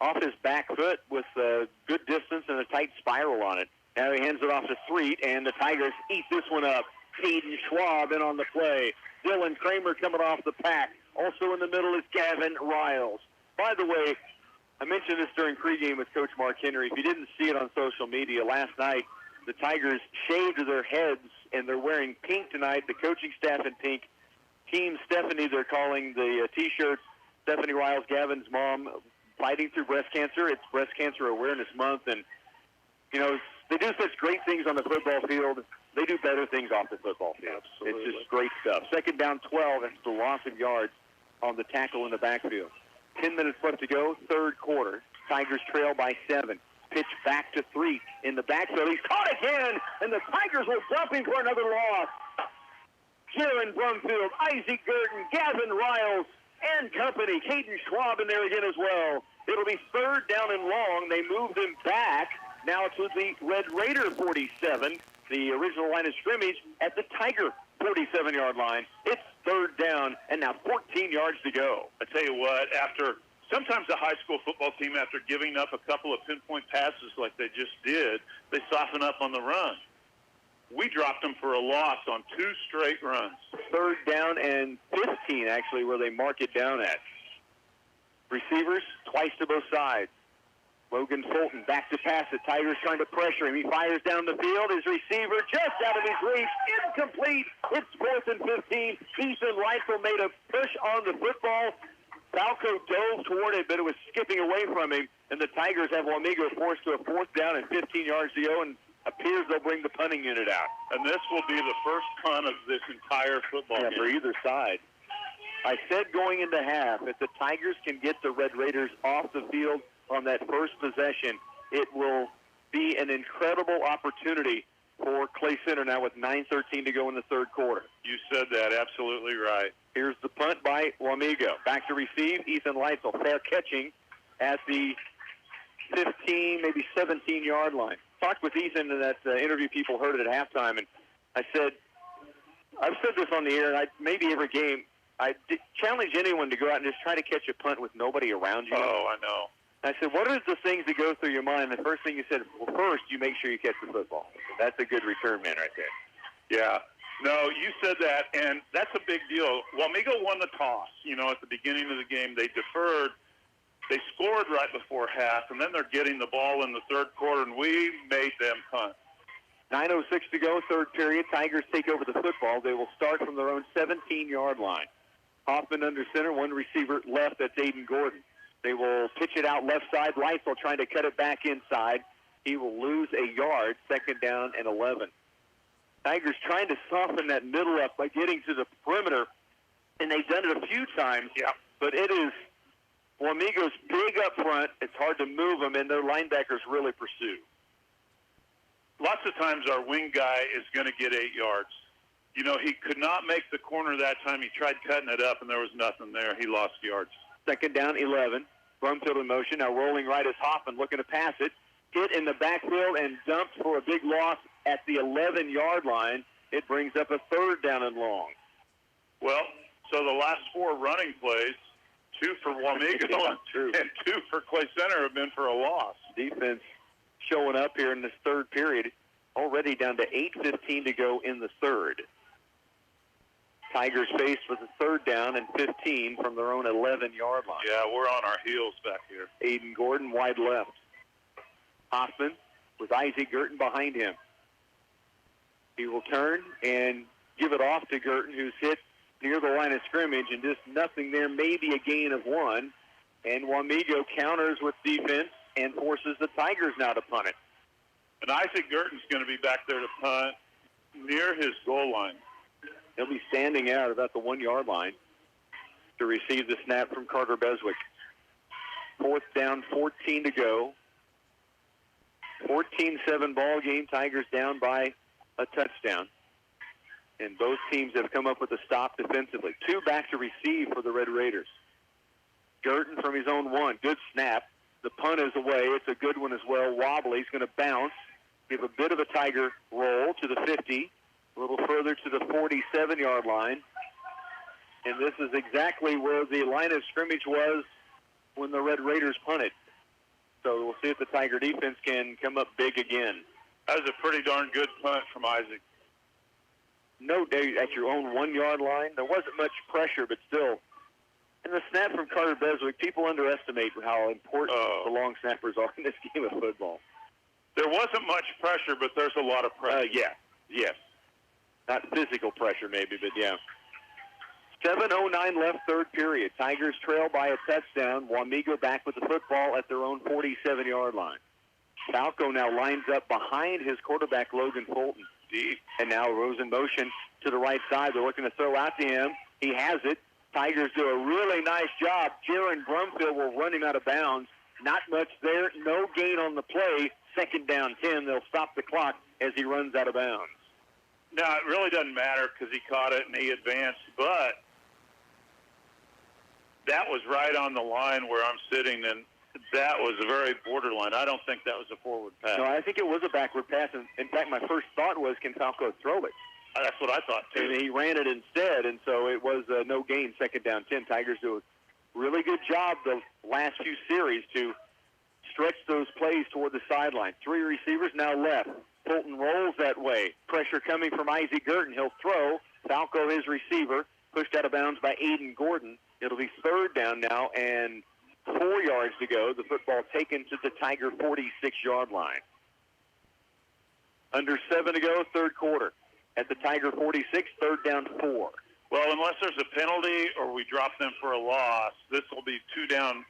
off his back foot with a good distance and a tight spiral on it. Now he hands it off to Threet, and the Tigers eat this one up. Caden Schwab in on the play. Dylan Kramer coming off the pack. Also in the middle is Gavin Riles. By the way, I mentioned this during pregame with Coach Mark Henry. If you didn't see it on social media, last night the Tigers shaved their heads, and they're wearing pink tonight. The coaching staff in pink. Team Stephanie, they're calling the T-shirts. Stephanie Riles, Gavin's mom, fighting through breast cancer. It's Breast Cancer Awareness Month, and, you know, they do such great things on the football field. They do better things off the football field. Absolutely. It's just great stuff. Second down 12. That's the loss of yards on the tackle in the backfield. 10 minutes left to go, third quarter. Tigers trail by 7. Pitch back to Threet in the backfield. He's caught again, and the Tigers will dump him for another loss. Jaron Brumfield, Isaac Gurdon, Gavin Riles, and company. Caden Schwab in there again as well. It'll be third down and long. They moved him back. Now it's with the Red Raider 47, the original line of scrimmage, at the Tiger 47-yard line. It's third down, and now 14 yards to go. I tell you what, sometimes a high school football team, after giving up a couple of pinpoint passes like they just did, they soften up on the run. We dropped them for a loss on 2 straight runs. Third down and 15, actually, where they mark it down at. Receivers, twice to both sides. Logan Fulton back to pass it. Tigers trying to pressure him. He fires down the field. His receiver just out of his reach. Incomplete. It's 4th and 15. Ethan Reitzel made a push on the football. Falco dove toward it, but it was skipping away from him. And the Tigers have Wamego forced to a 4th down and 15 yards to go, and appears they'll bring the punting unit out. And this will be the first punt of this entire football game. For either side. I said going into half, if the Tigers can get the Red Raiders off the field on that first possession, it will be an incredible opportunity for Clay Center now with 9:13 to go in the third quarter. You said that. Absolutely right. Here's the punt by Wamego. Back to receive, Ethan Leitzel. Fair catching at the 15, maybe 17-yard line. Talked with Ethan in that interview. People heard it at halftime, and I said, I've said this on the air, and maybe every game, I challenge anyone to go out and just try to catch a punt with nobody around you. Oh, I know. I said, what are the things that go through your mind? The first thing you said, well, first, you make sure you catch the football. That's a good return man right there. Yeah. No, you said that, and that's a big deal. Wamego won the toss. You know, at the beginning of the game, they deferred. They scored right before half, and then they're getting the ball in the third quarter, and we made them punt. 9:06 to go, third period. Tigers take over the football. They will start from their own 17-yard line. Hoffman under center, one receiver left. That's Aiden Gordon. They will pitch it out left side. Leitzel trying to cut it back inside. He will lose a yard, 2nd down and 11. Tigers trying to soften that middle up by getting to the perimeter, and they've done it a few times. Yeah. But it is Wamego's big up front. It's hard to move them, and their linebackers really pursue. Lots of times our wing guy is going to get 8 yards. You know, he could not make the corner that time. He tried cutting it up, and there was nothing there. He lost yards. 2nd down, 11. Brumfield in motion. Now rolling right is Hoffman looking to pass it. Hit in the backfield and dumped for a big loss at the 11-yard line. It brings up a 3rd down and long. Well, so the last 4 running plays, 2 for Wamego and 2 for Clay Center, have been for a loss. Defense showing up here in this 3rd period, already down to 8:15 to go in the 3rd. Tigers faced with a 3rd down and 15 from their own 11-yard line. Yeah, we're on our heels back here. Aiden Gordon wide left. Hoffman with Isaac Girton behind him. He will turn and give it off to Girton, who's hit near the line of scrimmage, and just nothing there, maybe a gain of 1. And Wamego counters with defense and forces the Tigers now to punt it. And Isaac Girton's going to be back there to punt near his goal line. He'll be standing out about the 1-yard line to receive the snap from Carter Beswick. 4th down, 14 to go. 14-7 ball game. Tigers down by a touchdown. And both teams have come up with a stop defensively. 2 back to receive for the Red Raiders. Girton from his own 1. Good snap. The punt is away. It's a good one as well. Wobbly. He's going to bounce. Give a bit of a Tiger roll to the 50. A little further to the 47-yard line. And this is exactly where the line of scrimmage was when the Red Raiders punted. So we'll see if the Tiger defense can come up big again. That was a pretty darn good punt from Isaac. No doubt at your own 1-yard line. There wasn't much pressure, but still. And the snap from Carter Beswick, people underestimate how important the long snappers are in this game of football. There wasn't much pressure, but there's a lot of pressure. Yes. Not physical pressure maybe, but yeah. 7:09 left, 3rd period. Tigers trail by a touchdown. Wamego back with the football at their own 47-yard line. Falco now lines up behind his quarterback, Logan Fulton. Deep. And now Rose in motion to the right side. They're looking to throw out to him. He has it. Tigers do a really nice job. Jaron Brumfield will run him out of bounds. Not much there. No gain on the play. 2nd down, 10. They'll stop the clock as he runs out of bounds. No, it really doesn't matter because he caught it and he advanced, but that was right on the line where I'm sitting, and that was a very borderline. I don't think that was a forward pass. No, I think it was a backward pass. In fact, my first thought was, can Falco throw it? That's what I thought, too. And he ran it instead, and so it was no gain, 2nd down, 10. Tigers do a really good job the last few series to stretch those plays toward the sideline. 3 receivers now left. Fulton rolls that way. Pressure coming from Isaac Girton. He'll throw. Falco, his receiver, pushed out of bounds by Aiden Gordon. It'll be 3rd down now and 4 yards to go. The football taken to the Tiger 46-yard line. Under 7 to go, 3rd quarter. At the Tiger 46, 3rd down, 4. Well, unless there's a penalty or we drop them for a loss, this will be 2 down,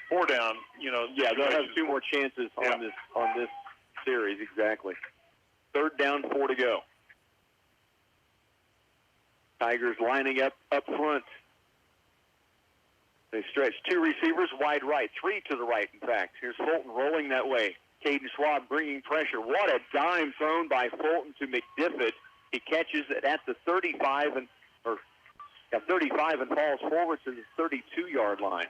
4 down. You know. Yeah, they'll have 2 more chances on this series, exactly. 3rd down, 4 to go. Tigers lining up front. They stretch 2 receivers wide right, 3 to the right, in fact. Here's Fulton rolling that way. Caden Schwab bringing pressure. What a dime thrown by Fulton to McDiffit. He catches it at the 35 and falls forward to the 32-yard line.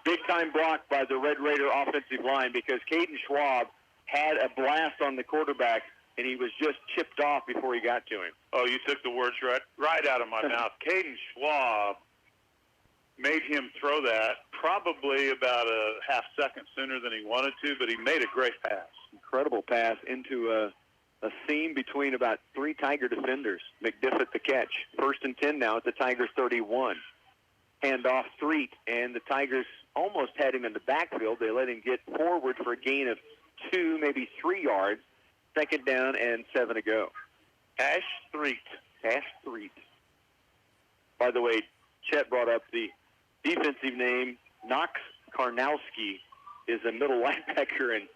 Big-time block by the Red Raider offensive line because Caden Schwab had a blast on the quarterback, and he was just chipped off before he got to him. Oh, you took the words right out of my mouth. Caden Schwab made him throw that probably about a half second sooner than he wanted to, but he made a great pass. Incredible pass into a seam between about 3 Tiger defenders. McDiffit the catch. 1st and 10 now at the Tigers 31. Handoff Street, and the Tigers almost had him in the backfield. They let him get forward for a gain of 2, maybe 3 yards. 2nd down and 7 to go. Ash Street. By the way, Chet brought up the defensive name. Knox Karnowski is a middle linebacker, and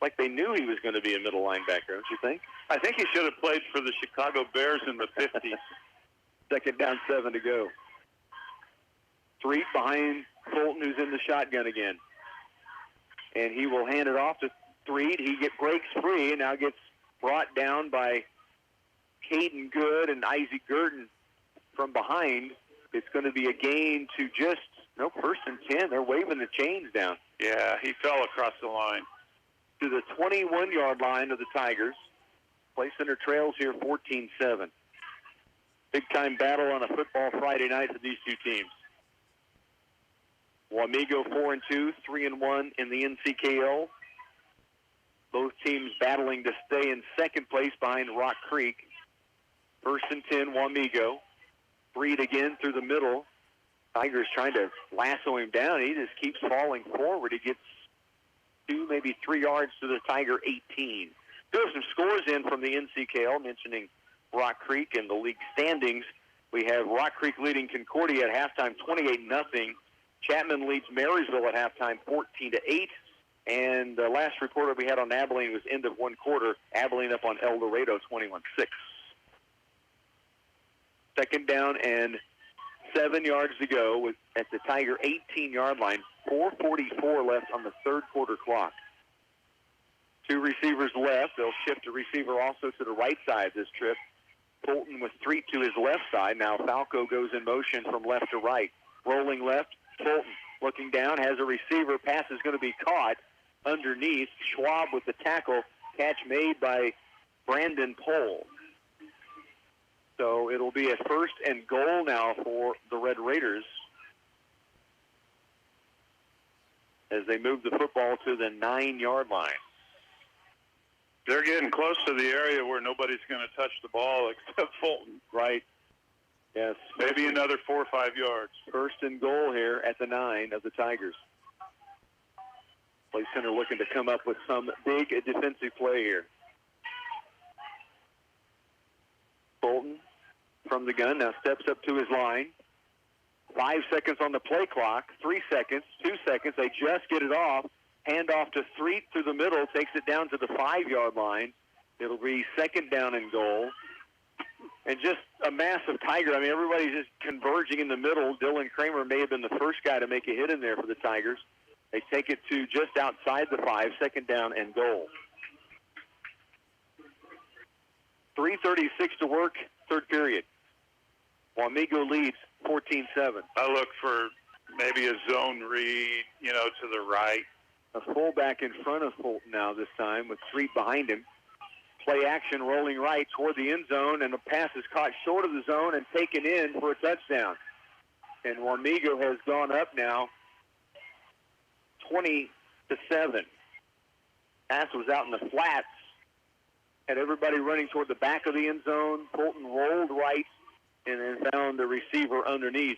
Like they knew he was going to be a middle linebacker, don't you think? I think he should have played for the Chicago Bears in the 50s. Second down, 7 to go. Street behind Fulton, who's in the shotgun again. And he will hand it off to Street. He breaks free and now gets brought down by Caden Good and Isaac Gurdon from behind. It's going to be a gain to just, first and 10. They're waving the chains down. Yeah, he fell across the line. To the 21-yard line of the Tigers. Play Center trails here 14-7. Big-time battle on a football Friday night for these two teams. Wamego 4-2, 3-1 in the NCKL. Both teams battling to stay in second place behind Rock Creek. First and 10, Wamego. Freed again through the middle. Tigers trying to lasso him down. He just keeps falling forward. He gets 2, maybe 3 yards to the Tiger 18. There are some scores in from the NCKL, mentioning Rock Creek and the league standings. We have Rock Creek leading Concordia at halftime 28-0. Chapman leads Marysville at halftime 14-8. And the last reporter we had on Abilene was end of one quarter. Abilene up on El Dorado 21-6. Second down and 7 yards to go at the Tiger 18-yard line. 4:44 left on the third quarter clock. 2 receivers left. They'll shift a receiver also to the right side this trip. Fulton with Street to his left side. Now Falco goes in motion from left to right. Rolling left, Fulton looking down, has a receiver. Pass is going to be caught underneath. Schwab with the tackle. Catch made by Brandon Pohl. So it'll be a first and goal now for the Red Raiders as they move the football to the 9-yard line. They're getting close to the area where nobody's going to touch the ball except Fulton. Right. Yes. Maybe another 4 or 5 yards. First and goal here at the 9 of the Tigers. Play Center looking to come up with some big defensive play here. Fulton from the gun now steps up to his line. 5 seconds on the play clock. 3 seconds, 2 seconds. They just get it off. Hand off to Street through the middle. Takes it down to the 5-yard line. It'll be second down and goal. And just a massive Tiger. I mean, everybody's just converging in the middle. Dylan Kramer may have been the first guy to make a hit in there for the Tigers. They take it to just outside the 5, second down and goal. 3:36 to work, third period. Wamego leads 14-7. I look for maybe a zone read, to the right. A fullback in front of Fulton now this time with Street behind him. Play action rolling right toward the end zone, and the pass is caught short of the zone and taken in for a touchdown. And Wamego has gone up now 20-7. Pass was out in the flats. Had everybody running toward the back of the end zone. Fulton rolled right and then found the receiver underneath.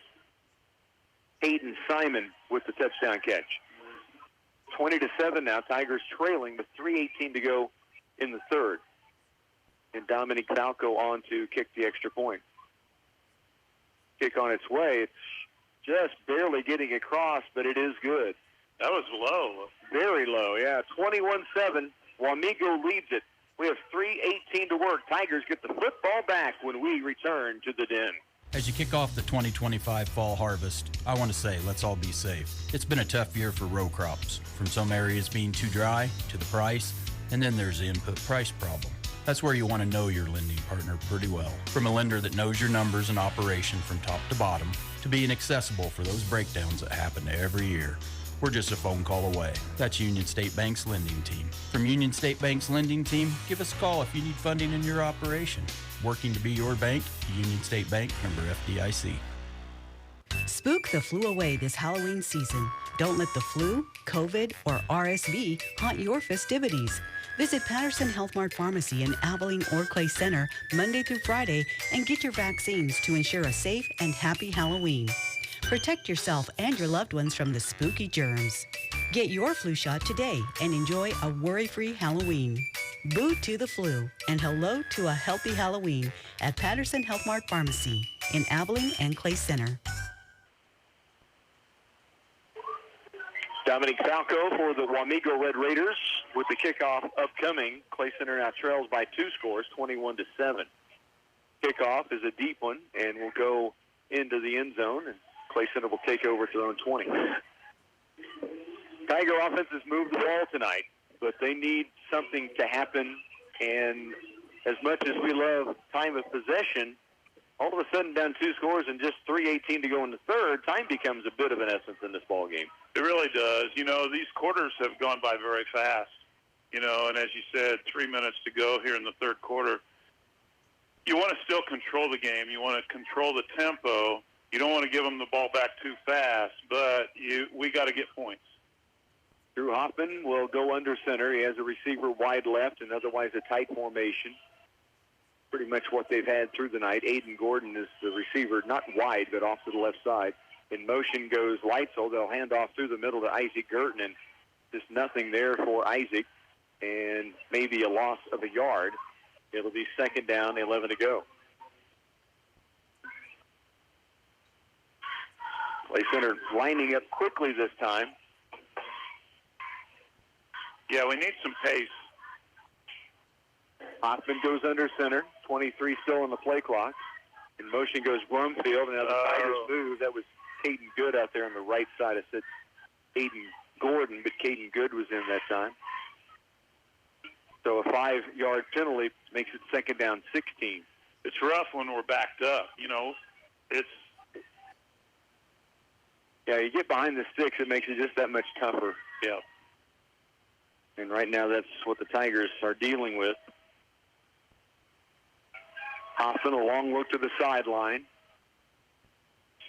Hayden Simon with the touchdown catch. 20-7 now. Tigers trailing with 3:18 to go in the third. And Dominic Falco on to kick the extra point. Kick on its way. It's just barely getting across, but it is good. That was low. Very low, yeah. 21-7. Wamego leads it. We have 3:18 to work. Tigers get the football back when we return to the den. As you kick off the 2025 fall harvest, I want to say let's all be safe. It's been a tough year for row crops, from some areas being too dry to the price, and then there's the input price problem. That's where you want to know your lending partner pretty well. From a lender that knows your numbers and operation from top to bottom, to being accessible for those breakdowns that happen every year. We're just a phone call away. That's Union State Bank's lending team. From Union State Bank's lending team, give us a call if you need funding in your operation. Working to be your bank, Union State Bank, member FDIC. Spook the flu away this Halloween season. Don't let the flu, COVID, or RSV haunt your festivities. Visit Patterson Health Mart Pharmacy in Abilene or Clay Center Monday through Friday and get your vaccines to ensure a safe and happy Halloween. Protect yourself and your loved ones from the spooky germs. Get your flu shot today and enjoy a worry-free Halloween. Boo to the flu and hello to a healthy Halloween at Patterson Health Mart Pharmacy in Abilene and Clay Center. Dominic Falco for the Wamego Red Raiders. with the kickoff upcoming, Clay Center now trails by 2 scores, 21-7. Kickoff is a deep one and will go into the end zone, and Clay Center will take over to their own 20. Tiger offense has moved the ball tonight, but they need something to happen, and as much as we love time of possession, all of a sudden down 2 scores and just 3:18 to go in the third, time becomes a bit of an essence in this ball game. It really does. You know, these quarters have gone by very fast. You know, and as you said, 3 minutes to go here in the third quarter. You want to still control the game. You want to control the tempo. You don't want to give them the ball back too fast, but we got to get points. Drew Hoffman will go under center. He has a receiver wide left and otherwise a tight formation. Pretty much what they've had through the night. Aiden Gordon is the receiver, not wide, but off to the left side. In motion goes Leitzel. They'll hand off through the middle to Isaac Girton, and just nothing there for Isaac, and maybe a loss of a yard. It'll be second down, 11 to go. Clay Center lining up quickly this time. Yeah, we need some pace. Hoffman goes under center. 23 still on the play clock. In motion goes Brumfield, and now the Tigers move. That was Caden Good out there on the right side. I said Aiden Gordon, but Caden Good was in that time. So a 5-yard penalty makes it second down, 16. It's rough when we're backed up. You know, Yeah, you get behind the sticks, it makes it just that much tougher. Yeah. And right now that's what the Tigers are dealing with. Hoffman, a long look to the sideline.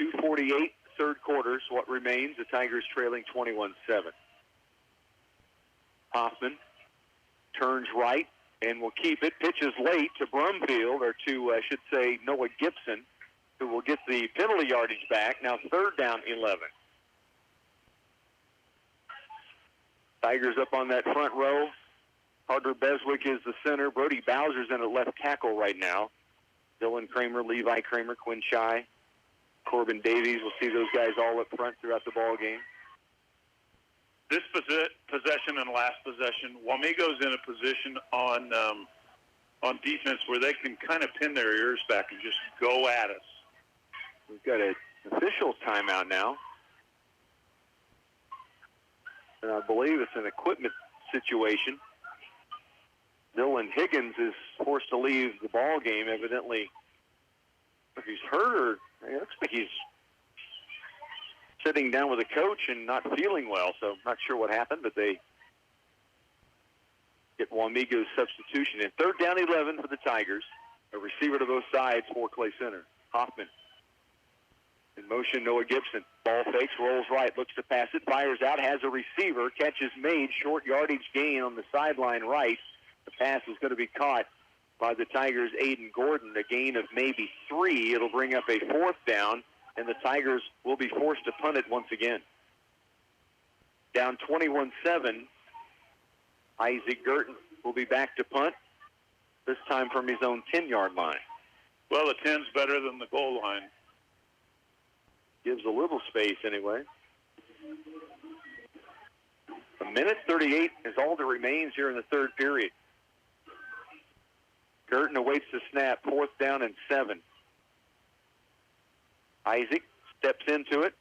2:48, third quarter is what remains. The Tigers trailing 21-7. Hoffman turns right and will keep it. Pitches late to Brumfield, or to, I should say, Noah Gibson, who will get the penalty yardage back. Now third down, 11. Tigers up on that front row. Carter Beswick is the center. Brody Bowser's in at left tackle right now. Dylan Kramer, Levi Kramer, Quinn Shai, Corbin Davies. We'll see those guys all up front throughout the ball game. This possession and last possession, Wamego's in a position on defense where they can kind of pin their ears back and just go at us. We've got an official timeout now. And I believe it's an equipment situation. Dylan Higgins is forced to leave the ball game, evidently. If he's hurt, or it looks like he's sitting down with a coach and not feeling well, so I'm not sure what happened, but they get Wamego's substitution in. Third down, 11 for the Tigers. A receiver to both sides for Clay Center. Hoffman. In motion, Noah Gibson. Ball fakes, rolls right, looks to pass it, fires out, has a receiver, catch is made, short yardage gain on the sideline right. The pass is going to be caught by the Tigers' Aiden Gordon, a gain of maybe 3. It'll bring up a fourth down, and the Tigers will be forced to punt it once again. Down 21-7, Isaac Girton will be back to punt, this time from his own 10-yard line. Well, the 10's better than the goal line. Gives a little space anyway. A minute 38 is all that remains here in the third period. Girton awaits the snap, fourth down and 7. Isaac steps into it,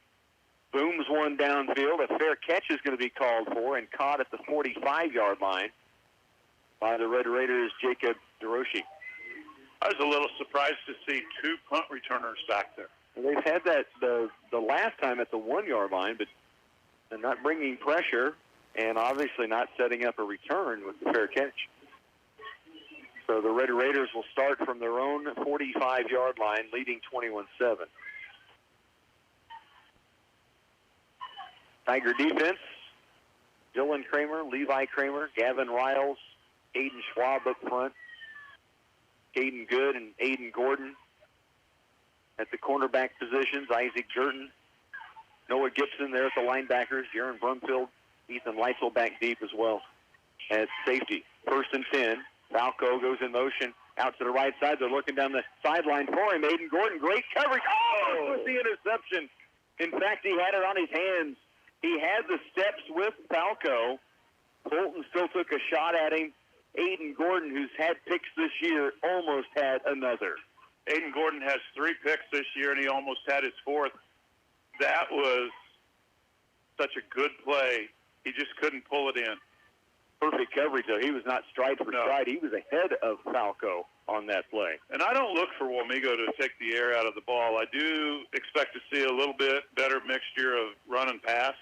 booms one downfield. A fair catch is going to be called for and caught at the 45-yard line by the Red Raiders' Jacob DeRoshi. I was a little surprised to see 2 punt returners back there. They've had that the last time at the 1-yard line, but they're not bringing pressure and obviously not setting up a return with the fair catch. So the Red Raiders will start from their own 45-yard line, leading 21-7. Tiger defense, Dylan Kramer, Levi Kramer, Gavin Riles, Aiden Schwab up front, Caden Good and Aiden Gordon. At the cornerback positions, Isaac Girton, Noah Gibson there at the linebackers, Jaron Brumfield, Ethan Leitzel back deep as well at safety. First and 10. Falco goes in motion out to the right side. They're looking down the sideline for him. Aiden Gordon, great coverage. Oh, with the interception. In fact, he had it on his hands. He had the steps with Falco Fulton still took a shot at him. Aiden Gordon, who's had picks this year, almost had another. Aiden Gordon has 3 picks this year, and he almost had his 4th. That was such a good play. He just couldn't pull it in. Perfect coverage, though. He was not stride for stride. He was ahead of Falco on that play. And I don't look for Wamego to take the air out of the ball. I do expect to see a little bit better mixture of run and pass.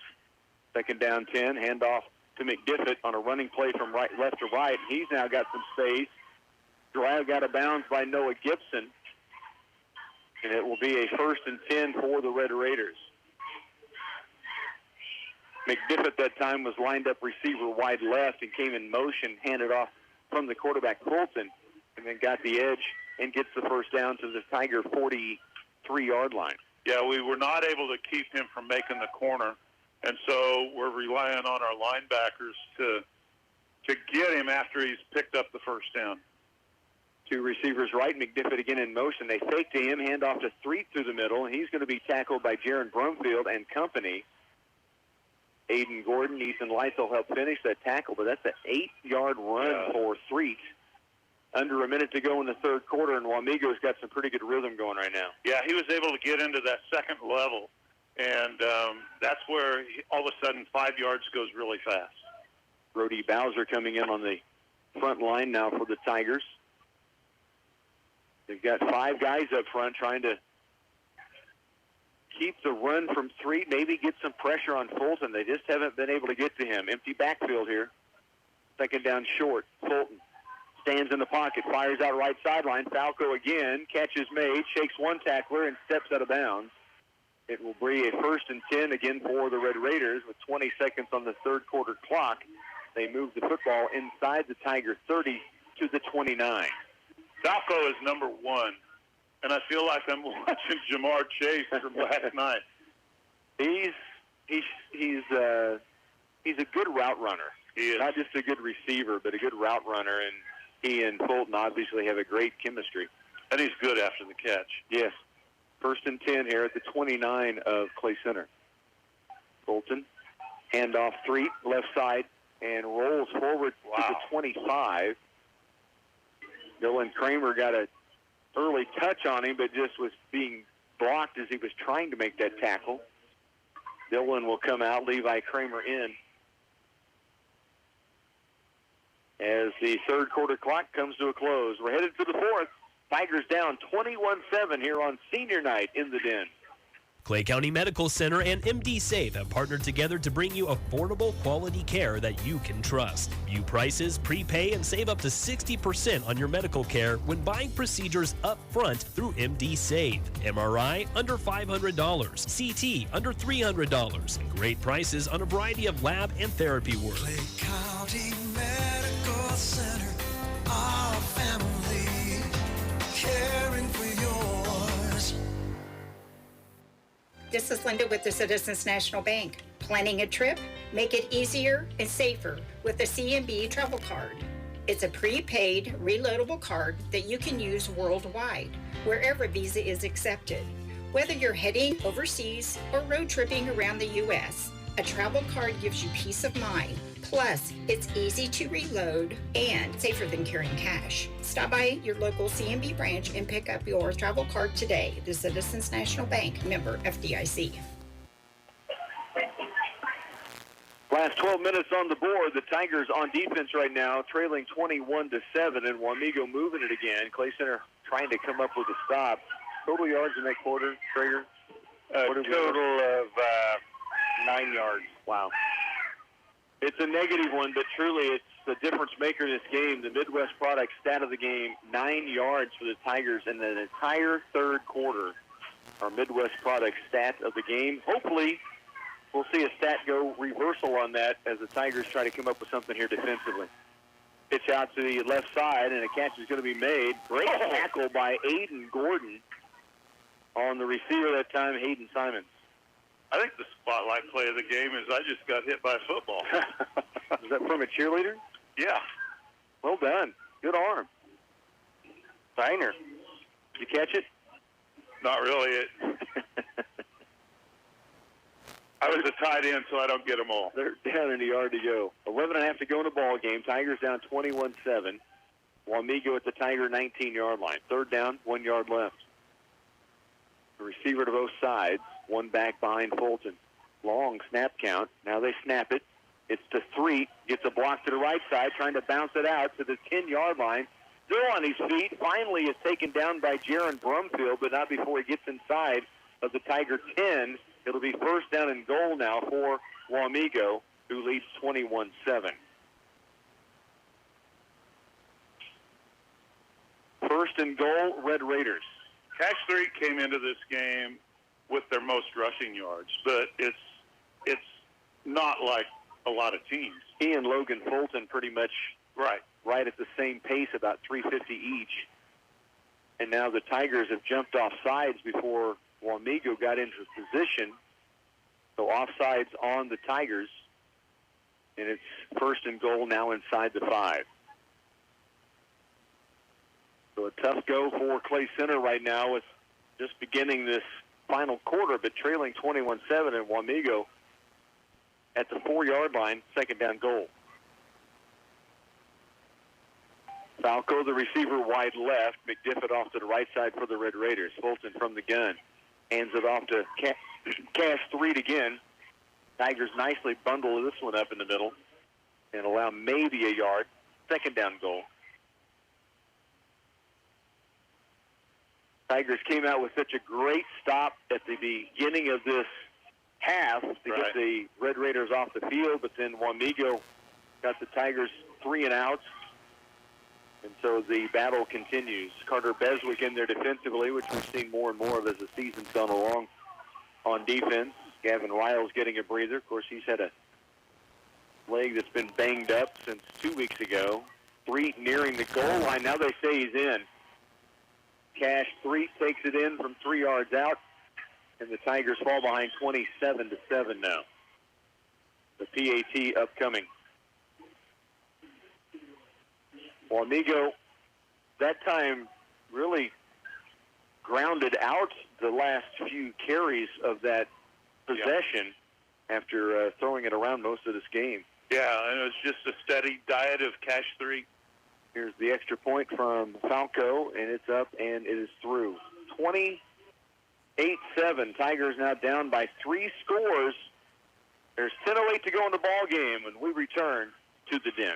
Second down 10, handoff to McDiffit on a running play from left to right. He's now got some space. Drive got a bounce by Noah Gibson. And it will be a 1st and 10 for the Red Raiders. McDiffit that time was lined up receiver wide left and came in motion, handed off from the quarterback Fulton, and then got the edge and gets the first down to the Tiger 43-yard line. Yeah, we were not able to keep him from making the corner, and so we're relying on our linebackers to get him after he's picked up the first down. 2 receivers right, McDiffit again in motion. They fake to him, hand off to Threet through the middle, and he's going to be tackled by Jaron Brumfield and company. Aiden Gordon, Ethan Lytle helped finish that tackle, but that's an 8-yard run for Threet. Under a minute to go in the third quarter, and Wamego's got some pretty good rhythm going right now. Yeah, he was able to get into that second level, and that's where all of a sudden 5 yards goes really fast. Brody Bowser coming in on the front line now for the Tigers. They've got 5 guys up front trying to keep the run from Threet, maybe get some pressure on Fulton. They just haven't been able to get to him. Empty backfield here. Second down short. Fulton stands in the pocket, fires out right sideline. Falco again, catch is made, shakes one tackler and steps out of bounds. It will be a 1st and 10 again for the Red Raiders with 20 seconds on the third quarter clock. They move the football inside the Tiger 30 to the 29. Falco is number 1. And I feel like I'm watching Jamar Chase from last night. He's a good route runner. He is. Not just a good receiver, but a good route runner. And he and Fulton obviously have a great chemistry. And he's good after the catch. Yes. 1st and 10 here at the 29 of Clay Center. Fulton, handoff Threet, left side, and rolls forward to the 25. Dylan Kramer got a early touch on him, but just was being blocked as he was trying to make that tackle. Dylan will come out, Levi Kramer in. As the third quarter clock comes to a close, we're headed to the fourth. Tigers down 21-7 here on senior night in the Den. Clay County Medical Center and MD Save have partnered together to bring you affordable, quality care that you can trust. View prices, prepay, and save up to 60% on your medical care when buying procedures up front through MD Save. MRI under $500, CT under $300, and great prices on a variety of lab and therapy work. Clay County Medical Center, our family, caring for yours. This is Linda with the Citizens National Bank. Planning a trip? Make it easier and safer with the CNB Travel Card. It's a prepaid, reloadable card that you can use worldwide, wherever Visa is accepted. Whether you're heading overseas or road tripping around the U.S., a travel card gives you peace of mind. Plus, it's easy to reload and safer than carrying cash. Stop by your local CNB branch and pick up your travel card today. The Citizens National Bank, member FDIC. Last 12 minutes on the board. The Tigers on defense right now, trailing 21-7, and Wamego moving it again. Clay Center trying to come up with a stop. Total yards in that quarter, Traeger? Total of 9 yards. Wow. It's a negative one, but truly it's the difference maker in this game. The Midwest product stat of the game, 9 yards for the Tigers in the entire third quarter. Our Midwest product stat of the game. Hopefully we'll see a stat go reversal on that as the Tigers try to come up with something here defensively. Pitch out to the left side, and a catch is going to be made. Great tackle by Aiden Gordon on the receiver that time, Hayden Simons. I think the spotlight play of the game is I just got hit by a football. Is that from a cheerleader? Yeah. Well done. Good arm. Steiner. Did you catch it? Not really. I was a tight end, so I don't get them all. They're down in a yard to go. 11.5 to go in the ball game. Tigers down 21-7. Wamego at the Tiger 19-yard line. Third down, 1 yard left. The receiver to both sides. One back behind Fulton. Long snap count. Now they snap it. It's to Threet. Gets a block to the right side, trying to bounce it out to the 10-yard line. Still on his feet. Finally is taken down by Jaron Brumfield, but not before he gets inside of the Tiger 10. It'll be first down and goal now for Wamego, who leads 21-7. First and goal, Red Raiders. Cash 3 came into this game with their most rushing yards, but it's not like a lot of teams. He and Logan Fulton pretty much right at the same pace, about 350 each. And now the Tigers have jumped off sides before Wamego got into position. So offsides on the Tigers, and it's first and goal now inside the 5. So a tough go for Clay Center right now with just beginning this final quarter, but trailing 21-7, and Wamego at the 4-yard line, second down goal. Falco, the receiver, wide left. McDiffit off to the right side for the Red Raiders. Fulton from the gun. Hands it off to Cash 3 again. Tigers nicely bundle this one up in the middle and allow maybe a yard. Second down goal. Tigers came out with such a great stop at the beginning of this half to get the Red Raiders off the field, but then Wamego got the Tigers 3 and outs. And so the battle continues. Carter Beswick in there defensively, which we've seen more and more of as the season's gone along on defense. Gavin Riles getting a breather. Of course, he's had a leg that's been banged up since 2 weeks ago. Threet nearing the goal line. Now they say he's in. Cash Threet takes it in from 3 yards out, and the Tigers fall behind 27-7 now. The PAT upcoming. Wamego, that time, really grounded out the last few carries of that possession after throwing it around most of this game. Yeah, and it was just a steady diet of Cash 3. Here's the extra point from Falco, and it's up, and it is through. 28-7. Tigers now down by 3 scores. There's 10:08 to go in the ball game, and we return to the Den.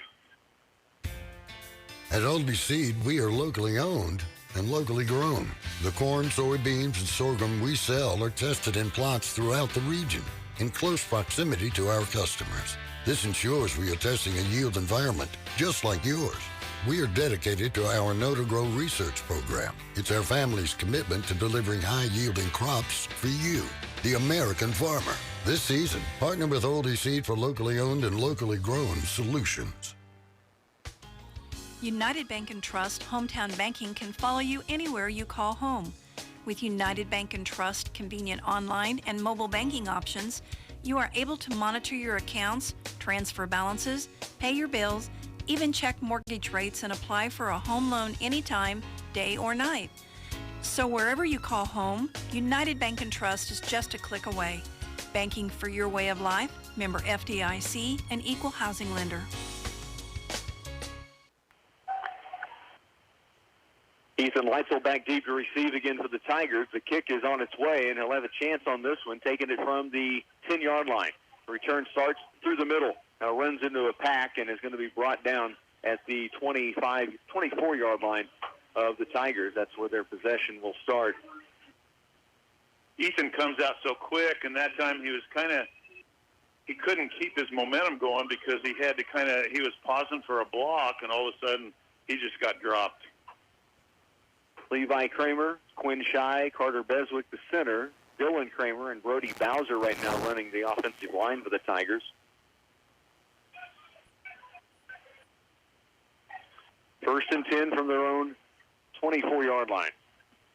At Oldie Seed, we are locally owned and locally grown. The corn, soybeans, and sorghum we sell are tested in plots throughout the region in close proximity to our customers. This ensures we are testing a yield environment just like yours. We are dedicated to our Know to Grow research program. It's our family's commitment to delivering high-yielding crops for you, the American farmer. This season, partner with Oldie Seed for locally owned and locally grown solutions. United Bank and Trust Hometown Banking can follow you anywhere you call home. With United Bank and Trust convenient online and mobile banking options, you are able to monitor your accounts, transfer balances, pay your bills, even check mortgage rates and apply for a home loan anytime, day or night. So wherever you call home, United Bank and Trust is just a click away. Banking for your way of life, member FDIC, and equal housing lender. Ethan Leitzel back deep to receive again for the Tigers. The kick is on its way, and he'll have a chance on this one, taking it from the 10-yard line. The return starts through the middle. Now runs into a pack and is going to be brought down at the 24-yard line of the Tigers. That's where their possession will start. Ethan comes out so quick, and that time he couldn't keep his momentum going because he was pausing for a block, and all of a sudden he just got dropped. Levi Kramer, Quinn Shai, Carter Beswick, the center, Dylan Kramer, and Brody Bowser right now running the offensive line for the Tigers. First and 10 from their own 24-yard line.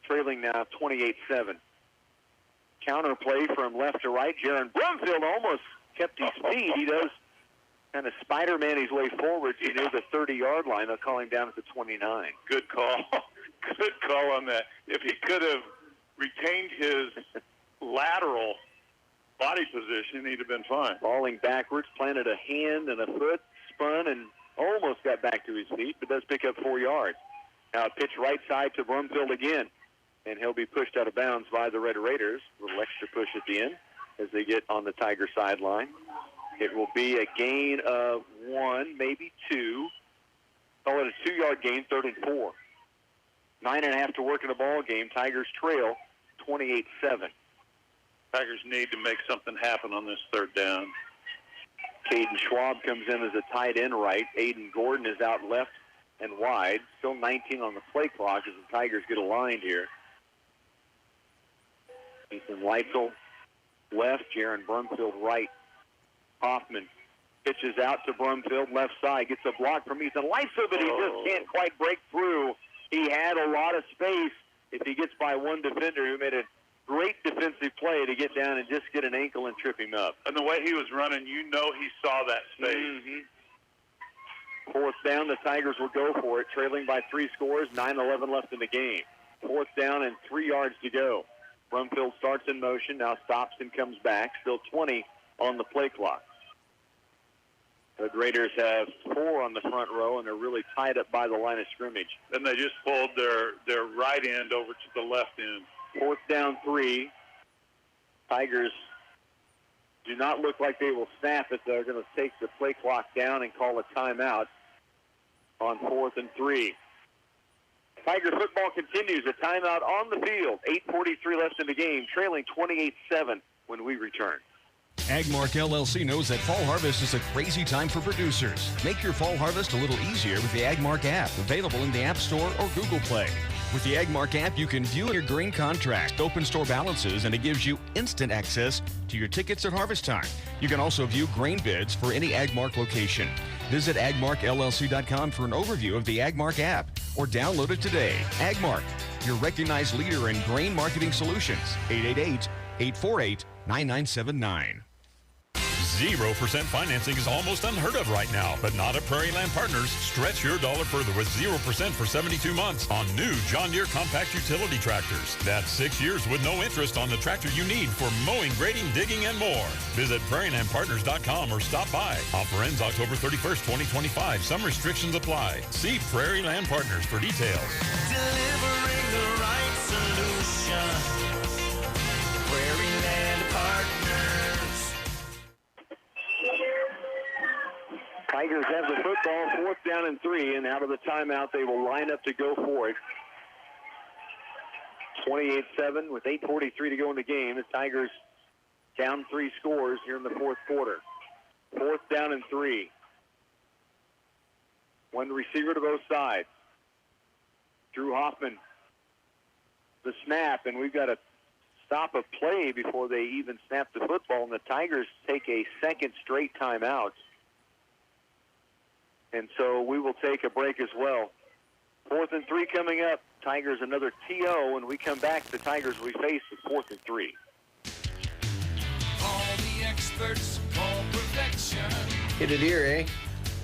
Trailing now 28-7. Counter play from left to right. Jaron Brumfield almost kept his feet. He does kind of Spider-Man his way forward to near the 30-yard line. They'll call him down at the 29. Good call. Good call on that. If he could have retained his lateral body position, he'd have been fine. Falling backwards, planted a hand and a foot, spun, and almost got back to his feet, but does pick up 4 yards. Now a pitch right side to Brumfield again, and he'll be pushed out of bounds by the Red Raiders. A little extra push at the end as they get on the Tiger sideline. It will be a gain of 1, maybe 2. Call it a 2-yard gain, 3rd and 4. 9.5 to work in the ball game. Tigers trail 28-7. Tigers need to make something happen on this 3rd down. Caden Schwab comes in as a tight end right. Aiden Gordon is out left and wide. Still 19 on the play clock as the Tigers get aligned here. Ethan Leitzel left, Jaron Brumfield right. Hoffman pitches out to Brumfield, left side, gets a block from Ethan Leitzel, but he just can't quite break through. He had a lot of space if he gets by one defender who made a great defensive play to get down and just get an ankle and trip him up. And the way he was running, you know he saw that space. Mm-hmm. 4th down, the Tigers will go for it, trailing by 3 scores, 9:11 left in the game. 4th down and 3 yards to go. Brumfield starts in motion, now stops and comes back. Still 20 on the play clock. The Raiders have 4 on the front row, and they're really tied up by the line of scrimmage. And they just pulled their right end over to the left end. 4th down 3. Tigers do not look like they will snap it. They're going to take the play clock down and call a timeout on 4th and 3. Tiger football continues. A timeout on the field. 8:43 left in the game, trailing 28-7 when we return. Agmark LLC knows that fall harvest is a crazy time for producers. Make your fall harvest a little easier with the Agmark app, available in the App Store or Google Play. With the Agmark app, you can view your grain contract, open store balances, and it gives you instant access to your tickets at harvest time. You can also view grain bids for any Agmark location. Visit agmarkllc.com for an overview of the Agmark app or download it today. Agmark, your recognized leader in grain marketing solutions. 888-848-9979. 0% financing is almost unheard of right now, but not at Prairie Land Partners. Stretch your dollar further with 0% for 72 months on new John Deere compact utility tractors. That's 6 years with no interest on the tractor you need for mowing, grading, digging, and more. Visit prairielandpartners.com or stop by. Offer ends October 31st, 2025. Some restrictions apply. See Prairie Land Partners for details. Delivering the right solution. Prairie Land Partners. Tigers have the football, 4th down and 3, and out of the timeout, they will line up to go for it. 28-7 with 8:43 to go in the game. The Tigers down 3 scores here in the 4th quarter. 4th down and 3. One receiver to both sides. Drew Hoffman, the snap, and we've got to stop a play before they even snap the football, and the Tigers take a second straight timeout. And so we will take a break as well. 4th and 3 coming up. Tigers another TO. When we come back, the Tigers we face at 4th and 3. All the experts call perfection. Hit a deer, eh?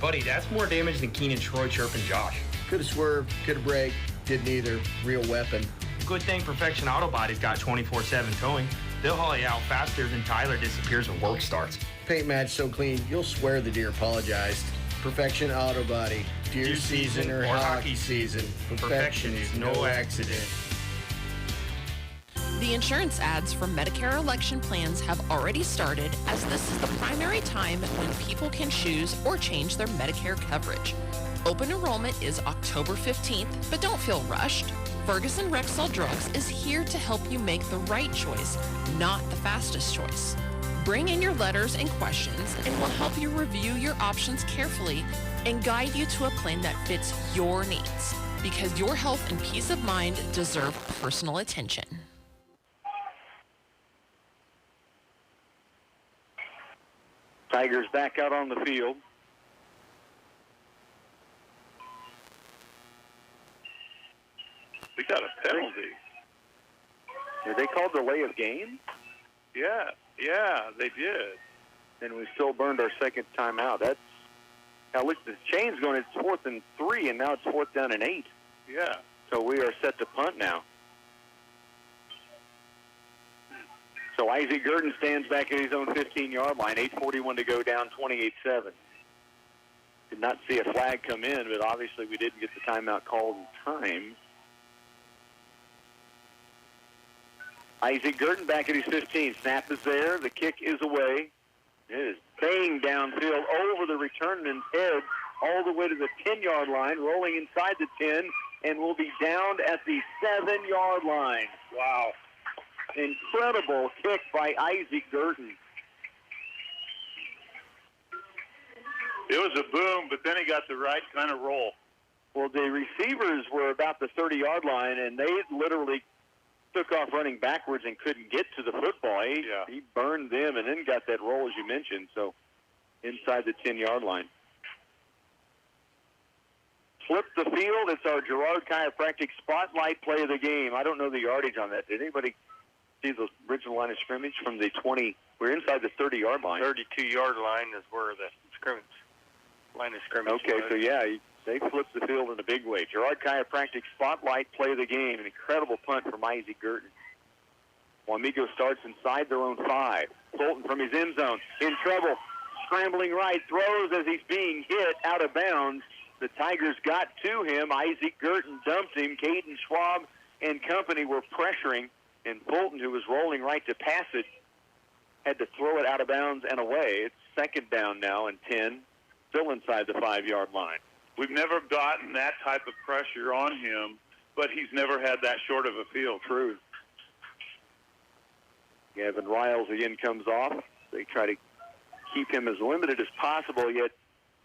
Buddy, that's more damage than Keenan, Troy, Chirp, and Josh. Could have swerved, could have braked, did neither. Real weapon. Good thing Perfection Auto Body's got 24/7 towing. They'll haul you out faster than Tyler disappears when work starts. Paint match so clean, you'll swear the deer apologized. Perfection Auto Body. Deer season or hockey season. Perfection is no accident. The insurance ads for Medicare election plans have already started, as this is the primary time when people can choose or change their Medicare coverage. Open enrollment is October 15th, but don't feel rushed. Ferguson Rexall Drugs is here to help you make the right choice, not the fastest choice. Bring in your letters and questions, and we'll help you review your options carefully and guide you to a plan that fits your needs, because your health and peace of mind deserve personal attention. Tigers back out on the field. We got a penalty. Did they call delay of game? Yeah, they did. And we still burned our second timeout. That's now look, the chain's going. It's 4th and 3, and now it's 4th down and 8. Yeah. So we are set to punt now. So I Isaac Gurdon stands back at his own 15-yard line. 8:41 to go, down 28-7. Did not see a flag come in, but obviously we didn't get the timeout called in time. Isaac Gurdon back at his 15. Snap is there. The kick is away. It is banged downfield over the returnman's head all the way to the 10-yard line, rolling inside the 10, and will be downed at the 7-yard line. Wow. Incredible kick by Isaac Gurdon. It was a boom, but then he got the right kind of roll. Well, the receivers were about the 30-yard line, and they literally took off running backwards and couldn't get to the football. He burned them and then got that roll, as you mentioned, so inside the 10-yard line. Flip the field. It's our Girard Chiropractic Spotlight play of the game. I don't know the yardage on that. Did anybody see the original line of scrimmage from the 20? We're inside the 30-yard line. 32-yard line is where the line of scrimmage Okay, was. so yeah, they flipped the field in a big way. Girard Chiropractic Spotlight play of the game. An incredible punt from Isaac Gurdon. Wamego starts inside their own 5. Fulton from his end zone in trouble. Scrambling right, throws as he's being hit out of bounds. The Tigers got to him. Isaac Gurdon dumped him. Caden Schwab and company were pressuring, and Fulton, who was rolling right to pass it, had to throw it out of bounds and away. It's second down now and 10, still inside the 5-yard line. We've never gotten that type of pressure on him, but he's never had that short of a field. True. Gavin Riles again comes off. They try to keep him as limited as possible, yet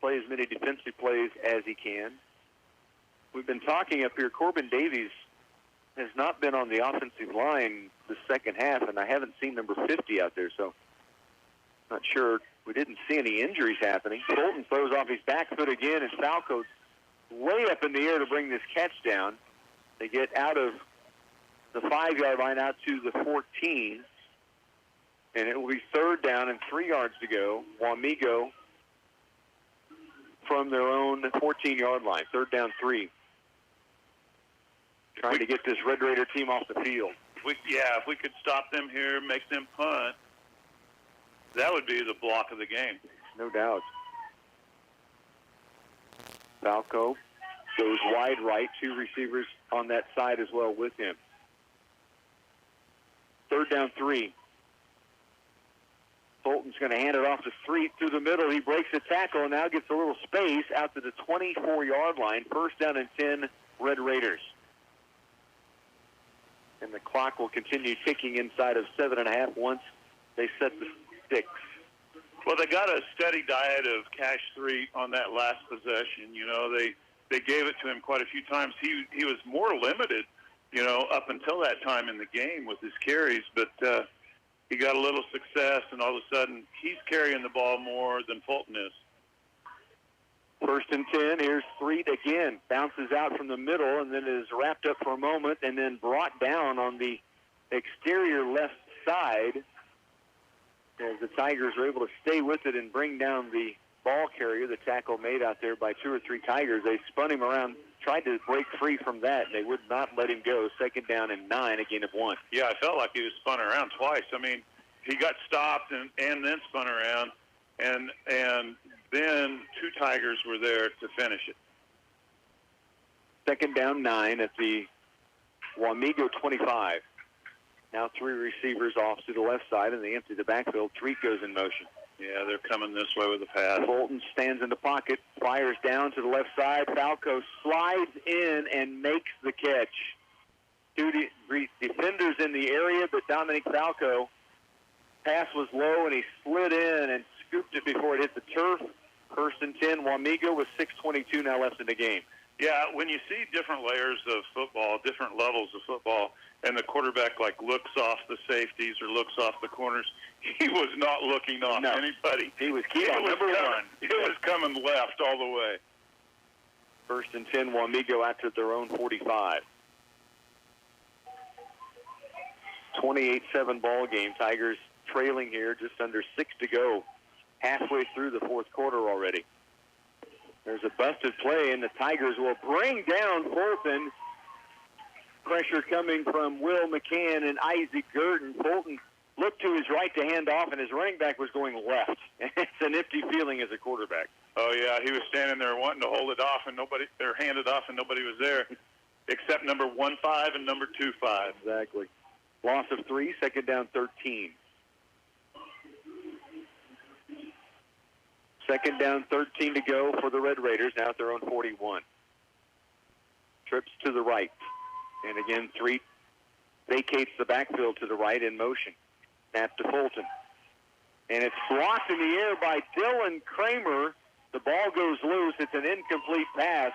play as many defensive plays as he can. We've been talking up here. Corbin Davies has not been on the offensive line the second half, and I haven't seen number 50 out there, so not sure. We didn't see any injuries happening. Fulton throws off his back foot again, and Falco's way up in the air to bring this catch down. They get out of the 5-yard line out to the 14, and it will be third down and 3 yards to go. Wamego from their own 14-yard line, third down 3. Trying to get this Red Raider team off the field. If we could stop them here, make them punt, that would be the block of the game. No doubt. Falco goes wide right, 2 receivers on that side as well with him. Third down 3. Fulton's going to hand it off to Street through the middle. He breaks the tackle and now gets a little space out to the 24-yard line. First down and 10, Red Raiders. And the clock will continue ticking inside of 7.5 once they set the sticks. Well, they got a steady diet of Cash Street on that last possession. You know, they gave it to him quite a few times. He was more limited, you know, up until that time in the game with his carries, but he got a little success, and all of a sudden he's carrying the ball more than Fulton is. First and 10, here's Street again. Bounces out from the middle and then is wrapped up for a moment and then brought down on the exterior left side as the Tigers are able to stay with it and bring down the ball carrier. The tackle made out there by 2 or 3 Tigers. They spun him around, tried to break free from that, and they would not let him go. Second down and 9, a gain of 1. Yeah, I felt like he was spun around twice. I mean, he got stopped and then spun around, and then 2 Tigers were there to finish it. Second down 9 at the Wamego 25. Now 3 receivers off to the left side, and they empty the backfield. Treat goes in motion. Yeah, they're coming this way with a pass. Fulton stands in the pocket, fires down to the left side. Falco slides in and makes the catch. 2 defenders in the area, but Dominic Falco, pass was low, and he slid in and scooped it before it hit the turf. First and 10, Wamego with 6:22 now left in the game. Yeah, when you see different layers of football, different levels of football, and the quarterback like looks off the safeties or looks off the corners, he was not looking off anybody. He was key on number 1. It was coming left all the way. First and 10, Wamego out to their own 45. 28-7 ball game. Tigers trailing here, just under 6 to go. Halfway through the fourth quarter already. There's a busted play, and the Tigers will bring down Fulton. Pressure coming from Will McCann and Isaac Gurdon. Fulton looked to his right to hand off, and his running back was going left. It's a nifty feeling as a quarterback. Oh, yeah, he was standing there wanting to hold it off, and hand it off, and nobody was there except number 1-5 and number 2-5. Exactly. Loss of 3, second down 13. Second down 13 to go for the Red Raiders, now at their own 41. Trips to the right. And again, Threet vacates the backfield to the right in motion. Snap to Fulton. And it's blocked in the air by Dylan Kramer. The ball goes loose. It's an incomplete pass.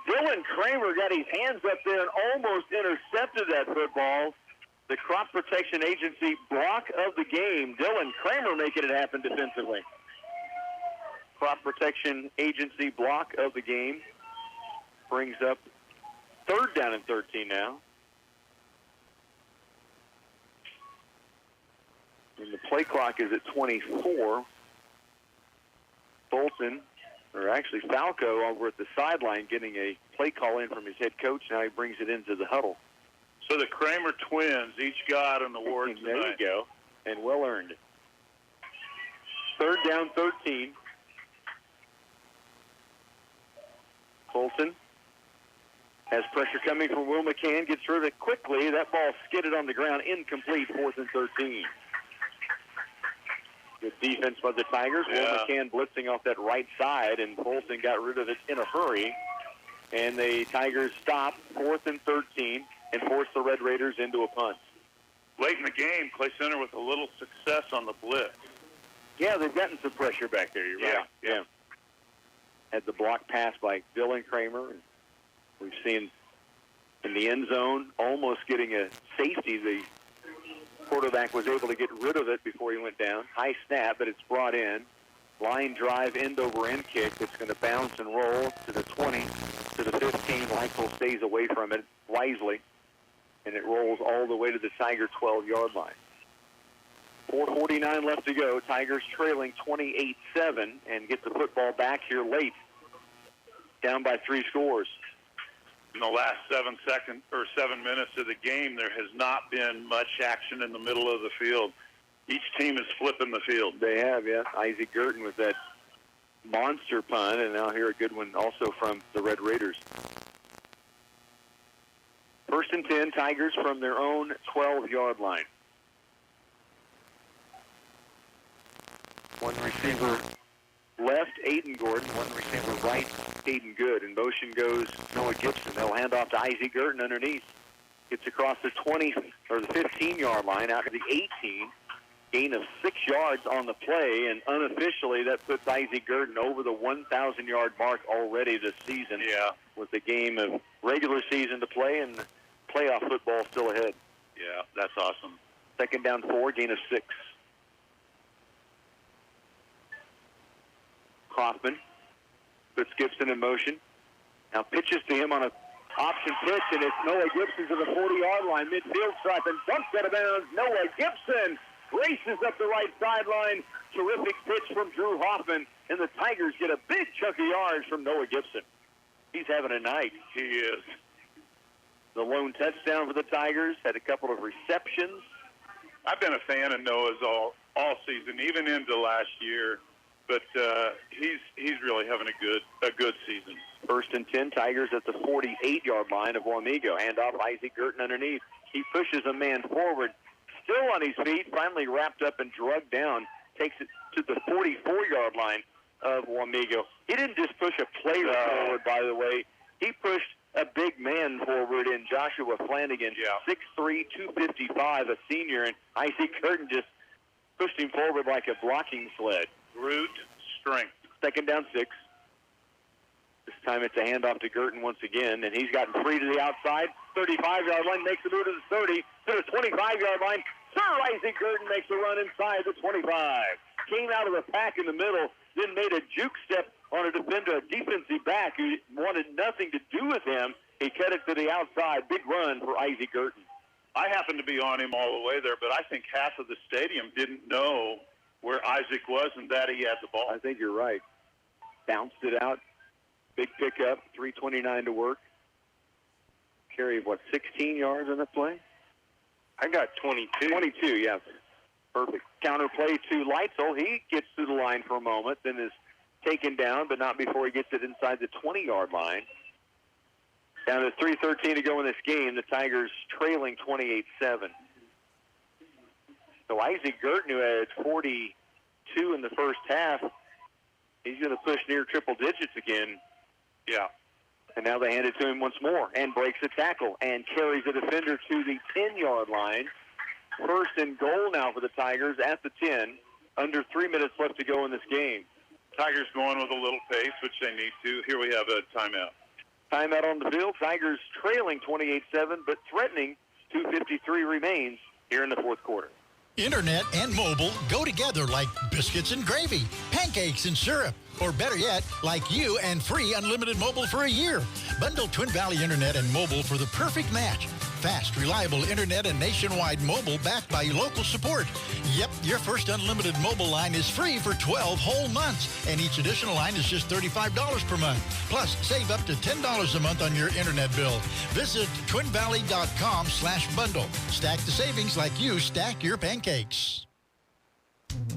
Dylan Kramer got his hands up there and almost intercepted that football. The Crop Protection Agency block of the game. Dylan Kramer making it happen defensively. Crop Protection Agency block of the game brings up third down and 13 now. And the play clock is at 24. Bolton, or actually Falco, over at the sideline getting a play call in from his head coach. Now he brings it into the huddle. So the Kramer twins each got an award tonight. There you go, and well earned. Third down, 13. Fulton has pressure coming from Will McCann, gets rid of it quickly. That ball skidded on the ground, incomplete, 4th and 13. Good defense by the Tigers. Yeah. Will McCann blitzing off that right side, and Fulton got rid of it in a hurry. And the Tigers stop, 4th and 13, and force the Red Raiders into a punt. Late in the game, Clay Center with a little success on the blitz. Yeah, they've gotten some pressure back there. You're right. Yeah. Had the block pass by Dylan Kramer. And we've seen in the end zone almost getting a safety. The quarterback was able to get rid of it before he went down. High snap, but it's brought in. Line drive, end-over-end kick that's going to bounce and roll to the 20, to the 15. Michael stays away from it wisely, and it rolls all the way to the Tiger 12-yard line. 4:49 left to go. Tigers trailing 28-7 and get the football back here late, down by 3 scores. In the last 7 minutes of the game, there has not been much action in the middle of the field. Each team is flipping the field. They have, yeah. Isaac Gurton with that monster punt, and now here a good one also from the Red Raiders. 1st and 10, Tigers from their own 12-yard line. One receiver left, Aiden Gordon. One receiver right, Aiden Good. In motion goes Noah Gibson. They'll hand off to Isaac Gurton underneath. Gets across the 20 or the 15-yard line out to the 18. Gain of 6 yards on the play, and unofficially that puts Isaac Gurton over the 1,000-yard mark already this season. Yeah. With the game of regular season to play and playoff football still ahead. Yeah, that's awesome. Second down 4, gain of 6. Kaufman puts Gibson in motion. Now pitches to him on a option pitch, and it's Noah Gibson to the 40-yard line, midfield stripe, and dumps out of bounds. Noah Gibson races up the right sideline. Terrific pitch from Drew Hoffman, and the Tigers get a big chunk of yards from Noah Gibson. He's having a night. He is. The lone touchdown for the Tigers, had a couple of receptions. I've been a fan of Noah's all season, even into last year, but he's really having a good season. 1st and 10, Tigers at the 48-yard line of Wamego. Handoff, Isaac Gurton underneath. He pushes a man forward, still on his feet, finally wrapped up and drugged down, takes it to the 44-yard line of Wamego. He didn't just push a player forward, by the way. He pushed a big man forward in Joshua Flanagan, 6'3", 255, a senior, and Isaac Gurton just pushed him forward like a blocking sled. Brute strength. Second down 6. This time it's a handoff to Gurton once again, and he's gotten free to the outside. 35-yard line, makes the move to the 30, to the 25-yard line. Sir Isaac Gurton makes a run inside the 25. Came out of the pack in the middle, then made a juke step on a defender, a defensive back who wanted nothing to do with him. He cut it to the outside. Big run for Isaac Gurton. I happened to be on him all the way there, but I think half of the stadium didn't know where Isaac was and that he had the ball. I think you're right. Bounced it out. Big pickup, 3:29 to work. Carry of 16 yards on the play? I got 22. 22, yeah. Perfect. Counter play to Leitzel. He gets to the line for a moment, then is taken down, but not before he gets it inside the 20-yard line. Down to 3:13 to go in this game. The Tigers trailing 28-7. So Isaac Gurton, who had 42 in the first half, he's going to push near triple digits again. Yeah. And now they hand it to him once more and breaks a tackle and carries the defender to the 10-yard line. First and goal now for the Tigers at the 10. Under 3 minutes left to go in this game. Tigers going with a little pace, which they need to. Here we have a timeout. Timeout on the field. Tigers trailing 28-7, but threatening. 2:53 remains here in the fourth quarter. Internet and mobile go together like biscuits and gravy, pancakes and syrup, or better yet, like you and free unlimited mobile for a year. Bundle Twin Valley Internet and mobile for the perfect match. Fast, reliable internet and nationwide mobile backed by local support. Yep, your first unlimited mobile line is free for 12 whole months, and each additional line is just $35 per month. Plus, save up to $10 a month on your internet bill. Visit twinvalley.com/bundle. Stack the savings like you stack your pancakes.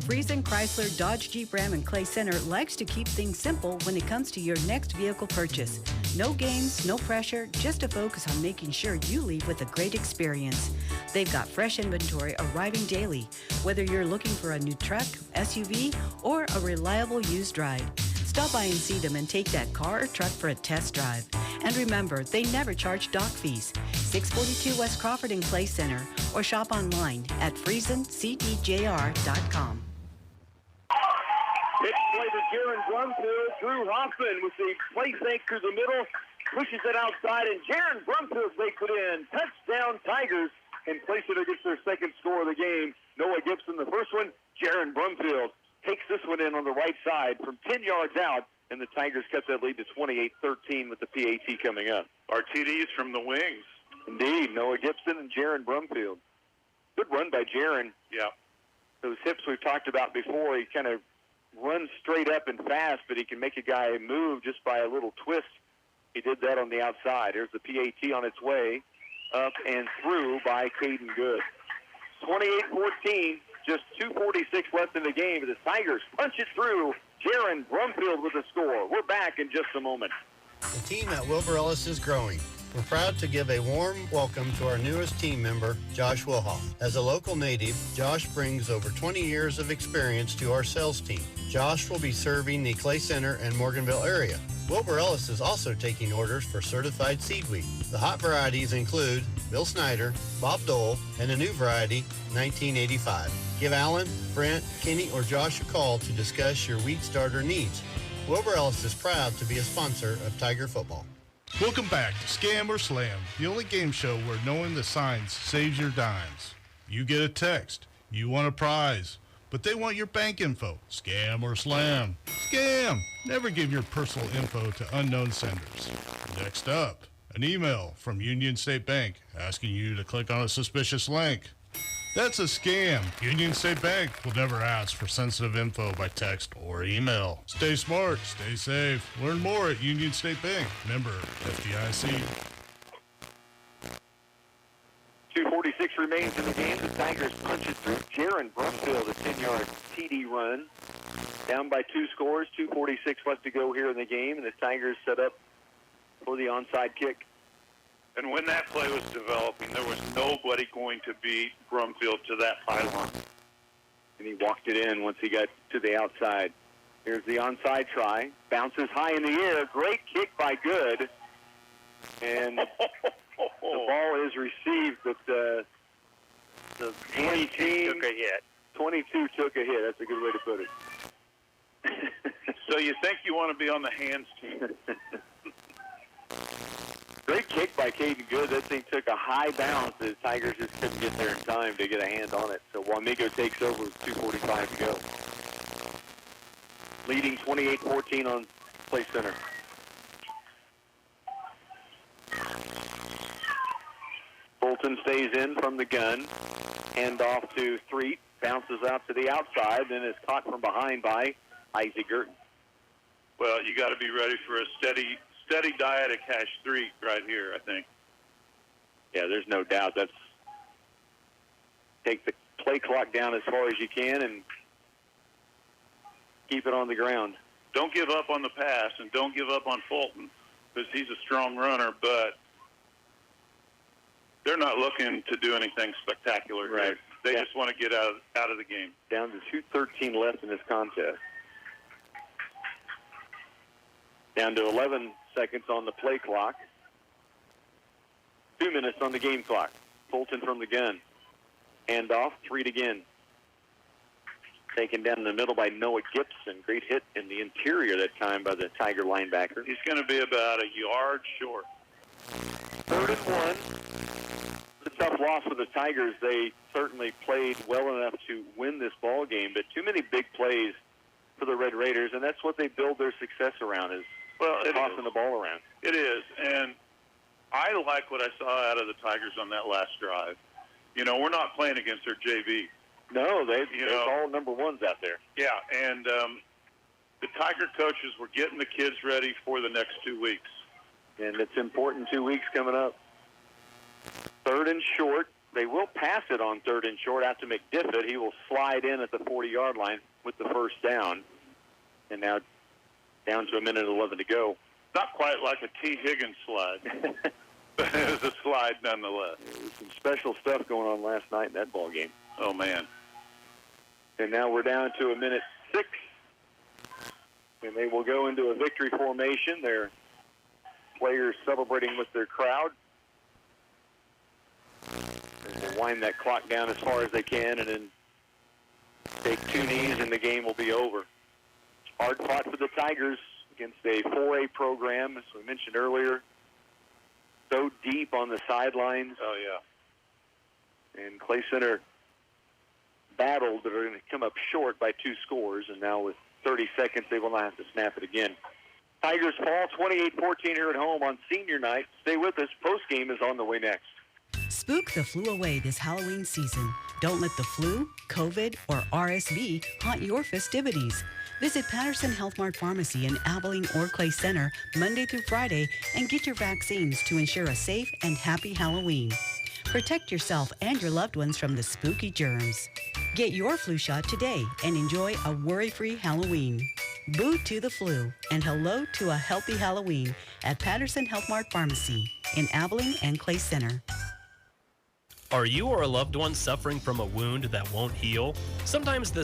Friesen Chrysler Dodge Jeep Ram and Clay Center likes to keep things simple when it comes to your next vehicle purchase. No games, no pressure, just a focus on making sure you leave with a great experience. They've got fresh inventory arriving daily, whether you're looking for a new truck, SUV, or a reliable used ride. Stop by and see them and take that car or truck for a test drive. And remember, they never charge dock fees. 642 West Crawford and Clay Center, or shop online at FriesenCDJR.com. Pitch play to Jaron Brumfield. Drew Hoffman with the play fake through the middle, pushes it outside, and Jaron Brumfield makes it in. Touchdown Tigers, and place it against their second score of the game. Noah Gibson, the first one. Jaron Brumfield takes this one in on the right side from 10 yards out, and the Tigers cut that lead to 28-13 with the PAT coming up. Our TDs from the wings. Indeed, Noah Gibson and Jaron Brumfield. Good run by Jaron. Yeah. Those hips we've talked about before, he kind of runs straight up and fast, but he can make a guy move just by a little twist. He did that on the outside. Here's the PAT on its way, up and through by Caden Good. 28-14, just 2:46 left in the game. The Tigers punch it through. Jaron Brumfield with the score. We're back in just a moment. The team at Wilbur Ellis is growing. We're proud to give a warm welcome to our newest team member, Josh Wilhoff. As a local native, Josh brings over 20 years of experience to our sales team. Josh will be serving the Clay Center and Morganville area. Wilbur Ellis is also taking orders for certified seed wheat. The hot varieties include Bill Snyder, Bob Dole, and a new variety, 1985. Give Alan, Brent, Kenny, or Josh a call to discuss your wheat starter needs. Wilbur Ellis is proud to be a sponsor of Tiger football. Welcome back to Scam or Slam, the only game show where knowing the signs saves your dimes. You get a text, you want a prize, but they want your bank info. Scam or Slam. Scam! Never give your personal info to unknown senders. Next up, an email from Union State Bank asking you to click on a suspicious link. That's a scam. Union State Bank will never ask for sensitive info by text or email. Stay smart, stay safe. Learn more at Union State Bank. Member FDIC. 2:46 remains in the game. The Tigers punch it through. Jaron Brumfield, a 10-yard TD run. Down by 2 scores. 2:46 left to go here in the game, and the Tigers set up for the onside kick. And when that play was developing, there was nobody going to beat Brumfield to that pylon. And he walked it in once he got to the outside. Here's the onside try. Bounces high in the air. Great kick by Good. And the ball is received, but the hand team took a hit. 22 took a hit. That's a good way to put it. So you think you want to be on the hands team. Great kick by Caden Good. That thing took a high bounce. The Tigers just couldn't get there in time to get a hand on it. So Wamego takes over with 2:45 to go. Leading 28-14 on Clay Center. Bolton stays in from the gun. Hand off to Threet. Bounces out to the outside. Then is caught from behind by Isaac Gurton. Well, you got to be ready for a steady diet of Cash 3 right here, I think. Yeah, there's no doubt. That's take the play clock down as far as you can and keep it on the ground. Don't give up on the pass, and don't give up on Fulton, because he's a strong runner, but they're not looking to do anything spectacular. Right. They just want to get out of the game. Down to 2:13 left in this contest. Down to 11 seconds on the play clock. 2 minutes on the game clock. Fulton from the gun. Handoff, 3 again. Taken down in the middle by Noah Gibson. Great hit in the interior that time by the Tiger linebacker. He's going to be about a yard short. 3rd and 1. It's a tough loss for the Tigers. They certainly played well enough to win this ball game, but too many big plays for the Red Raiders, and that's what they build their success around, is tossing the ball around. It is, and I like what I saw out of the Tigers on that last drive. You know, we're not playing against their JV. No, they're all number ones out there. Yeah, and the Tiger coaches were getting the kids ready for the next 2 weeks. And it's important 2 weeks coming up. 3rd and short. They will pass it on 3rd and short out to McDiffit. He will slide in at the 40-yard line with the first down. And now down to 1:11 to go. Not quite like a T. Higgins slide, but it was a slide nonetheless. There was some special stuff going on last night in that ball game. Oh, man. And now we're down to 1:06. And they will go into a victory formation. Their players celebrating with their crowd. And they'll wind that clock down as far as they can and then take 2 knees and the game will be over. Hard fought for the Tigers against a 4A program, as we mentioned earlier. So deep on the sidelines. Oh, yeah. And Clay Center battled, but are going to come up short by 2 scores. And now with 30 seconds, they will not have to snap it again. Tigers fall 28-14 here at home on senior night. Stay with us. Postgame is on the way next. Spook the flu away this Halloween season. Don't let the flu, COVID, or RSV haunt your festivities. Visit Patterson Health Mart Pharmacy in Abilene or Clay Center Monday through Friday and get your vaccines to ensure a safe and happy Halloween. Protect yourself and your loved ones from the spooky germs. Get your flu shot today and enjoy a worry-free Halloween. Boo to the flu and hello to a healthy Halloween at Patterson Health Mart Pharmacy in Abilene and Clay Center. Are you or a loved one suffering from a wound that won't heal? Sometimes the